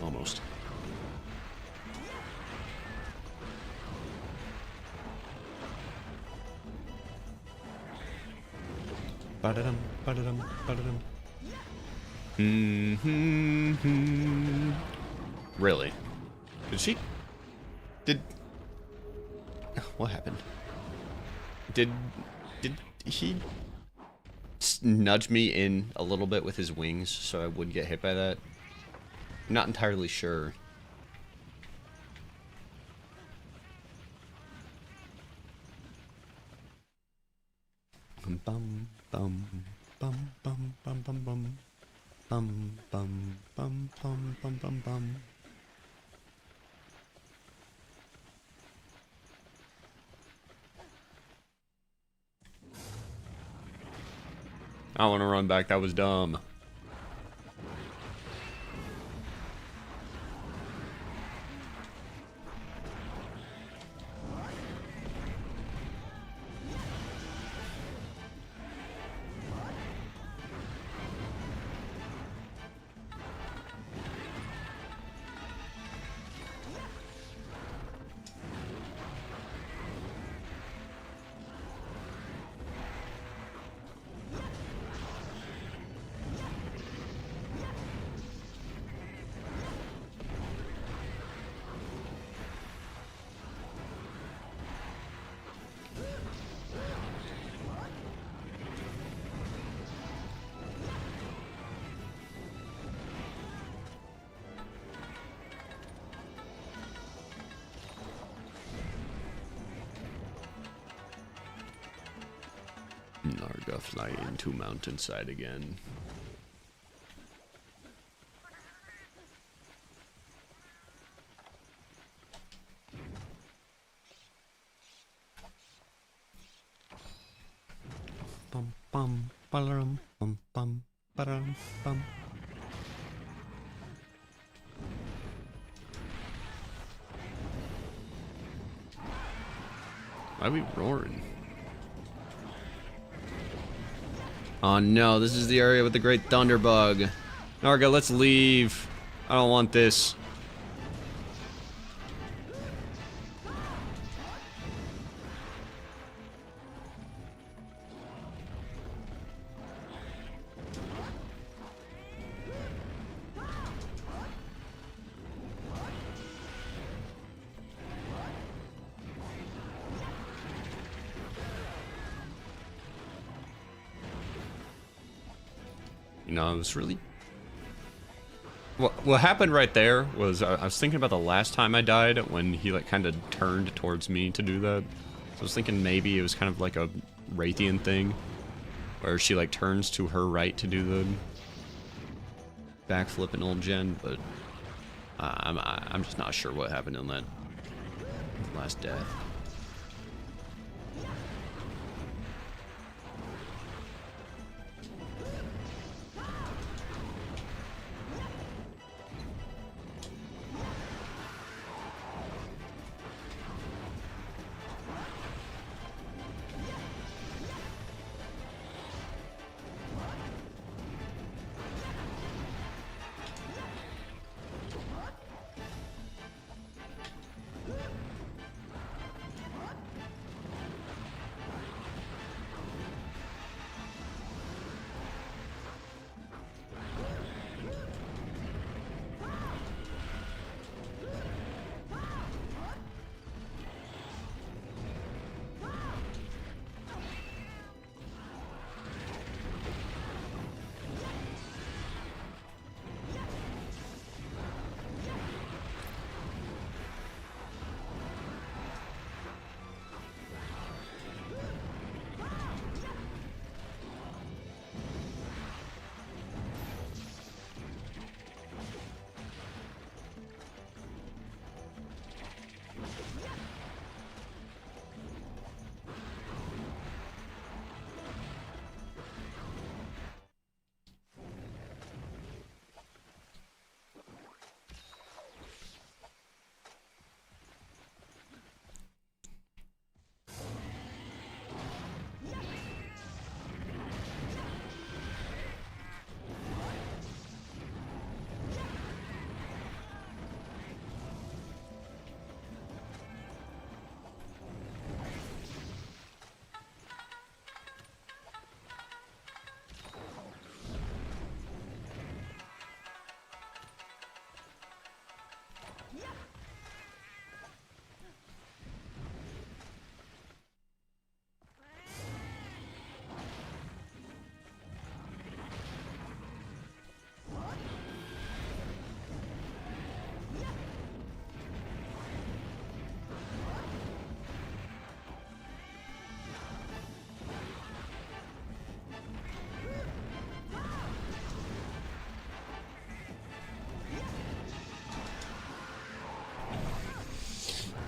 Almost. Ba-da-dum, ba-da-dum, ba-da-dum. Mm-hmm. Really? Did she? Did... What happened? Did he nudge me in a little bit with his wings so I wouldn't get hit by that? I'm not entirely sure. Bum bum bum bum bum bum bum bum bum bum bum bum bum bum bum. I want to run back. That was dumb. Narga fly into mountainside again. Bum bum balarum bum bum balarum bum. Why are we roaring? Oh no, this is the area with the great thunderbug. Narga, let's leave. I don't want this. You know, it was really... What happened right there was I was thinking about the last time I died when he like kind of turned towards me to do that. So I was thinking maybe it was kind of like a Raytheon thing where she like turns to her right to do the backflip in old gen, but I'm just not sure what happened in that last death.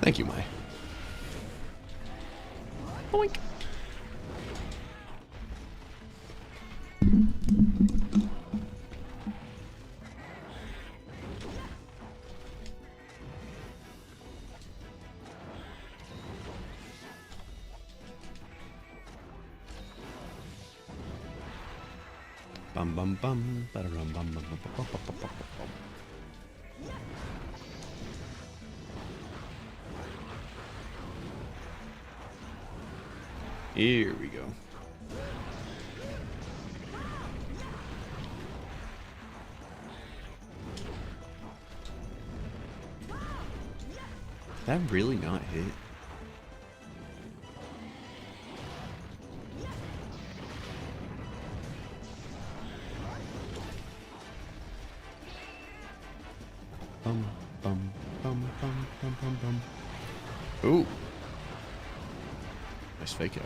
Thank you, Mai. Boink. Bum bum bum, ba-da-rum, bum bum bum bum bum bum bum bum. Here we go. That really not hit? Bum bum bum bum bum bum bum. Ooh. Nice fake out.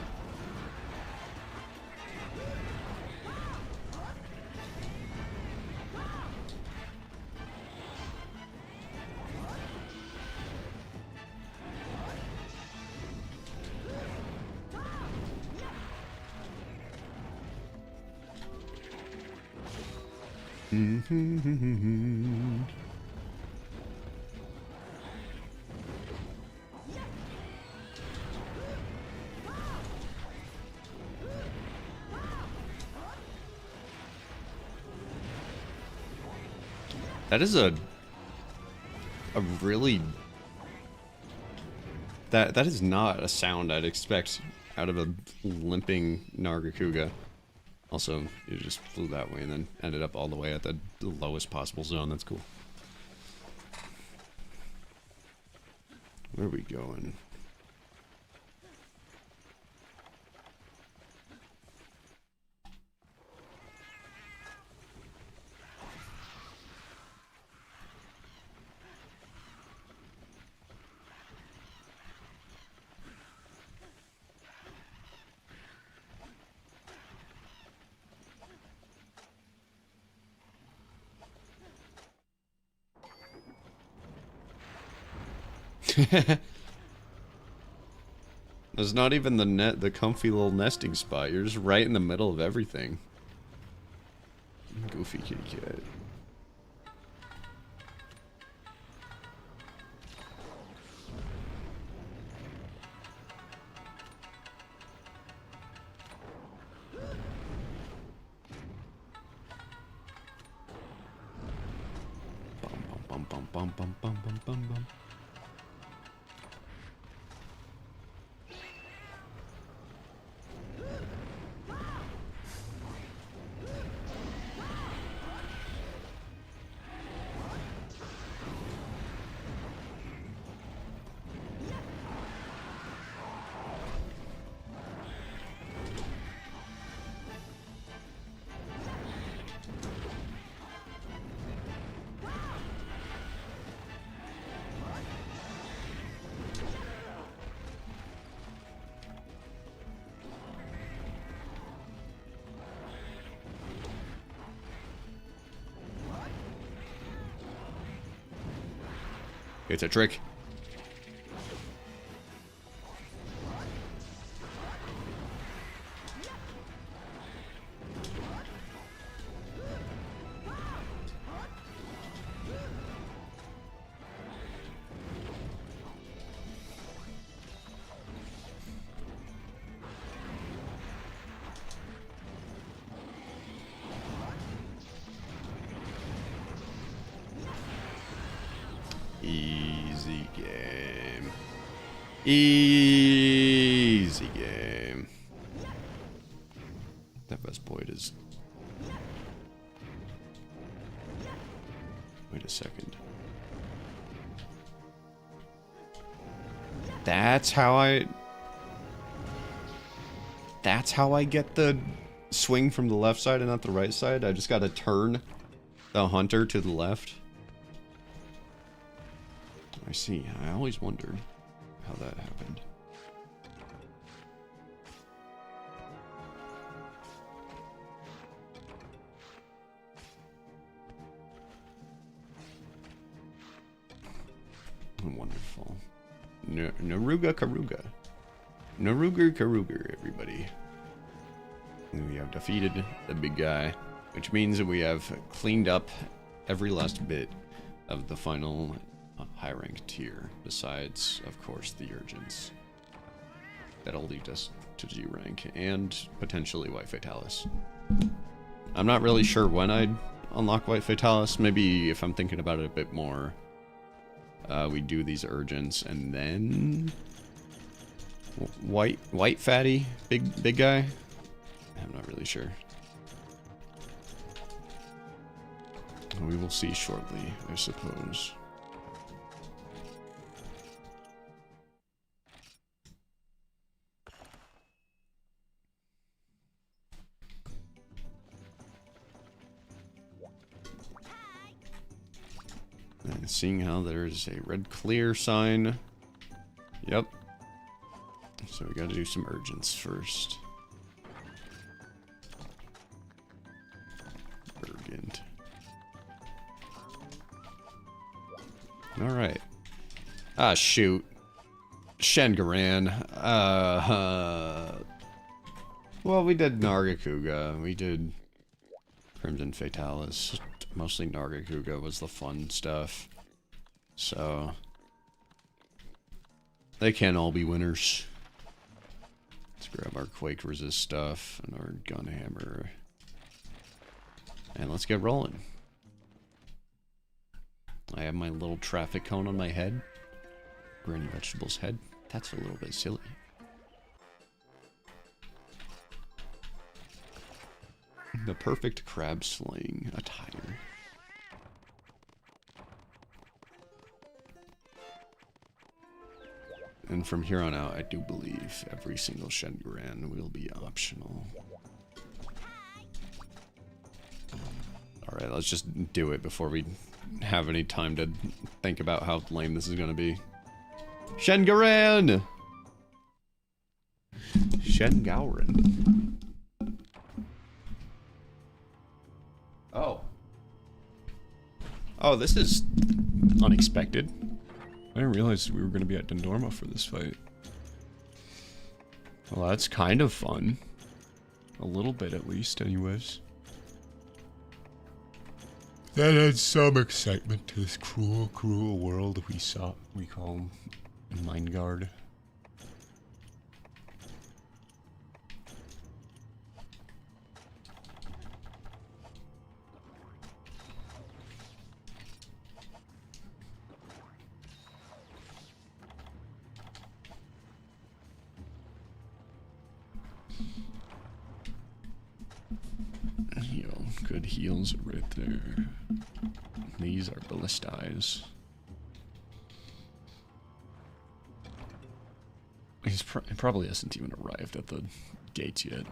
That is a really that is not a sound I'd expect out of a limping Nargacuga. Also, you just flew that way and then ended up all the way at the lowest possible zone. That's cool. Where are we going? There's not even the comfy little nesting spot. You're just right in the middle of everything. Goofy kitty cat. Bum bum bum bum bum bum bum bum. It's a trick. Easy game. Easy game. That Vespoid is... Wait a second. That's how I get the swing from the left side and not the right side? I just gotta turn the hunter to the left? I see. I always wondered how that happened. Wonderful. Naruga Karuga. Naruga Karuga, everybody. We have defeated the big guy, which means that we have cleaned up every last bit of the final high rank tier, besides, of course, the urgents. That'll lead us to G rank, and potentially White Fatalis. I'm not really sure when I'd unlock White Fatalis. Maybe if I'm thinking about it a bit more, we do these urgents, and then... White fatty? Big guy? I'm not really sure. We will see shortly, I suppose. And seeing how there's a red clear sign. Yep. So we gotta do some urgents first. Urgent. Alright. Ah, shoot. Shengaran. Well, we did Nargacuga. We did Crimson Fatalis. Mostly Nargacuga was the fun stuff. So... they can't all be winners. Let's grab our Quake Resist stuff and our Gun Hammer. And let's get rolling. I have my little traffic cone on my head. Granny Vegetable's head. That's a little bit silly. The perfect crab slaying attire. And from here on out, I do believe every single Shengaran will be optional. Alright, let's just do it before we have any time to think about how lame this is gonna be. Shengaran! Shengauren. Oh. Oh, this is unexpected. I didn't realize we were going to be at Dendorma for this fight. Well, that's kind of fun. A little bit, at least, anyways. That adds some excitement to this cruel, cruel world we call Mindguard. Good heals right there. These are ballistas. He probably hasn't even arrived at the gates yet.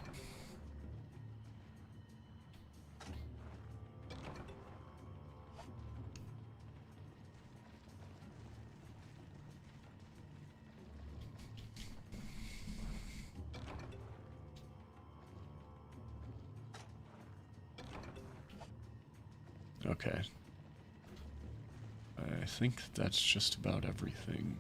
Okay. I think that's just about everything.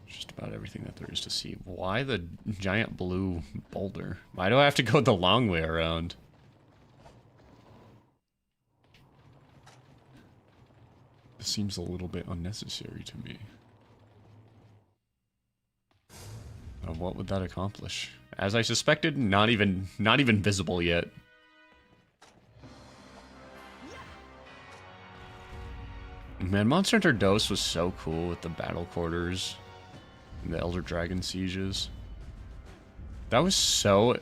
Just about everything that there is to see. Why the giant blue boulder? Why do I have to go the long way around? This seems a little bit unnecessary to me. What would that accomplish? As I suspected, not even visible yet. Man, Monster Hunter DOS was so cool with the battle quarters and the Elder Dragon sieges. That was so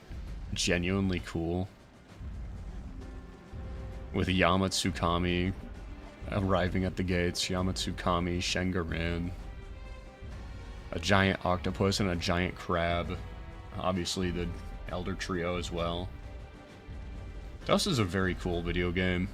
genuinely cool. With Yamatsukami arriving at the gates, Yamatsukami, Shengaran, a giant octopus and a giant crab. Obviously the Elder Trio as well. DOS is a very cool video game.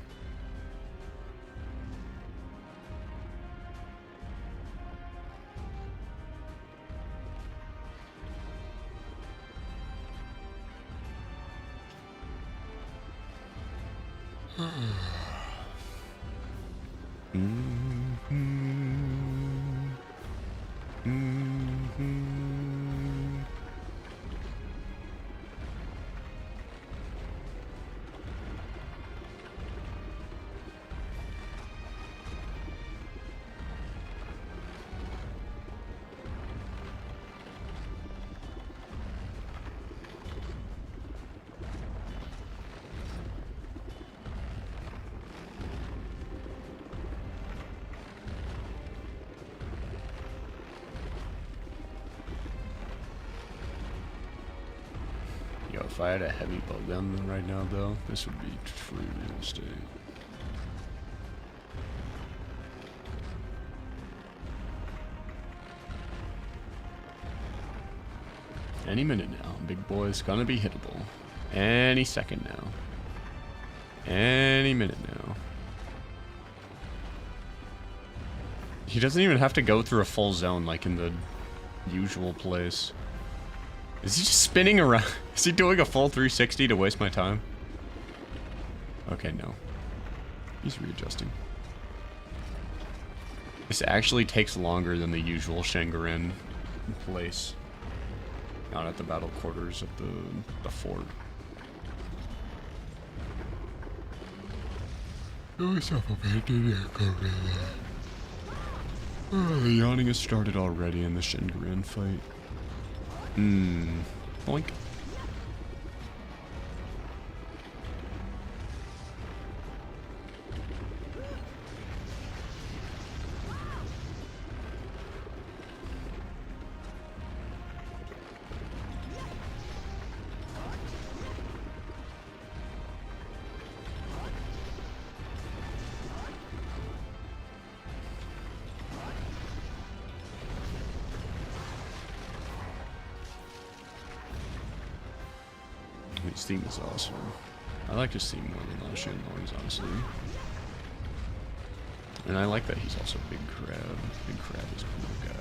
If I had a heavy bow gun right now, though, this would be free real estate. Any minute now, big boy's gonna be hittable. Any second now. Any minute now. He doesn't even have to go through a full zone like in the usual place. Is he just spinning around? Is he doing a full 360 to waste my time? Okay, no. He's readjusting. This actually takes longer than the usual Shangaran place. Not at the battle quarters of the fort. Oh, stop a bit, the yawning has started already in the Shangaran fight. Boink. His theme is awesome. I like his theme more than Last Year Noise, honestly. And I like that he's also Big Crab. Big Crab is a cool guy.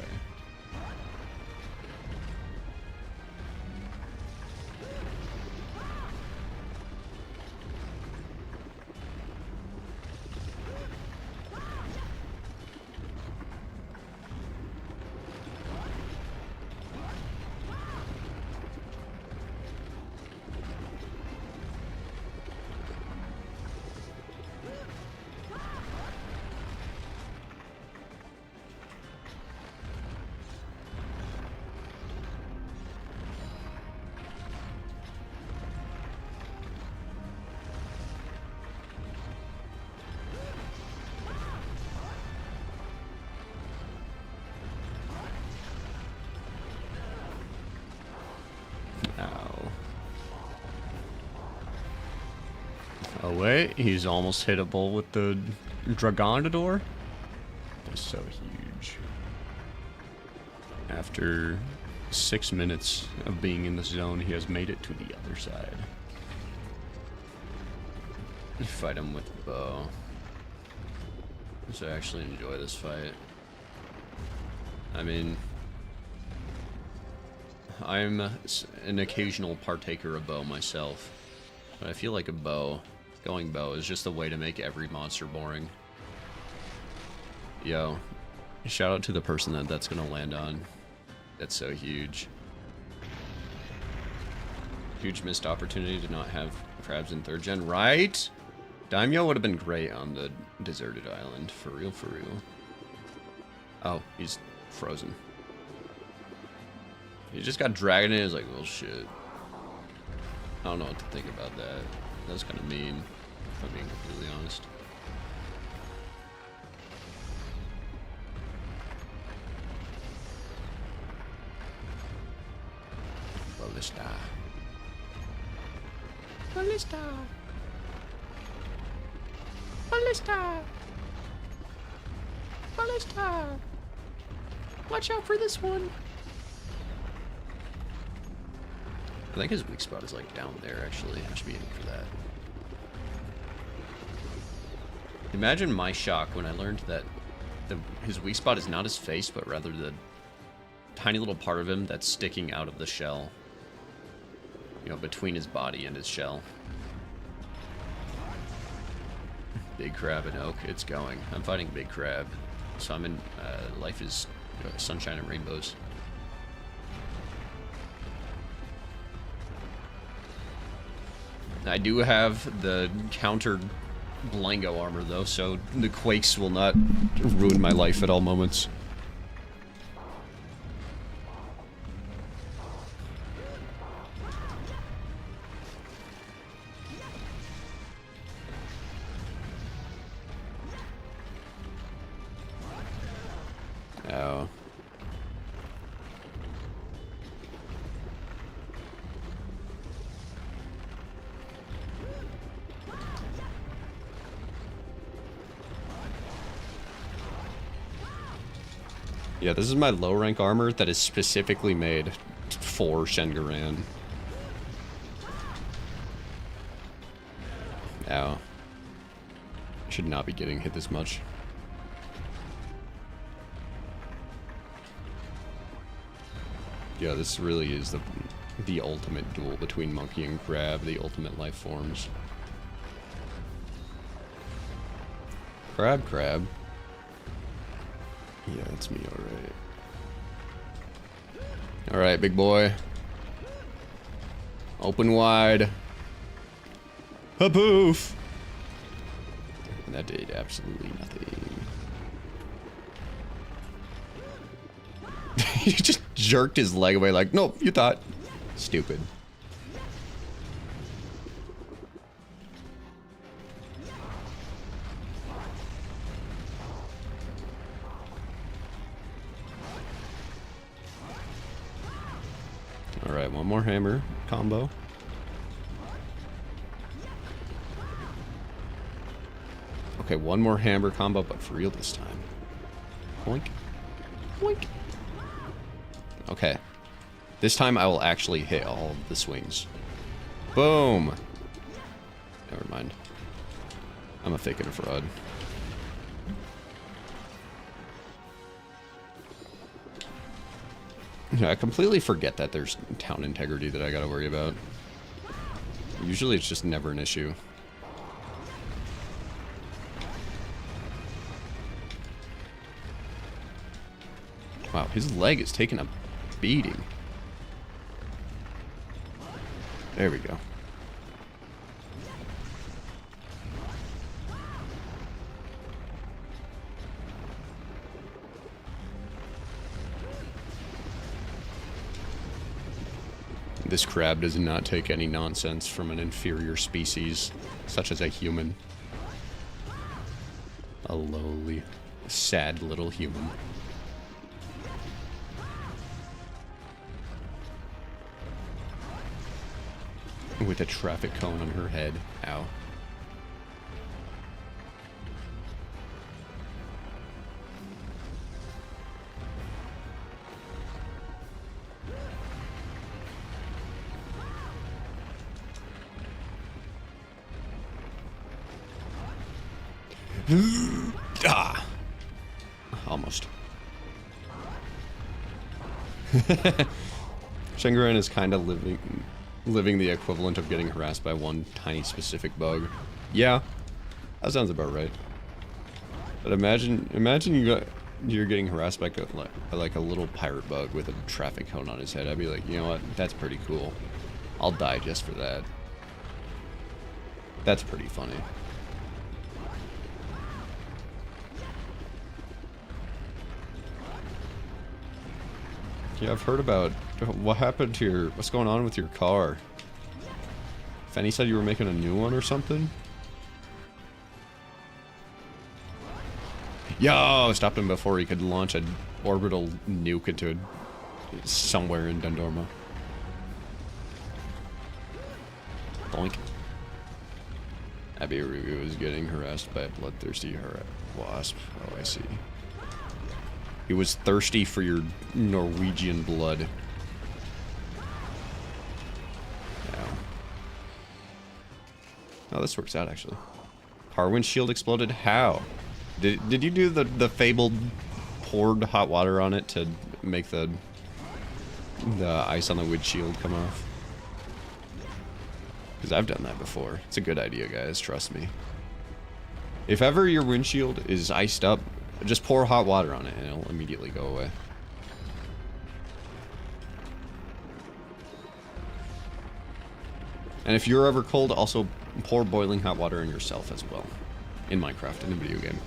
Oh wait, he's almost hittable with the Dragonador. That's so huge. After 6 minutes of being in the zone, he has made it to the other side. You fight him with the bow. So I actually enjoy this fight. I mean, I'm an occasional partaker of bow myself, but I feel like going bow is just a way to make every monster boring. Yo, shout out to the person that's gonna land on. That's so huge. Huge missed opportunity to not have crabs in 3rd gen, right? Daimyo would have been great on the deserted island, for real, for real. Oh, he's frozen. He just got dragged in, he's like, well shit. I don't know what to think about that. That's kind of mean, if I'm being completely honest. Ballista. Ballista. Ballista. Ballista. Watch out for this one. I think his weak spot is like down there, actually. I should be aiming for that. Imagine my shock when I learned that his weak spot is not his face, but rather the tiny little part of him that's sticking out of the shell. You know, between his body and his shell. Big Crab and Oak, it's going. I'm fighting Big Crab. So I'm in, life is sunshine and rainbows. I do have the counter Blango armor though, so the quakes will not ruin my life at all moments. Oh. Yeah, this is my low rank armor that is specifically made for Shengaran. Ow. I should not be getting hit this much. Yeah, this really is the ultimate duel between monkey and crab, the ultimate life forms. Crab. Yeah, that's me, alright. Alright, big boy. Open wide. Ha-poof! And that did absolutely nothing. He just jerked his leg away like, nope, you thought. Stupid. Alright, one more hammer combo. Okay, one more hammer combo, but for real this time. Boink. Boink. Okay. This time I will actually hit all of the swings. Boom! Never mind. I'm a fake and a fraud. Yeah, I completely forget that there's town integrity that I gotta worry about. Usually it's just never an issue. Wow, his leg is taking a beating. There we go. This crab does not take any nonsense from an inferior species, such as a human. A lowly, sad little human. With a traffic cone on her head. Ow. Ah! Almost. Shengaran is kind of living the equivalent of getting harassed by one tiny specific bug. Yeah, that sounds about right. But imagine you're getting harassed by like a little pirate bug with a traffic cone on his head. I'd be like, you know what? That's pretty cool. I'll die just for that. That's pretty funny. Yeah, I've heard about what happened to what's going on with your car. Fanny said you were making a new one or something? Yo, stopped him before he could launch an orbital nuke into somewhere in Dundorma. Boink. Abby was getting harassed by a bloodthirsty wasp. Oh, I see. He was thirsty for your Norwegian blood. Ow. Oh, this works out, actually. Car windshield exploded? How? Did you do the fabled poured hot water on it to make the ice on the windshield come off? Because I've done that before. It's a good idea, guys. Trust me. If ever your windshield is iced up, just pour hot water on it and it'll immediately go away. And if you're ever cold, also pour boiling hot water on yourself as well. In Minecraft, in the video game.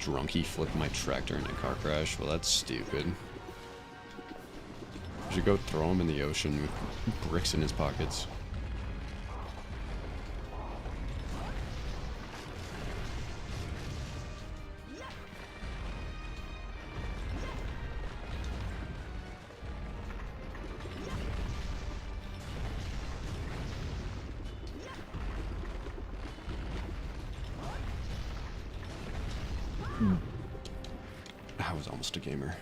Drunkie flipped my tractor in a car crash. Well, that's stupid. You should go throw him in the ocean with bricks in his pockets. was almost a gamer.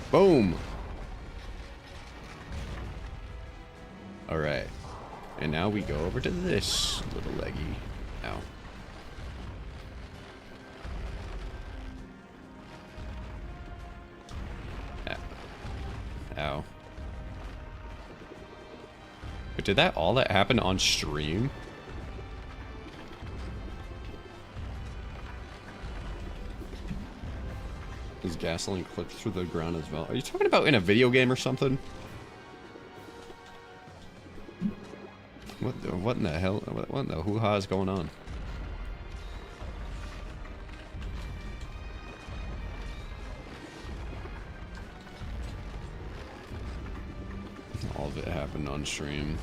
Boom! Alright. And now we go over to this little leggy. Ow. Ow. But did that all that happen on stream? Is gasoline clipped through the ground as well? Are you talking about in a video game or something? What in the hell? What in the hoo-ha is going on? All of it happened on stream.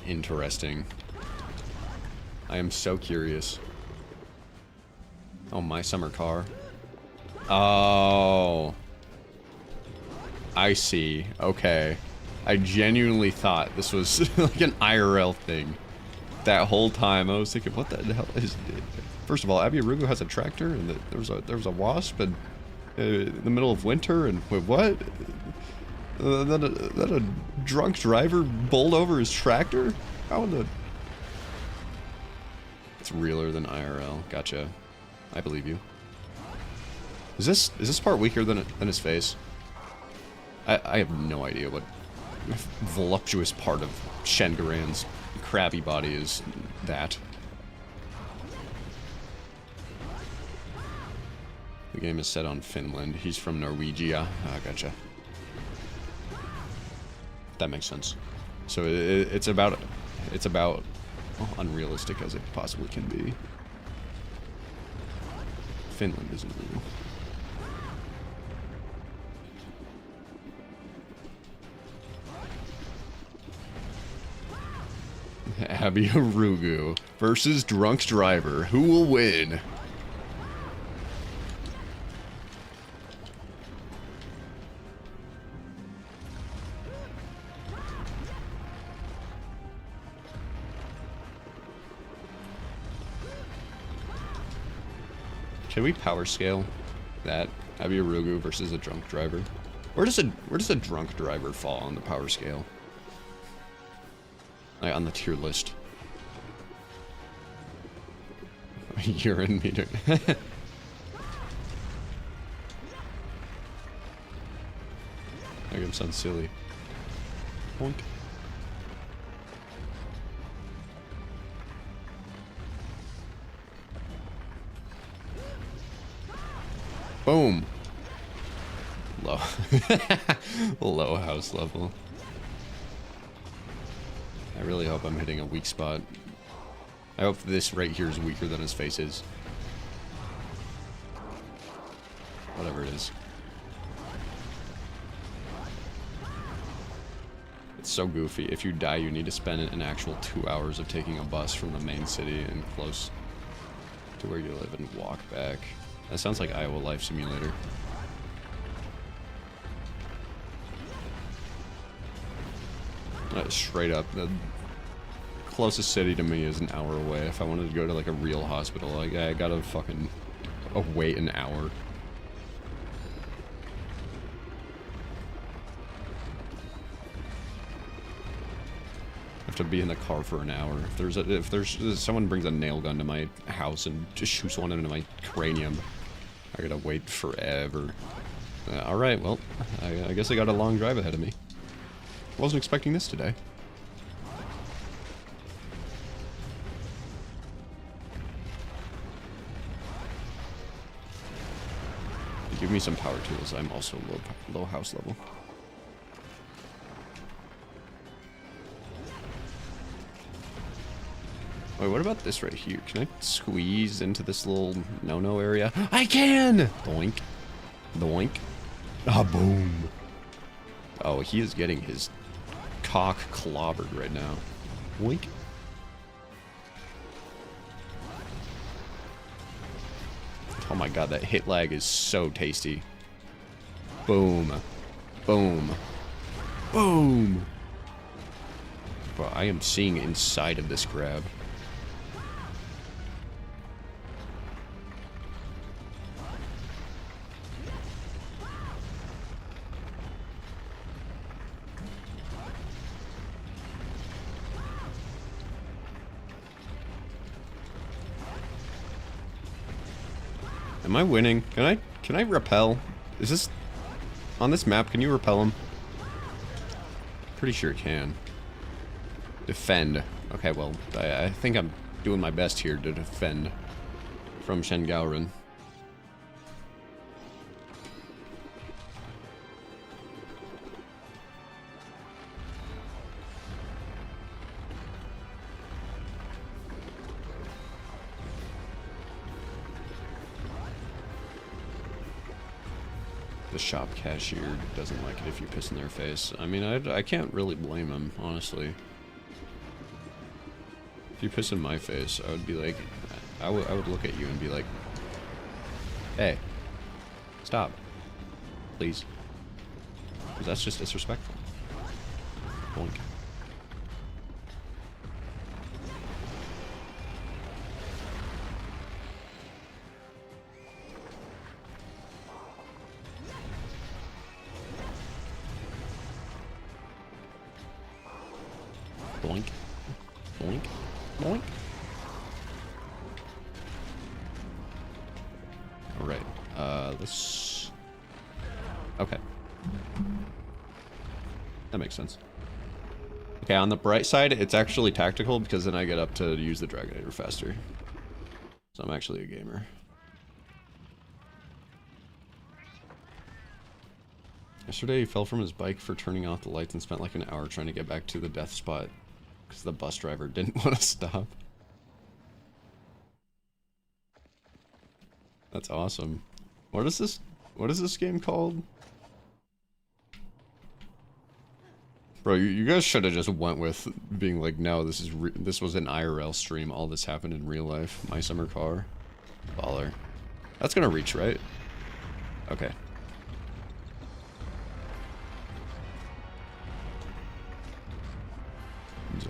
Interesting. I am so curious. Oh, my summer car. Oh. I see. Okay. I genuinely thought this was like an IRL thing. That whole time I was thinking, what the hell is it? First of all, Abby Arugo has a tractor, and there was a wasp in the middle of winter, and wait, what? That a drunk driver bowled over his tractor? How in the... It's realer than IRL. Gotcha. I believe you. Is this part weaker than his face? I have no idea what voluptuous part of Shengaran's crabby body is that. The game is set on Finland. He's from Norwegia. Ah, gotcha. That makes sense. So it's about unrealistic as it possibly can be. Finland isn't real. Abby Arugu versus Drunk Driver. Who will win? Can we power scale that? Abby Arugu versus a drunk driver. Where does a drunk driver fall on the power scale? Like on the tier list. Urine meter. That game sounds silly. Boink. Boom. Low. Low house level. I really hope I'm hitting a weak spot. I hope this right here is weaker than his face is. Whatever it is. It's so goofy. If you die, you need to spend an actual 2 hours of taking a bus from the main city and close to where you live and walk back. That sounds like Iowa Life Simulator. Straight up, the closest city to me is an hour away. If I wanted to go to like a real hospital, I gotta fucking wait an hour. I have to be in the car for an hour. If someone brings a nail gun to my house and just shoots one into my cranium, I gotta wait forever. Alright, well, I guess I got a long drive ahead of me. Wasn't expecting this today. Give me some power tools. I'm also low house level. Wait, what about this right here? Can I squeeze into this little no-no area? I can! Doink. Doink. Ah, boom. Oh, he is getting his cock clobbered right now. Wink. Oh my god, that hit lag is so tasty. Boom. Boom. Boom! Bro, I am seeing inside of this grab. Am I winning? Can I repel? Is this... On this map, can you repel him? Pretty sure it can. Defend. Okay, well, I think I'm doing my best here to defend from Shen Gaoren. The shop cashier doesn't like it if you piss in their face. I mean, I can't really blame him, honestly. If you piss in my face, I would be like... I would look at you and be like... Hey. Stop. Please. Because that's just disrespectful. Boink. Boink. Boink. Boink. Alright. Let's... Okay. That makes sense. Okay, on the bright side, it's actually tactical because then I get up to use the Dragonator faster. So I'm actually a gamer. Yesterday he fell from his bike for turning off the lights and spent like an hour trying to get back to the death spot because the bus driver didn't want to stop. That's awesome. What is this game called? Bro, you guys should have just went with being like, no, this was an IRL stream. All this happened in real life. My summer car. Baller. That's gonna reach, right? Okay.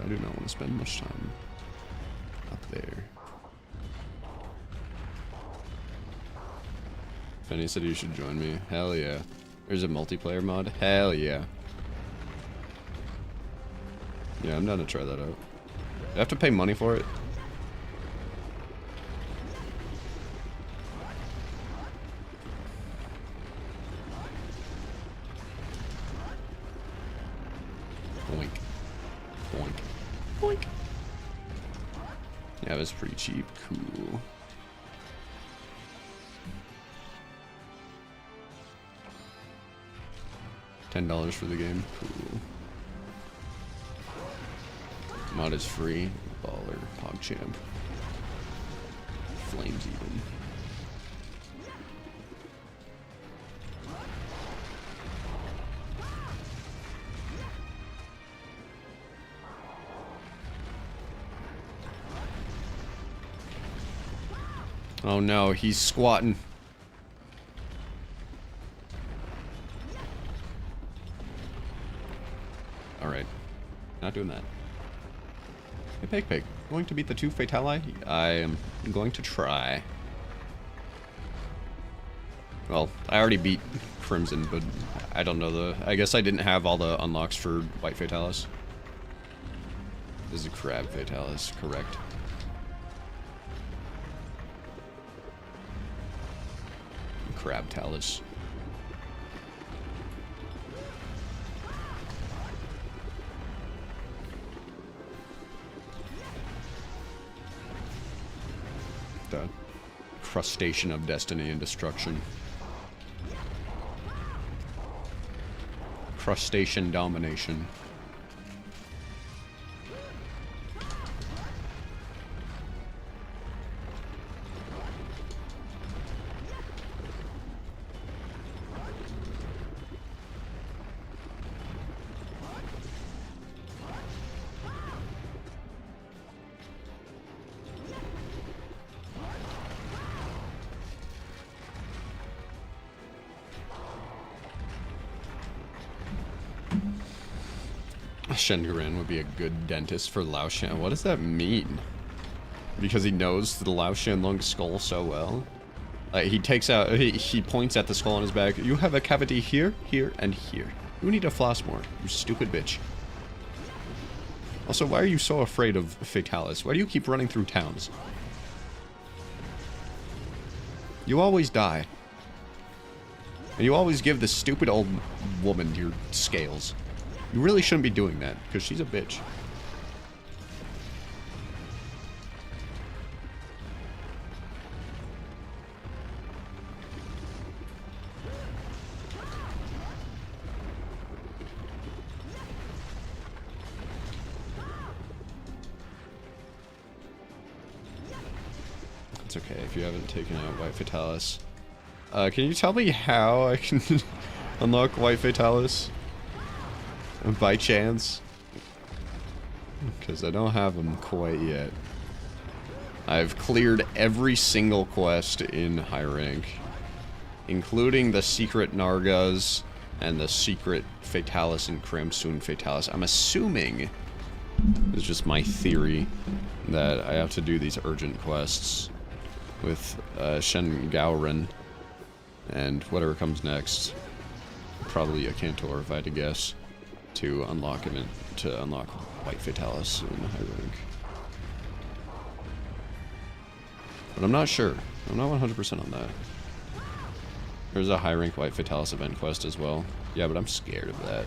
I do not want to spend much time up there. Penny said you should join me. Hell yeah. There's a multiplayer mod? Hell yeah. Yeah, I'm down to try that out. Do I have to pay money for it? Boink. Boink. Boink. Yeah, it was pretty cheap. Cool. $10 for the game. Cool. Mod is free. Baller. PogChamp. Flames even. Oh no, he's squatting. Alright. Not doing that. Hey, Pig. Going to beat the 2 Fatali? I am going to try. Well, I already beat Crimson, but I don't know I guess I didn't have all the unlocks for White Fatalis. This is a Crab Fatalis, correct. Crab Talus. The crustacean of destiny and destruction. Crustacean domination. Shenguren would be a good dentist for Lao Shan. What does that mean? Because he knows the Lao Shanlong skull so well? He takes out, he points at the skull on his back. You have a cavity here, here, and here. You need to floss more, you stupid bitch. Also, why are you so afraid of Fatalis? Why do you keep running through towns? You always die. And you always give this stupid old woman your scales. You really shouldn't be doing that, because she's a bitch. It's okay if you haven't taken out White Fatalis. Can you tell me how I can unlock White Fatalis? By chance? Because I don't have them quite yet. I've cleared every single quest in High Rank, including the secret Nargas and the secret Fatalis and Kramsun Fatalis. I'm assuming, it's just my theory, that I have to do these urgent quests with Shen Gaoren and whatever comes next. Probably a Cantor, if I had to guess, to unlock him, to unlock White Fatalis in High Rank. But I'm not sure. I'm not 100% on that. There's a High Rank White Fatalis event quest as well. Yeah, but I'm scared of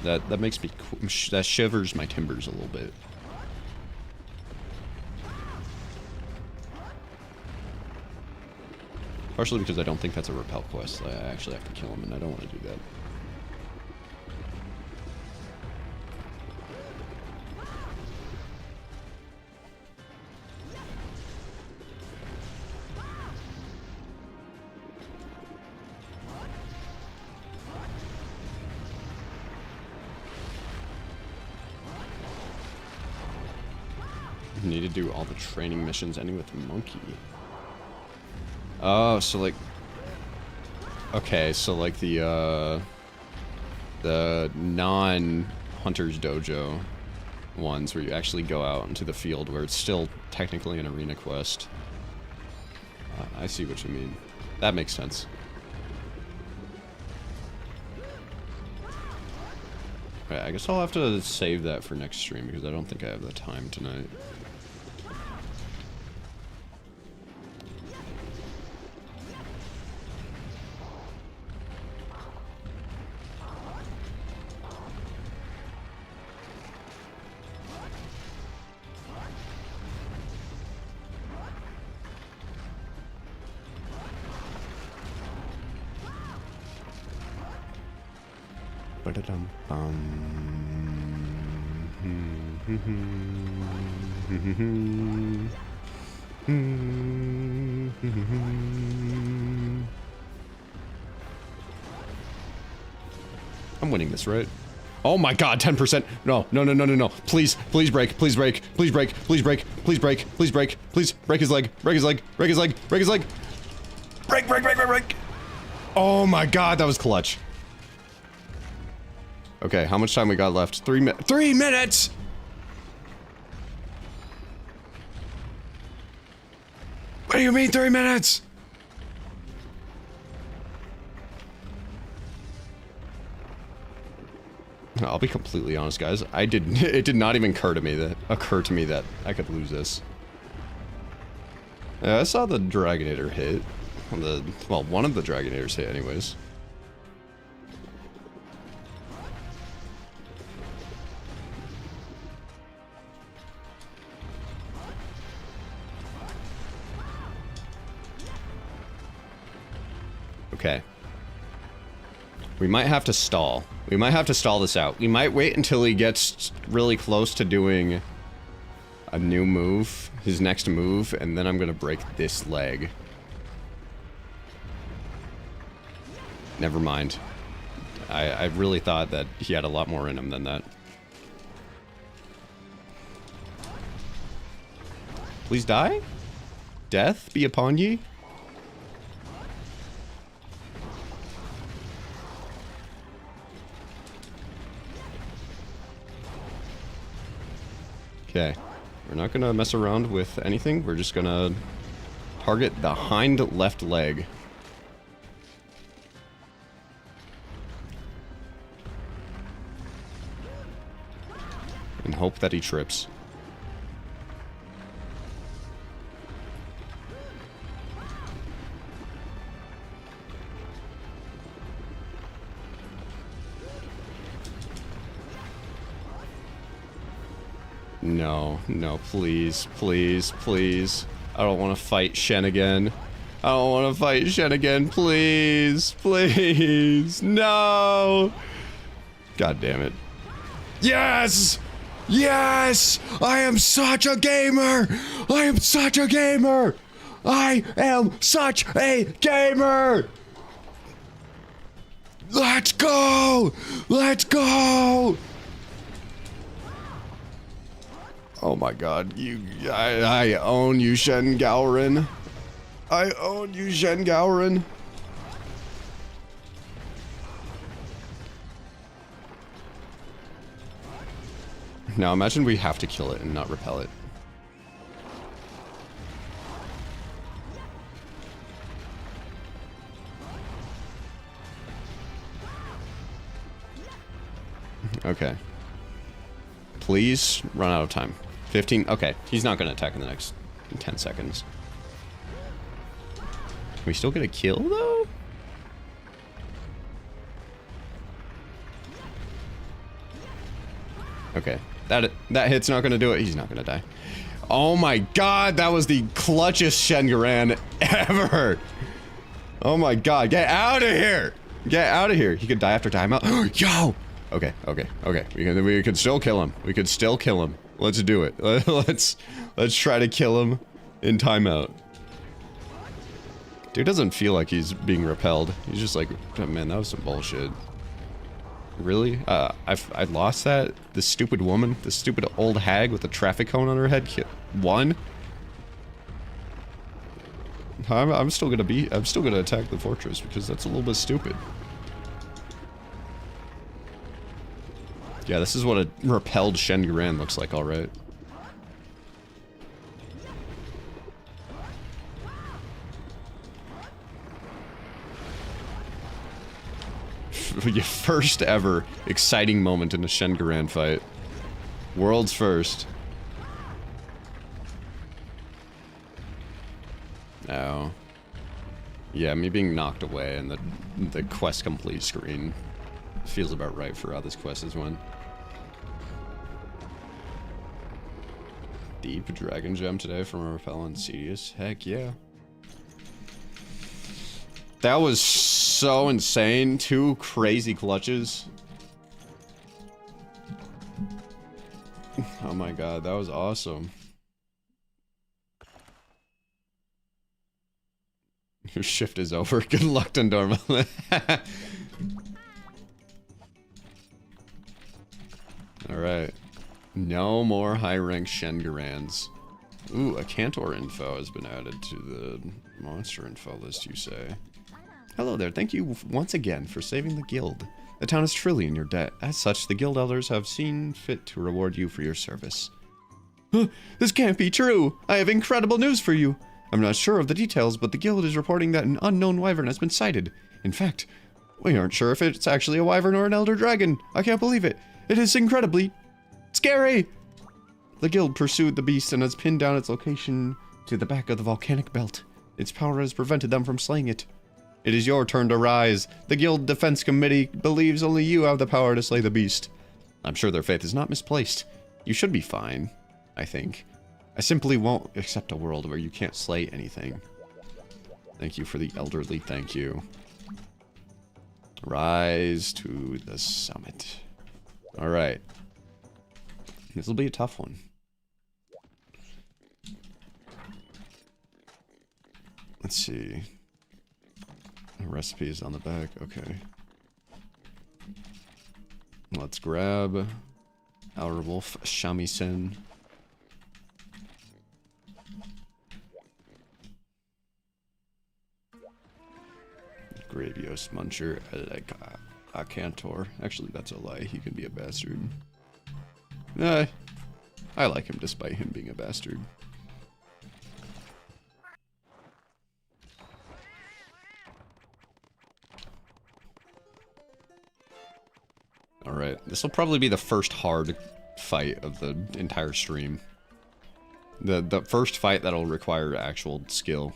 that. That makes me... that shivers my timbers a little bit. Partially because I don't think that's a repel quest. I actually have to kill him, and I don't want to do that. I need to do all the training missions ending with Monkey. Oh, so like... Okay, so like the non-Hunter's Dojo ones where you actually go out into the field where it's still technically an arena quest. I see what you mean. That makes sense. Okay, I guess I'll have to save that for next stream because I don't think I have the time tonight. I'm winning this, right? Oh my god, 10%. No, no, no, no, no, no. Please, please break, please break, please break, please break, please break, please break, please break his leg, break his leg, break his leg, break his leg. Break, break, break, break, break. Oh my god, that was clutch. Okay, how much time we got left? 3 minutes! What do you mean 3 minutes? I'll be completely honest, guys. It did not even occur to me that I could lose this. Yeah, I saw the Dragonator hit. Well, one of the Dragonators hit anyways. Okay. We might have to stall. We might have to stall this out. We might wait until he gets really close to doing a new move, his next move, and then I'm gonna break this leg. Never mind. I really thought that he had a lot more in him than that. Please die? Death be upon ye? Okay, we're not gonna mess around with anything. We're just gonna target the hind left leg. And hope that he trips. No, no, please, please, please. I don't want to fight Shen again. I don't want to fight Shen again, please, please, no! God damn it. Yes! Yes! I am such a gamer! I am such a gamer! I am such a gamer! Let's go! Let's go! Oh my god, I own you, Shen Gaoren. I own you, Shen Gaoren. Now imagine we have to kill it and not repel it. Okay. Please run out of time. 15. Okay, he's not going to attack in the next 10 seconds. Can we still get a kill, though? Okay, that hit's not going to do it. He's not going to die. Oh my god, that was the clutchest Shengaran ever! Oh my god, get out of here! Get out of here! He could die after timeout. Yo! Okay, okay, okay. We could still kill him. We could still kill him. Let's do it. Let's try to kill him in timeout. Dude doesn't feel like he's being repelled. He's just like, oh, man, that was some bullshit. Really? I lost that? This stupid woman? This stupid old hag with a traffic cone on her head? Won? I'm still gonna attack the fortress because that's a little bit stupid. Yeah, this is what a repelled Shenguran looks like, alright. Your first ever exciting moment in a Shenguran fight. World's first. Oh. Yeah, me being knocked away and the quest complete screen feels about right for how this quest has went. Deep Dragon Gem today from a Repellent Cedius. Heck yeah. That was so insane. 2 crazy clutches. Oh my god, that was awesome. Your shift is over. Good luck, Dundorma. Alright. No more high-rank Shengurans. Ooh, a Cantor info has been added to the monster info list, you say. Hello there, thank you once again for saving the guild. The town is truly in your debt. As such, the guild elders have seen fit to reward you for your service. This can't be true! I have incredible news for you! I'm not sure of the details, but the guild is reporting that an unknown wyvern has been sighted. In fact, we aren't sure if it's actually a wyvern or an elder dragon. I can't believe it. It is incredibly scary! The guild pursued the beast and has pinned down its location to the back of the volcanic belt. Its power has prevented them from slaying it. It is your turn to rise. The guild defense committee believes only you have the power to slay the beast. I'm sure their faith is not misplaced. You should be fine, I think. I simply won't accept a world where you can't slay anything. Thank you for the elderly thank you. Rise to the summit. Alright. This will be a tough one. Let's see. The recipe is on the back. Okay. Let's grab Outer Wolf Shamisen. Gravios Muncher a Cantor. Actually, that's a lie. He can be a bastard. I like him despite him being a bastard. Alright, this will probably be the first hard fight of the entire stream. The first fight that'll require actual skill.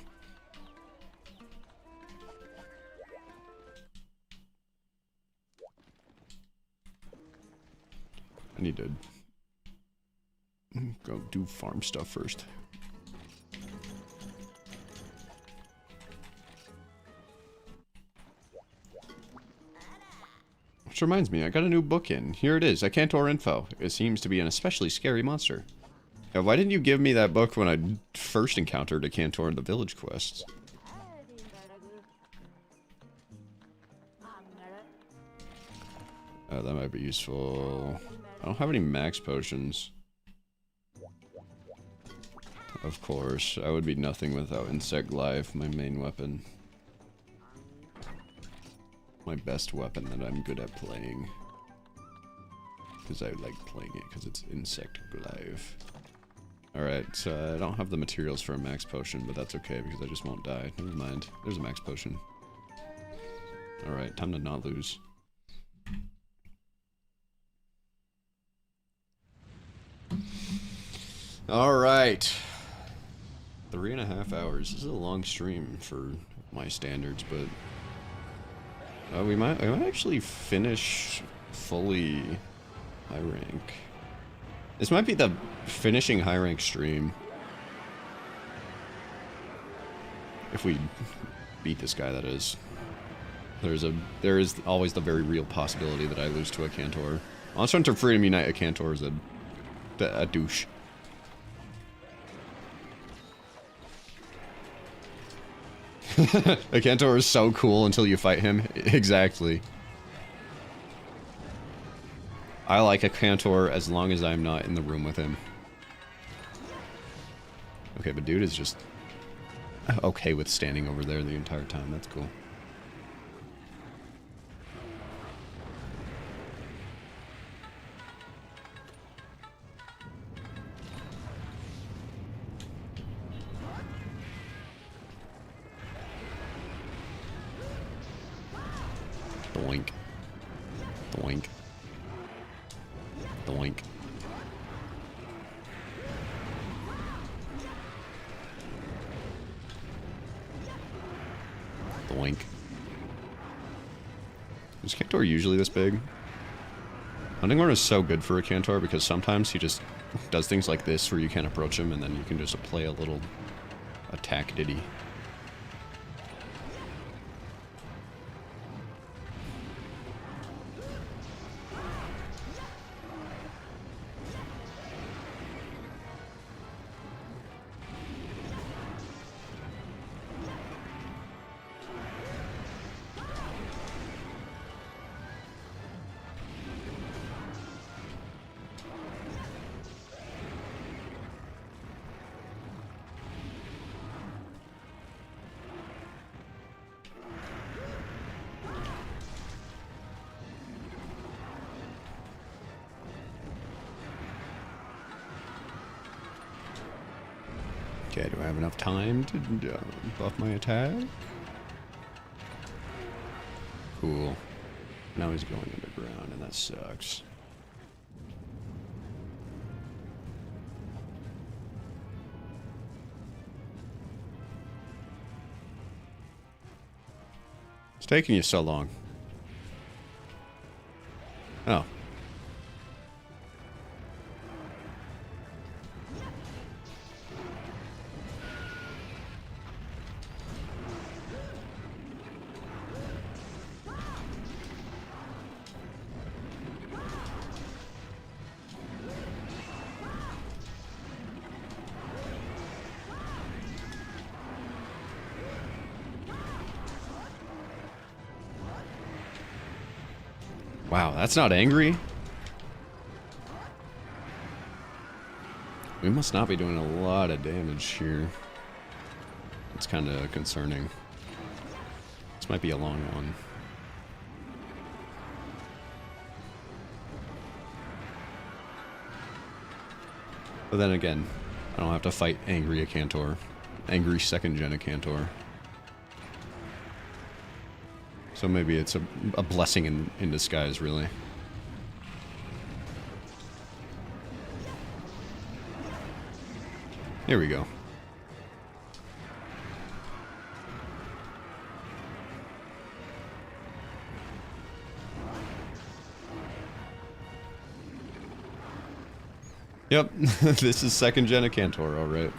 I need to go do farm stuff first. Which reminds me, I got a new book in. Here it is, a Cantor info. It seems to be an especially scary monster. Now, why didn't you give me that book when I first encountered a Cantor in the village quests? That might be useful. I don't have any max potions. Of course, I would be nothing without Insect Life, my main weapon. My best weapon that I'm good at playing. Because I like playing it, because it's Insect Life. Alright, so I don't have the materials for a max potion, but that's okay, because I just won't die. Never mind. There's a max potion. Alright, time to not lose. Alright. 3.5 hours. This is a long stream for my standards, but we might actually finish fully high rank. This might be the finishing high rank stream. If we beat this guy, that is. There is always the very real possibility that I lose to a Cantor. Monster Hunter Freedom Unite, a Cantor is a douche. A Cantor is so cool until you fight him. Exactly. I like a Cantor as long as I'm not in the room with him. Okay, but dude is just okay with standing over there the entire time. That's cool. Doink. Doink. Doink. Doink. Is Cantor usually this big? Hunting Horn is so good for a Cantor because sometimes he just does things like this where you can't approach him and then you can just play a little attack ditty. Okay, do I have enough time to buff my attack? Cool. Now he's going underground, and that sucks. It's taking you so long. Oh. Wow, that's not angry? We must not be doing a lot of damage here. It's kind of concerning. This might be a long one. But then again, I don't have to fight angry Acantor. Angry second gen Acantor. So maybe it's a blessing in disguise, really. Here we go. Yep, this is second gen of Cantor, alright.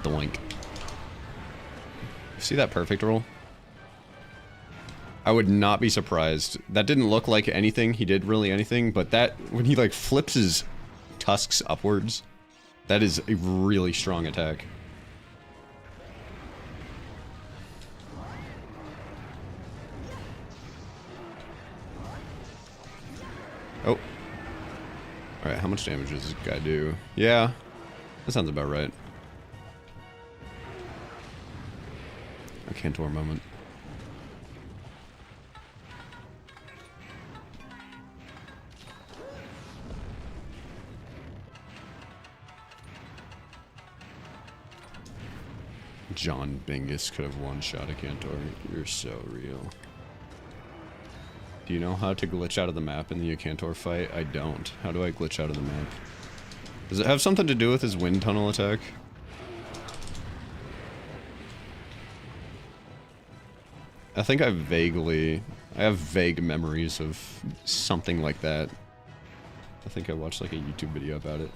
Doink. See that perfect roll? I would not be surprised. That didn't look like anything. He did really anything, but that, when he like flips his tusks upwards, that is a really strong attack. Oh. Alright, how much damage does this guy do? Yeah, that sounds about right. A Cantor moment. John Bingus could have one-shot a Cantor. You're so real. Do you know how to glitch out of the map in the Cantor fight? I don't. How do I glitch out of the map? Does it have something to do with his wind tunnel attack? I think I have vague memories of something like that. I think I watched like a YouTube video about it.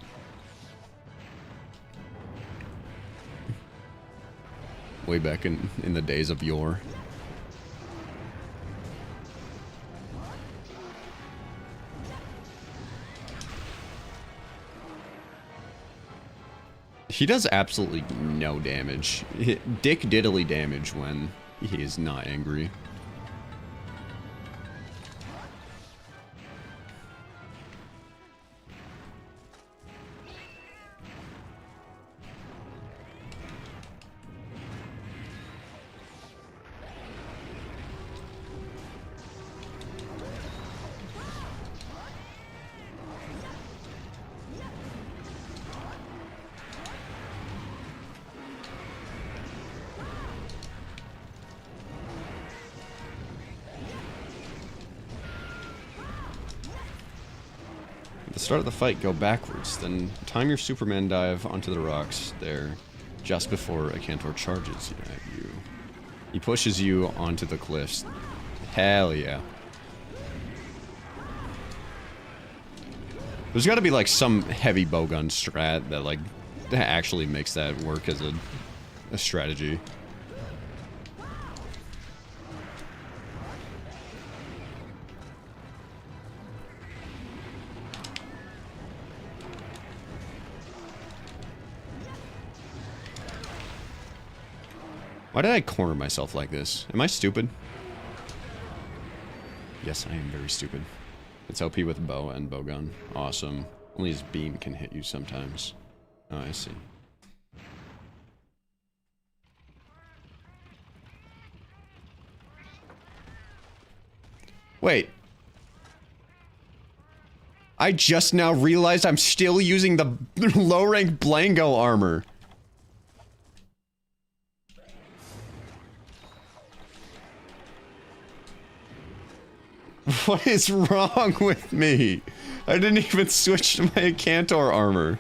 Way back in the days of yore. He does absolutely no damage. Dick diddly damage when he is not angry. At the start of the fight, go backwards, then time your Superman dive onto the rocks there, just before a Cantor charges at you. He pushes you onto the cliffs. Hell yeah. There's gotta be like some heavy bowgun strat that like actually makes that work as a strategy. Why did I corner myself like this? Am I stupid? Yes, I am very stupid. It's OP with bow and bowgun. Awesome. Only his beam can hit you sometimes. Oh, I see. Wait. I just now realized I'm still using the low rank Blango armor. What is wrong with me? I didn't even switch to my Cantor armor.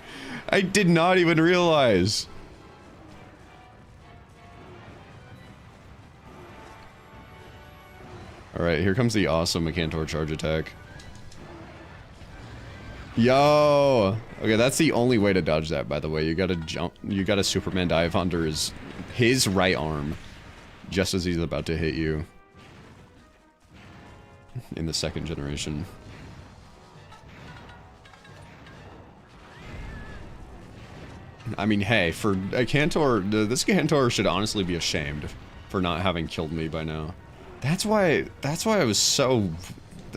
I did not even realize. Alright, here comes the awesome Cantor charge attack. Yo! Okay, that's the only way to dodge that, by the way. You gotta jump, you gotta Superman dive under his right arm. Just as he's about to hit you. In the second generation. I mean, hey, for a Cantor, this Cantor should honestly be ashamed for not having killed me by now. That's why I was so...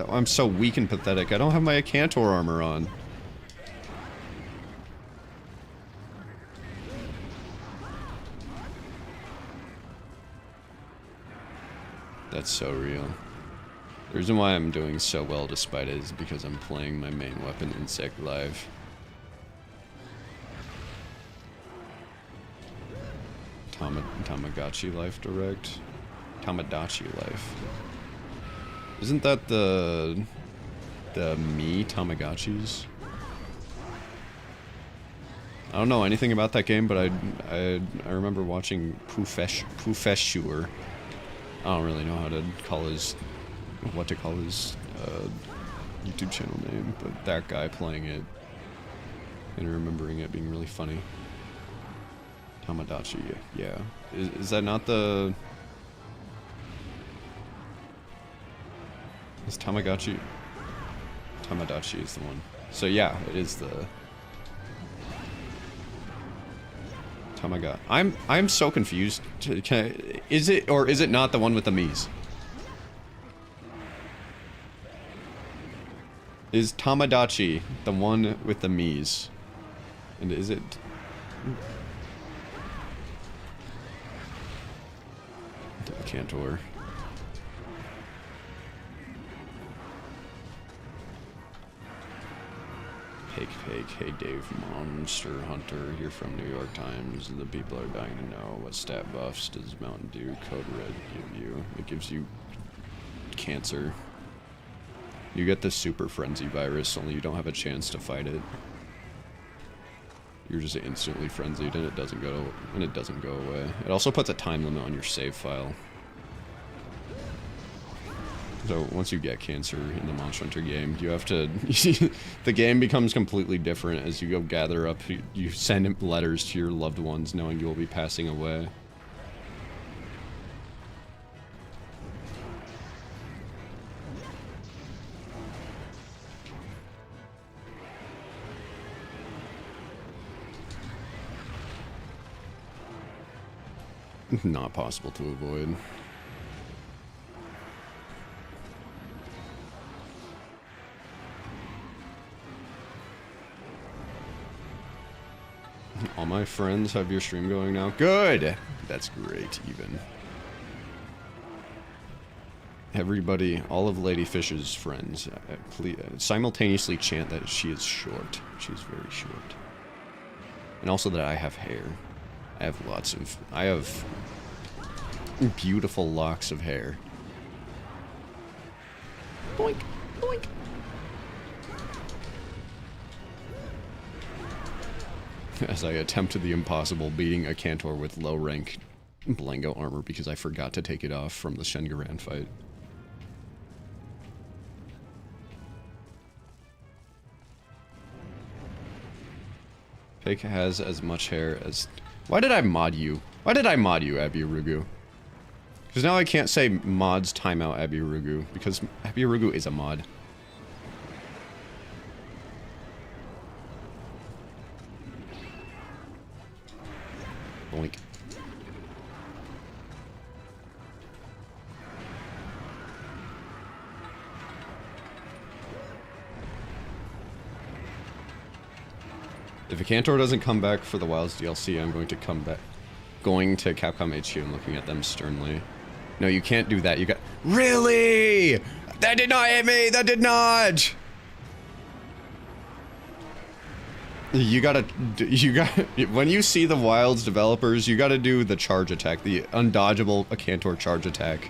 I'm so weak and pathetic. I don't have my Cantor armor on. That's so real. The reason why I'm doing so well despite it is because I'm playing my main weapon, Insect Live. Tamagotchi Life Direct? Tamagotchi Life. Isn't that the me Tamagotchis? I don't know anything about that game, but I remember watching Poofesure. I don't really know how to call his, what to call his YouTube channel name, but that guy playing it and remembering it being really funny. Tamagotchi, yeah. Is that not the... Is Tamagotchi... Tamagotchi is the one. So yeah, it is the... I'm so confused. Is it or is it not the one with the Mii's? Is Tamagotchi the one with the Mii's? And is it... Cantor. Hey Dave, Monster Hunter, you're from New York Times. The people are dying to know what stat buffs does Mountain Dew Code Red give you? It gives you cancer. You get the Super Frenzy virus, only you don't have a chance to fight it. You're just instantly frenzied, and it doesn't go away. It also puts a time limit on your save file. So once you get cancer in the Monster Hunter game, you have to... the game becomes completely different as you go gather up. You send letters to your loved ones knowing you will be passing away. Not possible to avoid. All my friends have your stream going now? Good! That's great, even. Everybody, all of Lady Fish's friends, please, simultaneously chant that she is short. She's very short. And also that I have hair. I have beautiful locks of hair. Boink, boink. As I attempted the impossible, beating a Cantor with low rank Blango armor because I forgot to take it off from the Shengaran fight. Pig has as much hair as... Why did I mod you? Why did I mod you, Abirugu? Because now I can't say mods timeout Abirugu, because Abirugu is a mod. Boink. If a Cantor doesn't come back for the Wilds DLC, I'm going to come back. Going to Capcom HQ and looking at them sternly. No, you can't do that. You got... Really? That did not hit me! That did not! You gotta... When you see the Wilds developers, you gotta do the charge attack. The undodgeable Cantor charge attack.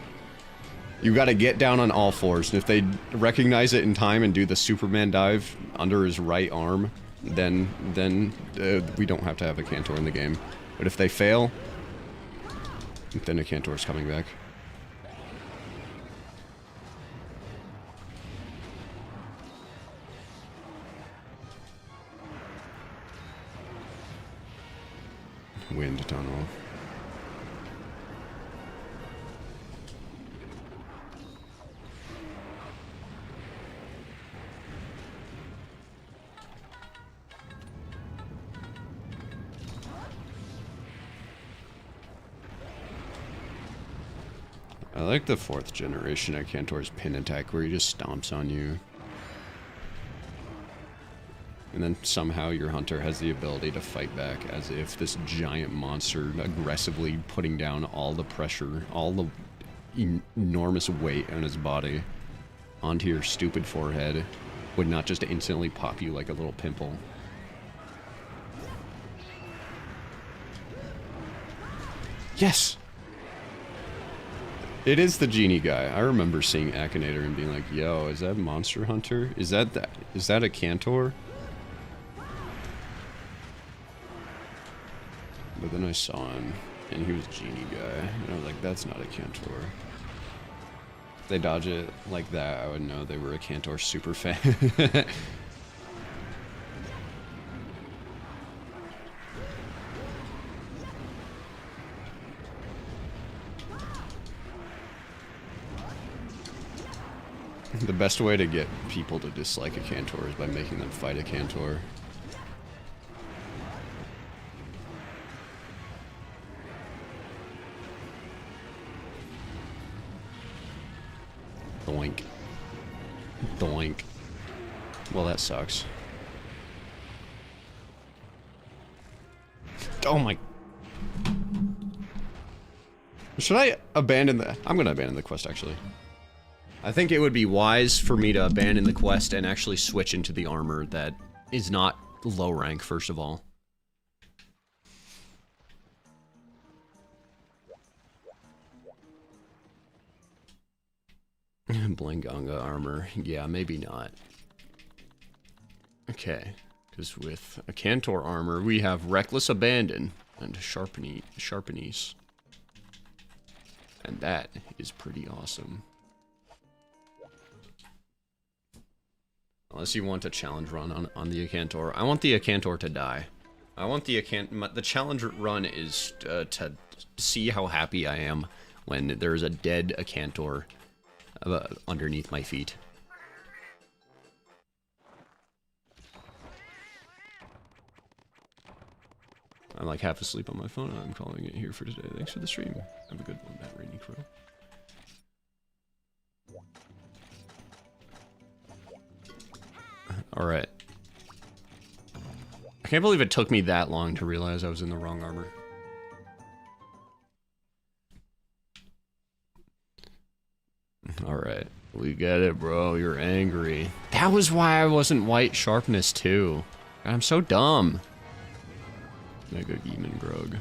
You gotta get down on all fours, and if they recognize it in time and do the Superman dive under his right arm, then we don't have to have a Cantor in the game. But if they fail, then a Cantor's coming back. Wind tunnel. I like the 4th generation at Cantor's pin attack where he just stomps on you. And then somehow your hunter has the ability to fight back as if this giant monster aggressively putting down all the pressure, all the enormous weight on his body onto your stupid forehead would not just instantly pop you like a little pimple. Yes! It is the genie guy. I remember seeing Akinator and being like, yo, is that Monster Hunter? Is that a Cantor? But then I saw him, and he was genie guy, and I was like, that's not a Cantor. If they dodge it like that, I would know they were a Cantor super fan. The best way to get people to dislike a Cantor is by making them fight a Cantor. Doink. Doink. Well, that sucks. Oh my... Should I abandon the... I'm gonna abandon the quest, actually. I think it would be wise for me to abandon the quest and actually switch into the armor that is not low rank, first of all. Blinganga armor. Yeah, maybe not. Okay. Because with a Cantor armor, we have Reckless Abandon and Sharpenies. And that is pretty awesome. Unless you want a challenge run on the Acantor. I want the Acantor to die. I want the the challenge run is to see how happy I am when there's a dead Acantor underneath my feet. I'm like half asleep on my phone. I'm calling it here for today. Thanks for the stream. Have a good one, Matt Rainy Crow. Alright. I can't believe it took me that long to realize I was in the wrong armor. Alright. We get it, bro. You're angry. That was why I wasn't white sharpness, too. God, I'm so dumb. Mega Demon Grog.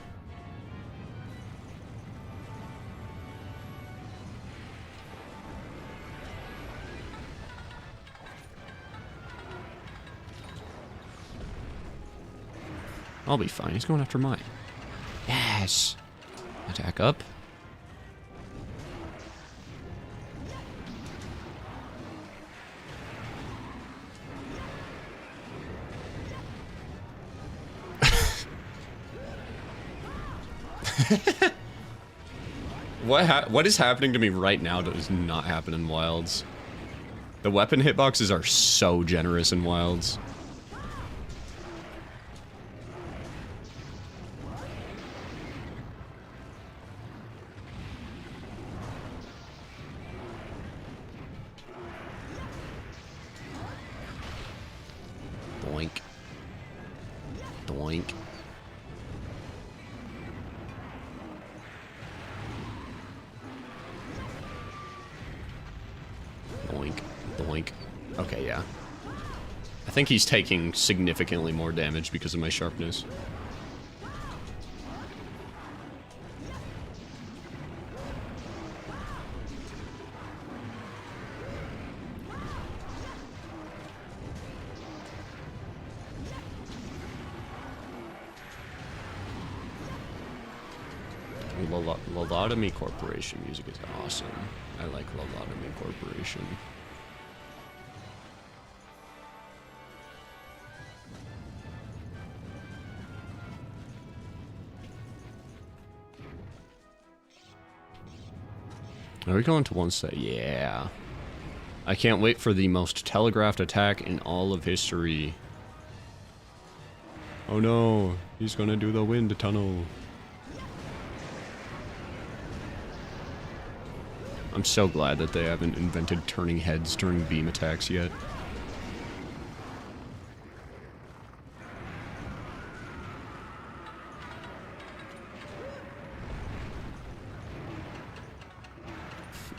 I'll be fine. He's going after mine. Yes! Attack up. What is happening to me right now does not happen in Wilds. The weapon hitboxes are so generous in Wilds. Doink. Doink. Doink. Doink. Okay, yeah. I think he's taking significantly more damage because of my sharpness. Lobotomy Corporation music is awesome. I like Lobotomy Corporation. Are we going to one set? Yeah. I can't wait for the most telegraphed attack in all of history. Oh no, he's gonna do the wind tunnel. I'm so glad that they haven't invented turning heads during beam attacks yet.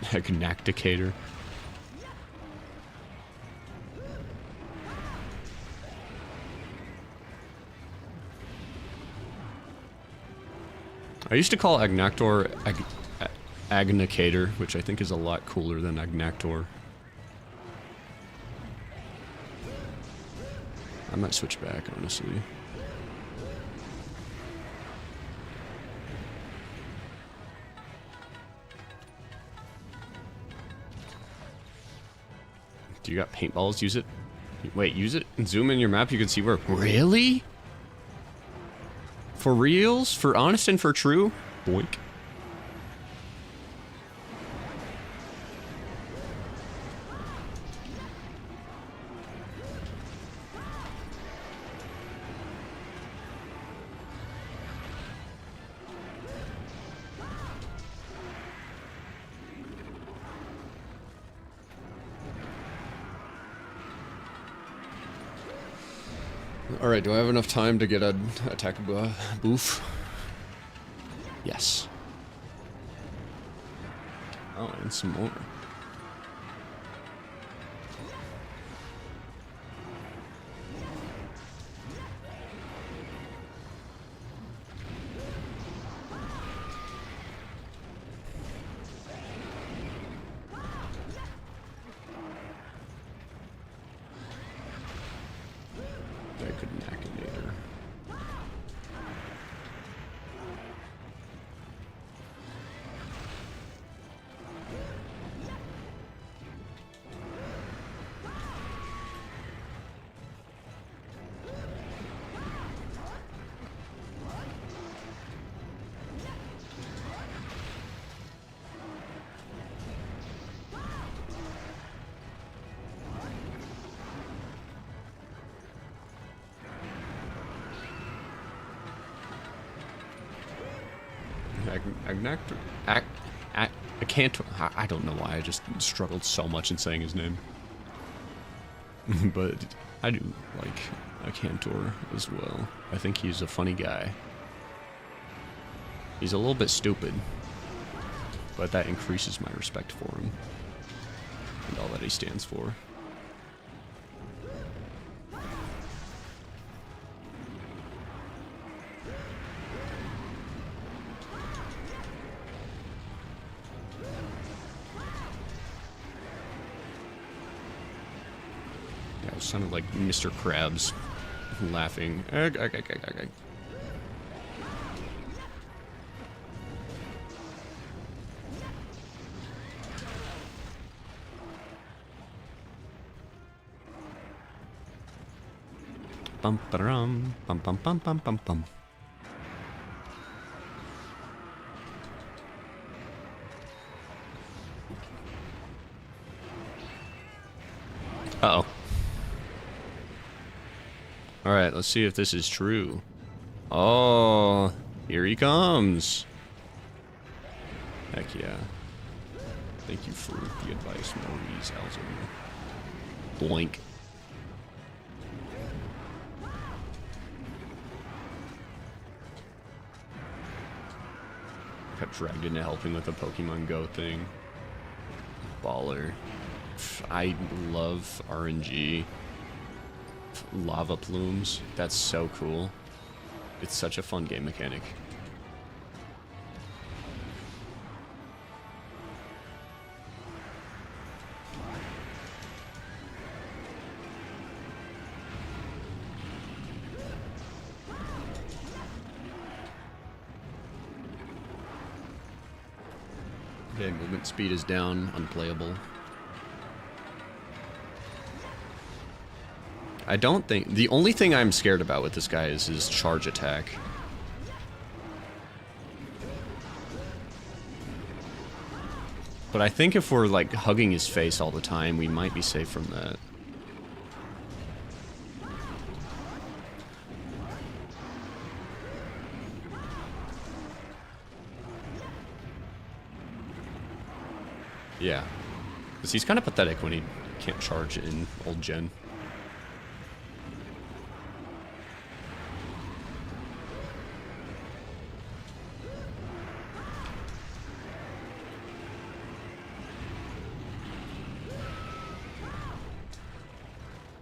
Agnacticator. I used to call Agnactor Agnicator, which I think is a lot cooler than Agnactor. I might switch back, honestly. Do you got paintballs? Use it. Wait, use it and zoom in your map. You can see where. Really? For reals? For honest and for true? Boink. Alright, do I have enough time to get an attack boof? Yes. Oh, and some more. I don't know why I just struggled so much in saying his name. But I do like Acantor as well. I think he's a funny guy. He's a little bit stupid, but that increases my respect for him and all that he stands for. It sounded like Mr. Krabs laughing. Bum ba-dum, bum bum bum bum bum bum. Uh-oh. Alright, let's see if this is true. Oh, here he comes. Heck yeah. Thank you for the advice, Maurice Alzheimer. Boink. Got dragged into helping with the Pokemon Go thing. Baller. I love RNG. Lava plumes. That's so cool. It's such a fun game mechanic. Okay, movement speed is down, unplayable. I don't think... The only thing I'm scared about with this guy is his charge attack. But I think if we're, like, hugging his face all the time, we might be safe from that. Yeah. Because he's kind of pathetic when he can't charge in old gen.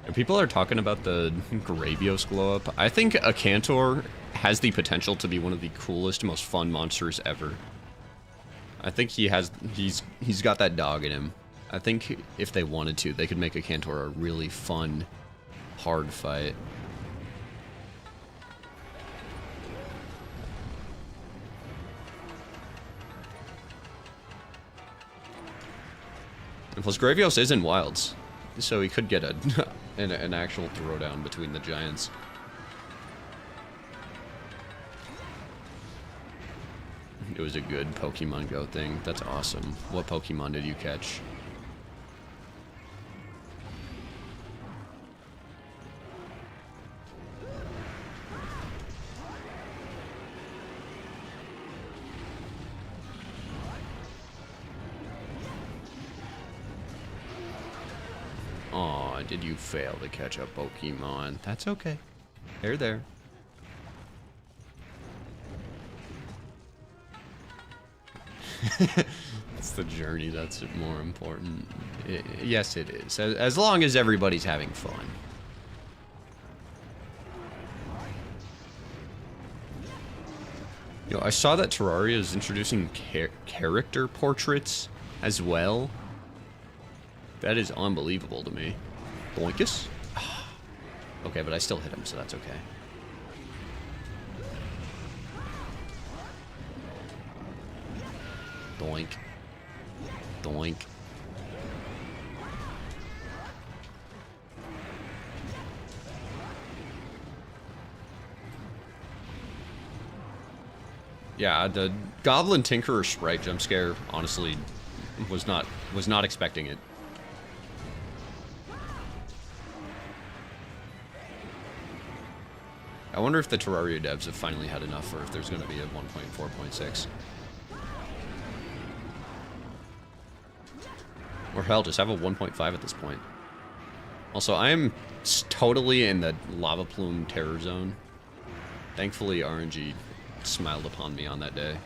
And people are talking about the Gravios glow up. I think a Cantor has the potential to be one of the coolest, most fun monsters ever. I think he's got that dog in him. I think if they wanted to, they could make a Cantor a really fun, hard fight. And plus, Gravios is in Wilds, so he could get an actual throwdown between the giants. It was a good Pokemon Go thing. That's awesome. What Pokemon did you catch? Aw, did you fail to catch a Pokemon? That's okay. They're there. It's the journey that's more important. Yes, it is. As long as everybody's having fun. I saw that Terraria is introducing character portraits as well. That is unbelievable to me. Boinkus? Okay, but I still hit him, so that's okay. Doink. Doink. Yeah, the Goblin Tinkerer Sprite jump scare, honestly, was not expecting it. I wonder if the Terraria devs have finally had enough, or if there's going to be a 1.4.6. Or hell, just have a 1.5 at this point. Also, I am totally in the Lava Plume terror zone. Thankfully, RNG smiled upon me on that day.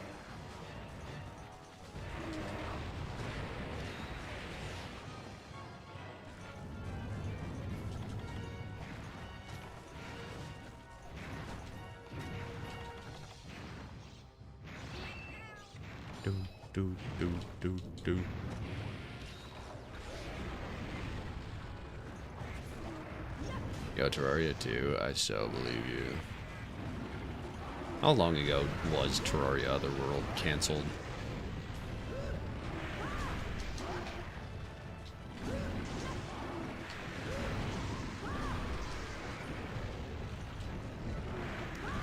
Do. Yo, Terraria 2, I so believe you. How long ago was Terraria Otherworld canceled?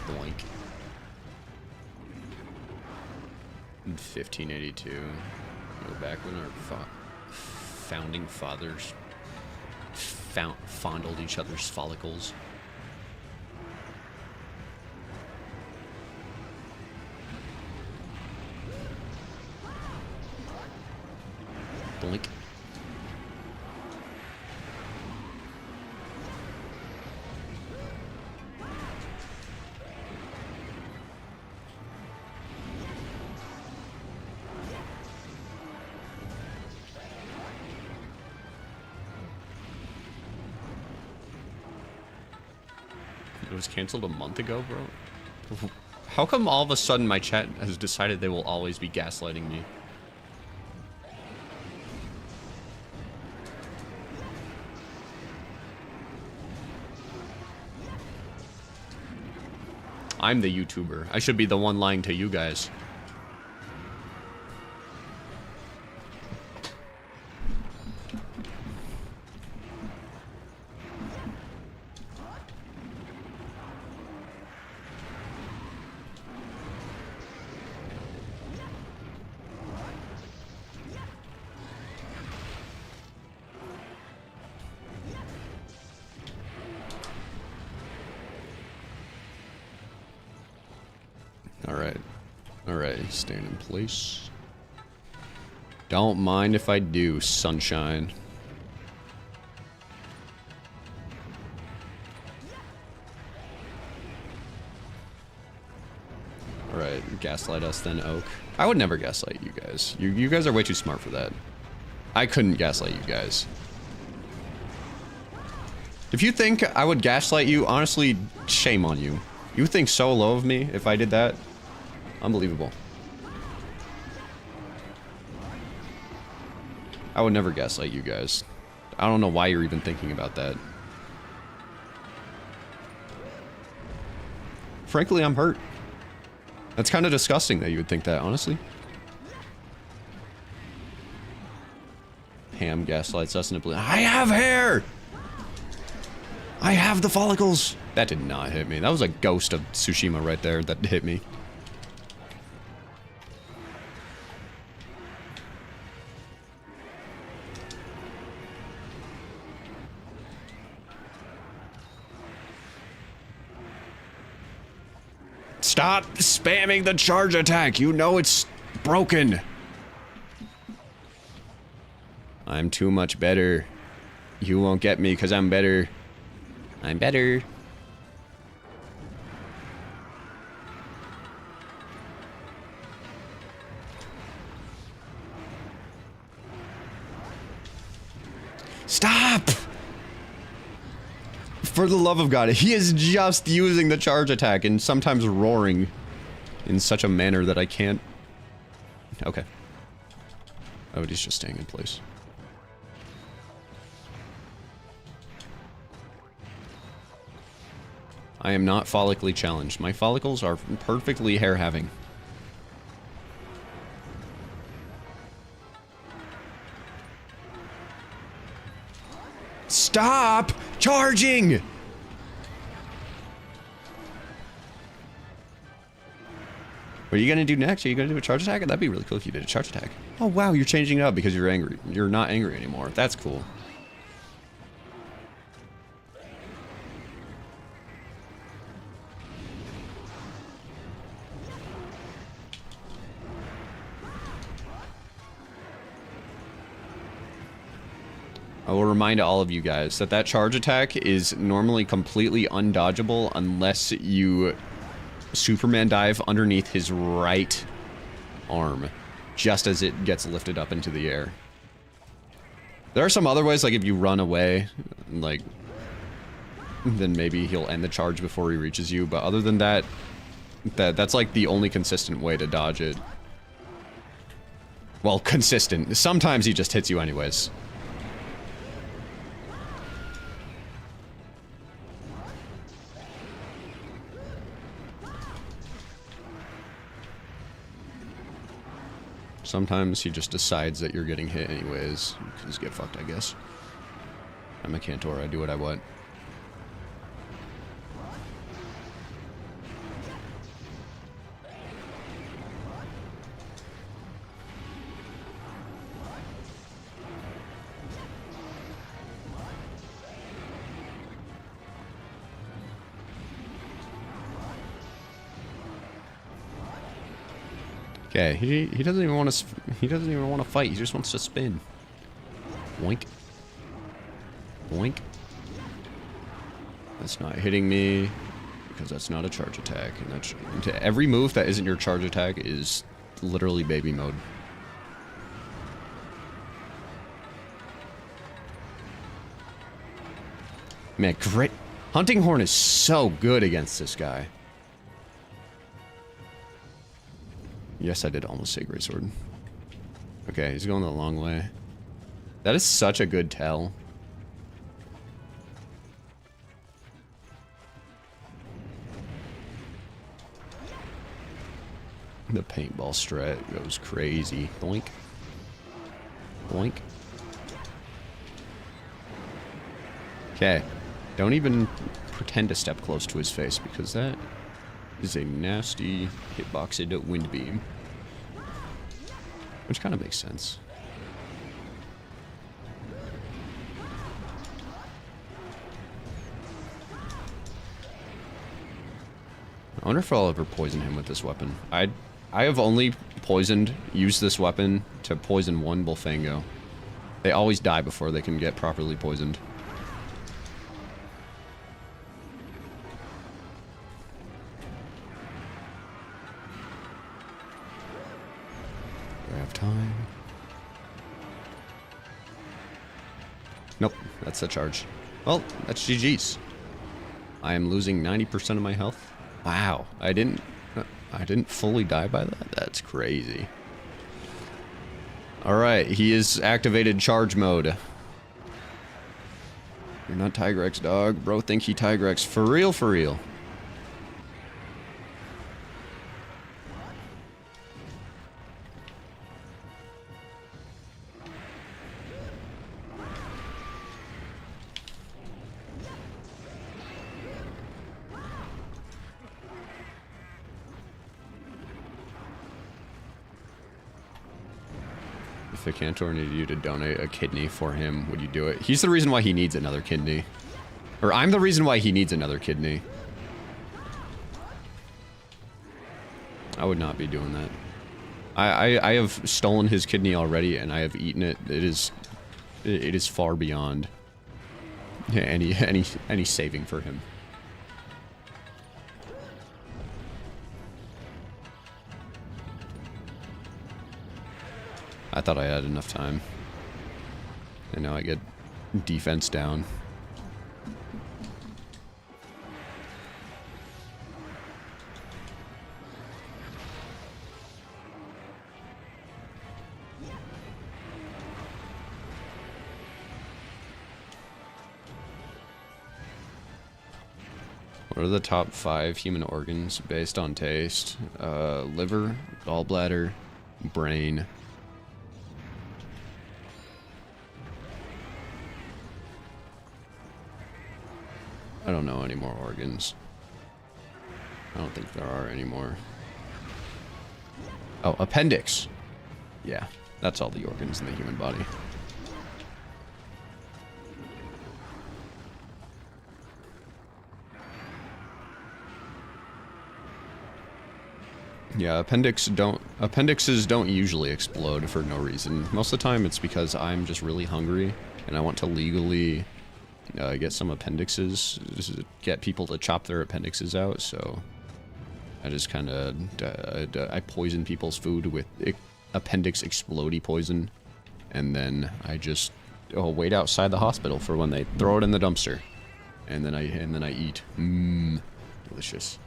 Boink. In 1582. Go back when our founding fathers fondled each other's follicles. Blink. It was canceled a month ago, bro? How come all of a sudden my chat has decided they will always be gaslighting me? I'm the YouTuber. I should be the one lying to you guys. Alright, stand in place. Don't mind if I do, sunshine. Alright, gaslight us then, Oak. I would never gaslight you guys. You guys are way too smart for that. I couldn't gaslight you guys. If you think I would gaslight you, honestly, shame on you. You think so low of me if I did that? Unbelievable. I would never gaslight you guys. I don't know why you're even thinking about that. Frankly, I'm hurt. That's kind of disgusting that you would think that, honestly. Pam gaslights us in a blue. I have hair! I have the follicles! That did not hit me. That was a ghost of Tsushima right there that hit me. Stop spamming the charge attack! You know it's broken! I'm too much better. You won't get me because I'm better. I'm better. Stop! For the love of God, he is just using the charge attack and sometimes roaring in such a manner that I can't... Okay. Oh, he's just staying in place. I am not follically challenged. My follicles are perfectly hair-having. Stop charging! What are you gonna do next? Are you gonna do a charge attack? That'd be really cool if you did a charge attack. Oh wow, you're changing it up because you're angry. You're not angry anymore. That's cool. I will remind all of you guys that that charge attack is normally completely undodgeable unless you Superman dive underneath his right arm, just as it gets lifted up into the air. There are some other ways, like if you run away, like, then maybe he'll end the charge before he reaches you, but other than that, that's like the only consistent way to dodge it. Well, consistent. Sometimes he just hits you anyways. Sometimes he just decides that you're getting hit anyways. Just get fucked, I guess. I'm a Cantor, I do what I want. Okay, he doesn't even want to fight. He just wants to spin. Boink. Boink. That's not hitting me because that's not a charge attack. And that's, every move that isn't your charge attack is literally baby mode. Man, great. Hunting Horn is so good against this guy. Yes, I did almost say Greatsword. Okay, he's going the long way. That is such a good tell. The paintball strat goes crazy. Boink. Boink. Okay. Don't even pretend to step close to his face because that is a nasty hitboxed wind beam. Which kind of makes sense. I wonder if I'll ever poison him with this weapon. I I have only used this weapon to poison one Bullfango. They always die before they can get properly poisoned. Do I have time? Nope, that's a charge. Well, that's GG's. I am losing 90% of my health. Wow, I didn't fully die by that? That's crazy. Alright, he is activated charge mode. You're not Tigrex, dog. Bro think he Tigrex. For real, for real. If the Cantor needed you to donate a kidney for him, would you do it? He's the reason why he needs another kidney. Or I'm the reason why he needs another kidney. I would not be doing that. I have stolen his kidney already, and I have eaten it. It is far beyond any saving for him. I thought I had enough time. And now I get defense down. What are the top 5 human organs based on taste? Liver, gallbladder, brain. I don't know any more organs. I don't think there are any more. Oh, appendix. Yeah, that's all the organs in the human body. Yeah, appendixes don't usually explode for no reason. Most of the time it's because I'm just really hungry and I want to legally get some appendixes, just to get people to chop their appendixes out, so I just kind of, I poison people's food with appendix explodey poison, and then I just wait outside the hospital for when they throw it in the dumpster, and then I eat. Mmm, delicious.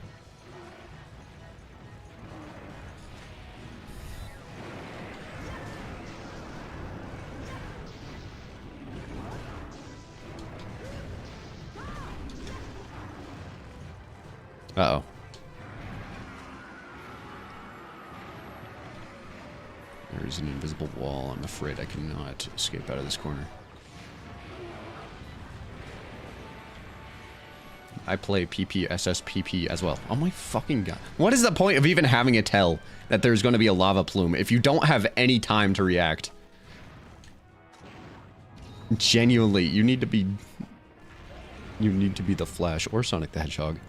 Uh-oh. There is an invisible wall. I'm afraid I cannot escape out of this corner. I play PPSSPP as well. Oh my fucking god. What is the point of even having a tell that there's going to be a lava plume if you don't have any time to react? Genuinely, you need to be the Flash or Sonic the Hedgehog.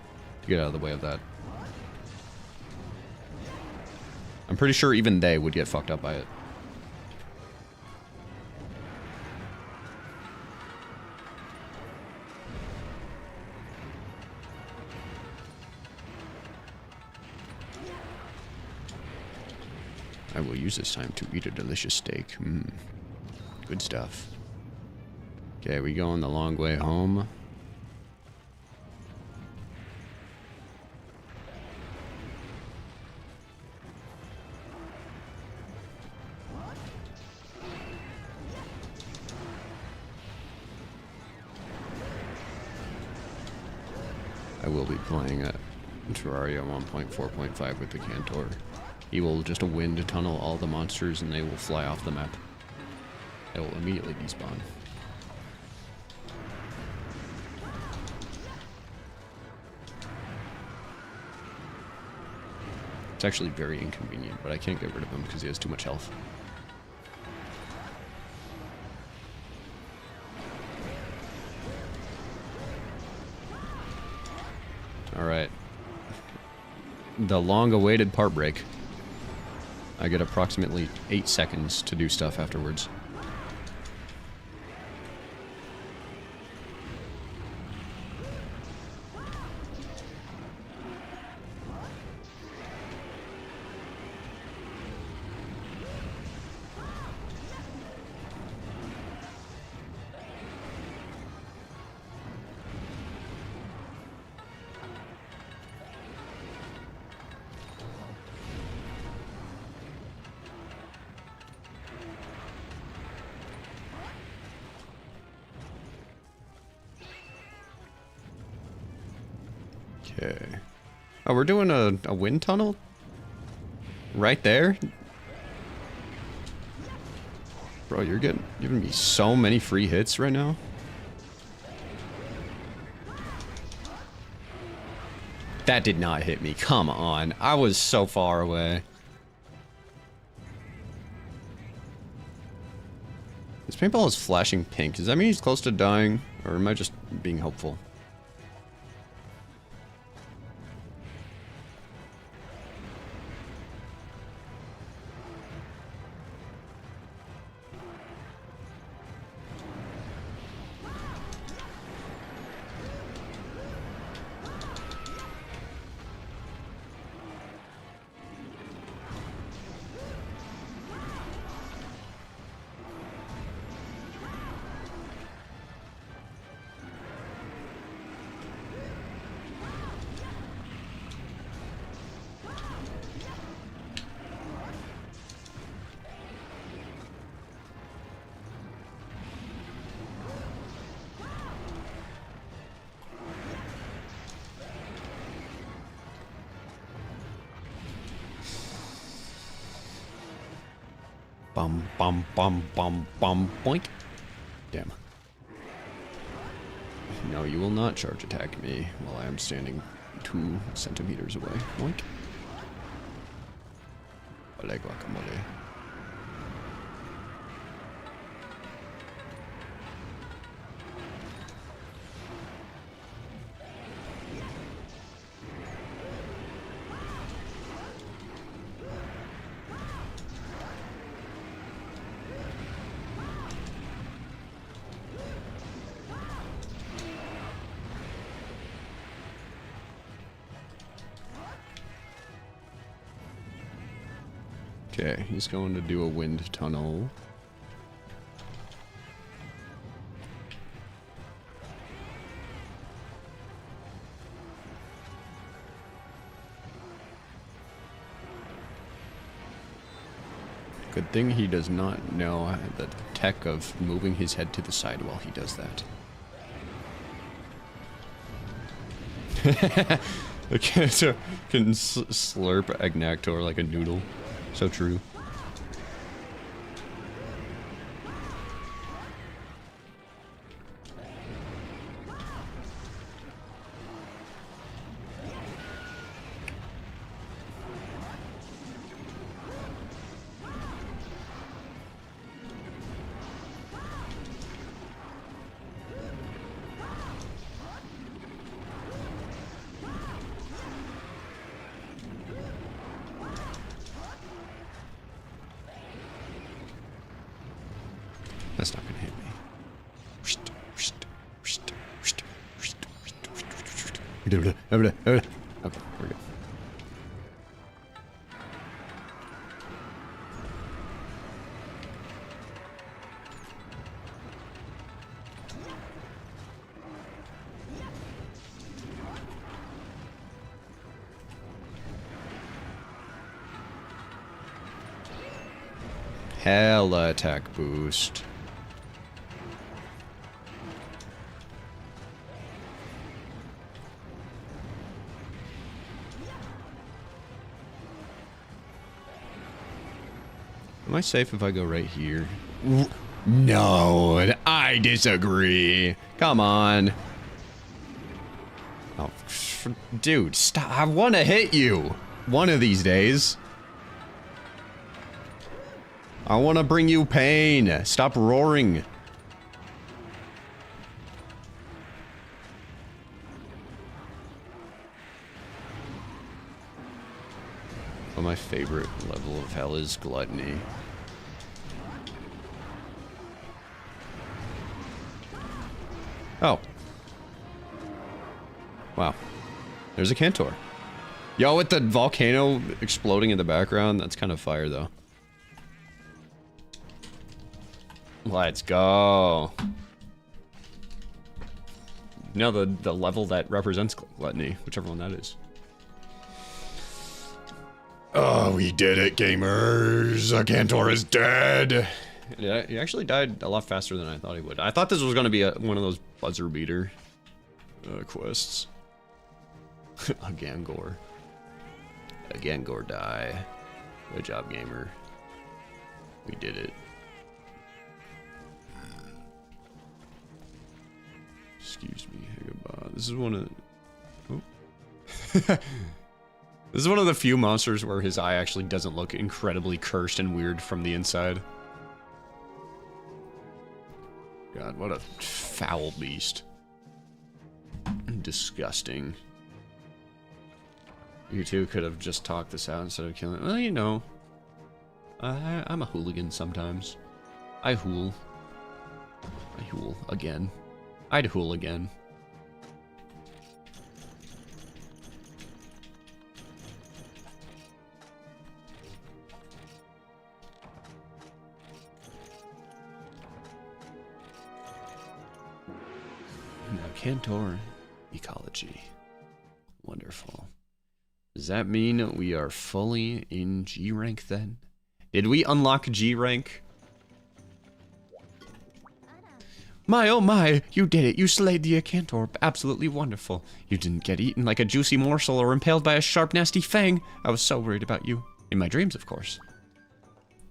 Get out of the way of that. I'm pretty sure even they would get fucked up by it. I will use this time to eat a delicious steak. Mmm. Good stuff. Okay, we going the long way home. I will be playing at Terraria 1.4.5 with the Cantor. He will just wind tunnel all the monsters and they will fly off the map. They will immediately despawn. It's actually very inconvenient, but I can't get rid of him because he has too much health. Alright. The long-awaited part break. I get approximately 8 seconds to do stuff afterwards. Okay. Oh, we're doing a wind tunnel? Right there? Bro, you're giving me so many free hits right now. That did not hit me. Come on. I was so far away. This paintball is flashing pink. Does that mean he's close to dying? Or am I just being hopeful? Bum, bum, bum, bum, bum, boink. Damn. No, you will not charge attack me while I am standing 2 centimeters away. Boink. Ole guacamole. Okay, he's going to do a wind tunnel. Good thing he does not know the tech of moving his head to the side while he does that. Okay, so can slurp Agnactor like a noodle. So true. That's not gonna hit me. Okay, we're good. Hella attack boost. Am I safe if I go right here? No, I disagree. Come on. Oh, dude, stop. I want to hit you one of these days. I want to bring you pain. Stop roaring. But my favorite level of hell is Gluttony. Oh. Wow. There's a Cantor. Yo, with the volcano exploding in the background, that's kind of fire, though. Let's go. Now the level that represents Gluttony, whichever one that is. Oh, we did it, gamers! A Cantor is dead! Yeah, he actually died a lot faster than I thought he would. I thought this was going to be one of those buzzer beater quests. A Gangor. A Gangor die. Good job, gamer. We did it. Excuse me, Higaba. This is one of... Oh. This is one of the few monsters where his eye actually doesn't look incredibly cursed and weird from the inside. God, what a foul beast. Disgusting. You two could have just talked this out instead of killing. Well, you know, I'm a hooligan sometimes. I hool. I hool again. I'd hool again. Now, Cantor ecology. Wonderful. Does that mean we are fully in G rank then? Did we unlock G rank? My oh my, you did it. You slayed the Acantor. Absolutely wonderful. You didn't get eaten like a juicy morsel or impaled by a sharp, nasty fang. I was so worried about you. In my dreams, of course.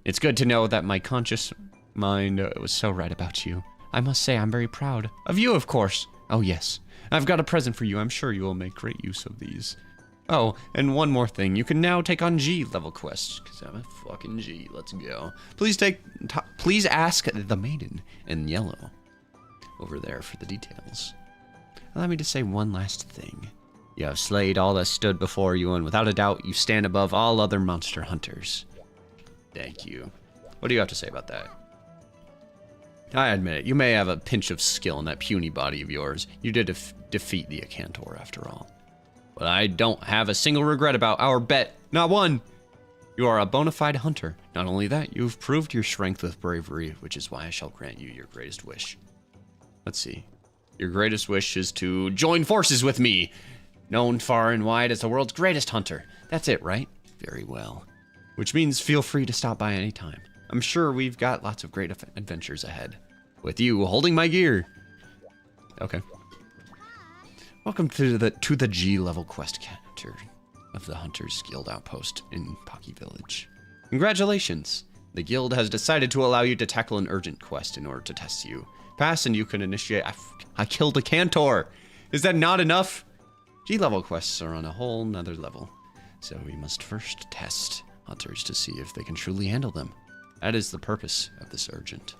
It's good to know that my conscious mind was so right about you. I must say I'm very proud. Of you, of course. Oh, yes. I've got a present for you. I'm sure you will make great use of these. Oh, and one more thing. You can now take on G level quests. Because I'm a fucking G. Let's go. Please ask the maiden in yellow over there for the details. Allow me to say one last thing. You have slayed all that stood before you, and without a doubt, you stand above all other monster hunters. Thank you. What do you have to say about that? I admit it, you may have a pinch of skill in that puny body of yours. You did defeat the Acantor, after all. But I don't have a single regret about our bet. Not one! You are a bona fide hunter. Not only that, you've proved your strength with bravery, which is why I shall grant you your greatest wish. Let's see. Your greatest wish is to join forces with me, known far and wide as the world's greatest hunter. That's it, right? Very well. Which means feel free to stop by any time. I'm sure we've got lots of great adventures ahead. With you holding my gear. Okay. Welcome to the G level quest counter of the Hunters Guild outpost in Pocky Village. Congratulations. The guild has decided to allow you to tackle an urgent quest in order to test you. Pass and you can initiate. I killed a Cantor. Is that not enough? G level quests are on a whole nother level. So we must first test hunters to see if they can truly handle them. That is the purpose of this urgent.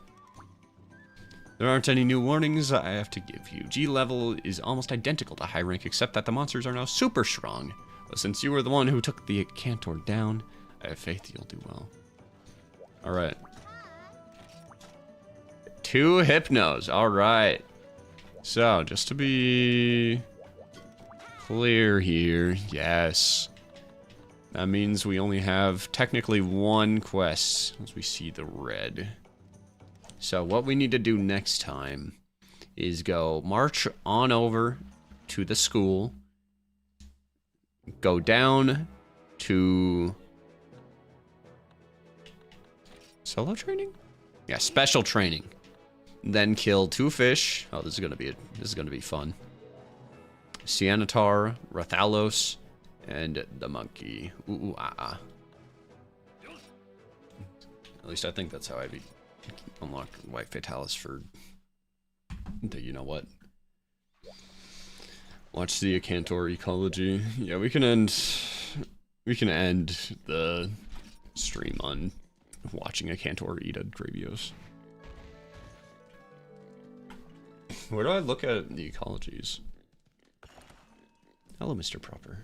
There aren't any new warnings I have to give you. G level is almost identical to high rank, except that the monsters are now super strong. But since you were the one who took the Cantor down, I have faith you'll do well. Alright. 2 Hypnos, alright. So, just to be clear here, yes. That means we only have technically 1 quest, as we see the red. So what we need to do next time is go march on over to the school, go down to solo training? Yeah, special training. Then kill 2 fish. Oh, this is gonna be fun. Cianatar, Rathalos, and the monkey. Ooh, ah, ah. At least I think that's how I unlock White Fatalis for the you know what. Watch the Acantor ecology. Yeah, we can end the stream on watching Acantor eat a Gravios. Where do I look at the ecologies? Hello, Mr. Proper.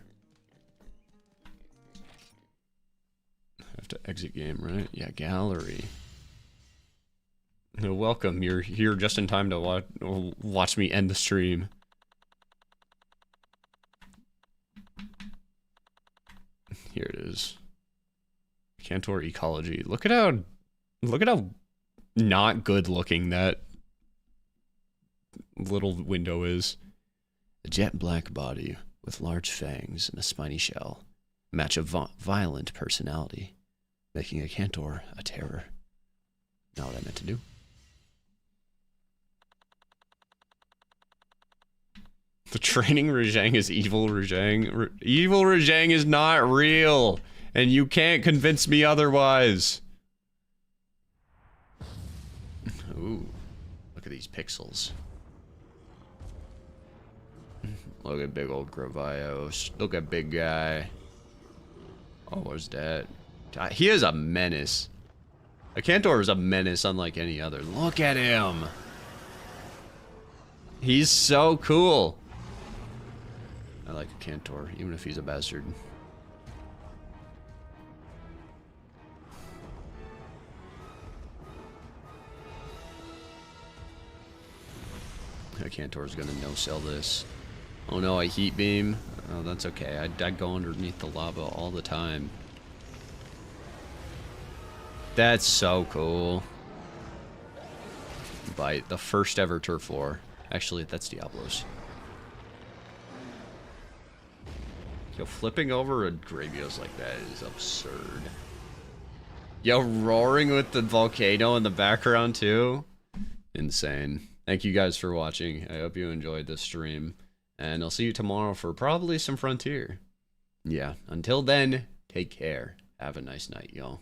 have to exit game, right? Yeah, gallery. No, welcome. You're here just in time to watch me end the stream. Here it is. Cantor ecology. Look at how not good looking that little window is. A jet black body with large fangs and a spiny shell match a violent personality, making a Cantor a terror. Not what I meant to do. The training Rajang is evil Rajang. Evil Rajang is not real, and you can't convince me otherwise. Ooh, look at these pixels. Look at big old Gravios. Look at big guy. Oh, where's that? He is a menace. A Cantor is a menace unlike any other. Look at him. He's so cool. I like a Cantor, even if he's a bastard. A Cantor's gonna no-sell this. Oh no, I heat beam. Oh, that's okay. I'd go underneath the lava all the time. That's so cool. Bite. The first ever turf war. Actually, that's Diablo's. Yo, flipping over a Gravios like that is absurd. Yo, roaring with the volcano in the background too? Insane. Thank you guys for watching. I hope you enjoyed this stream. And I'll see you tomorrow for probably some Frontier. Yeah, until then, take care. Have a nice night, y'all.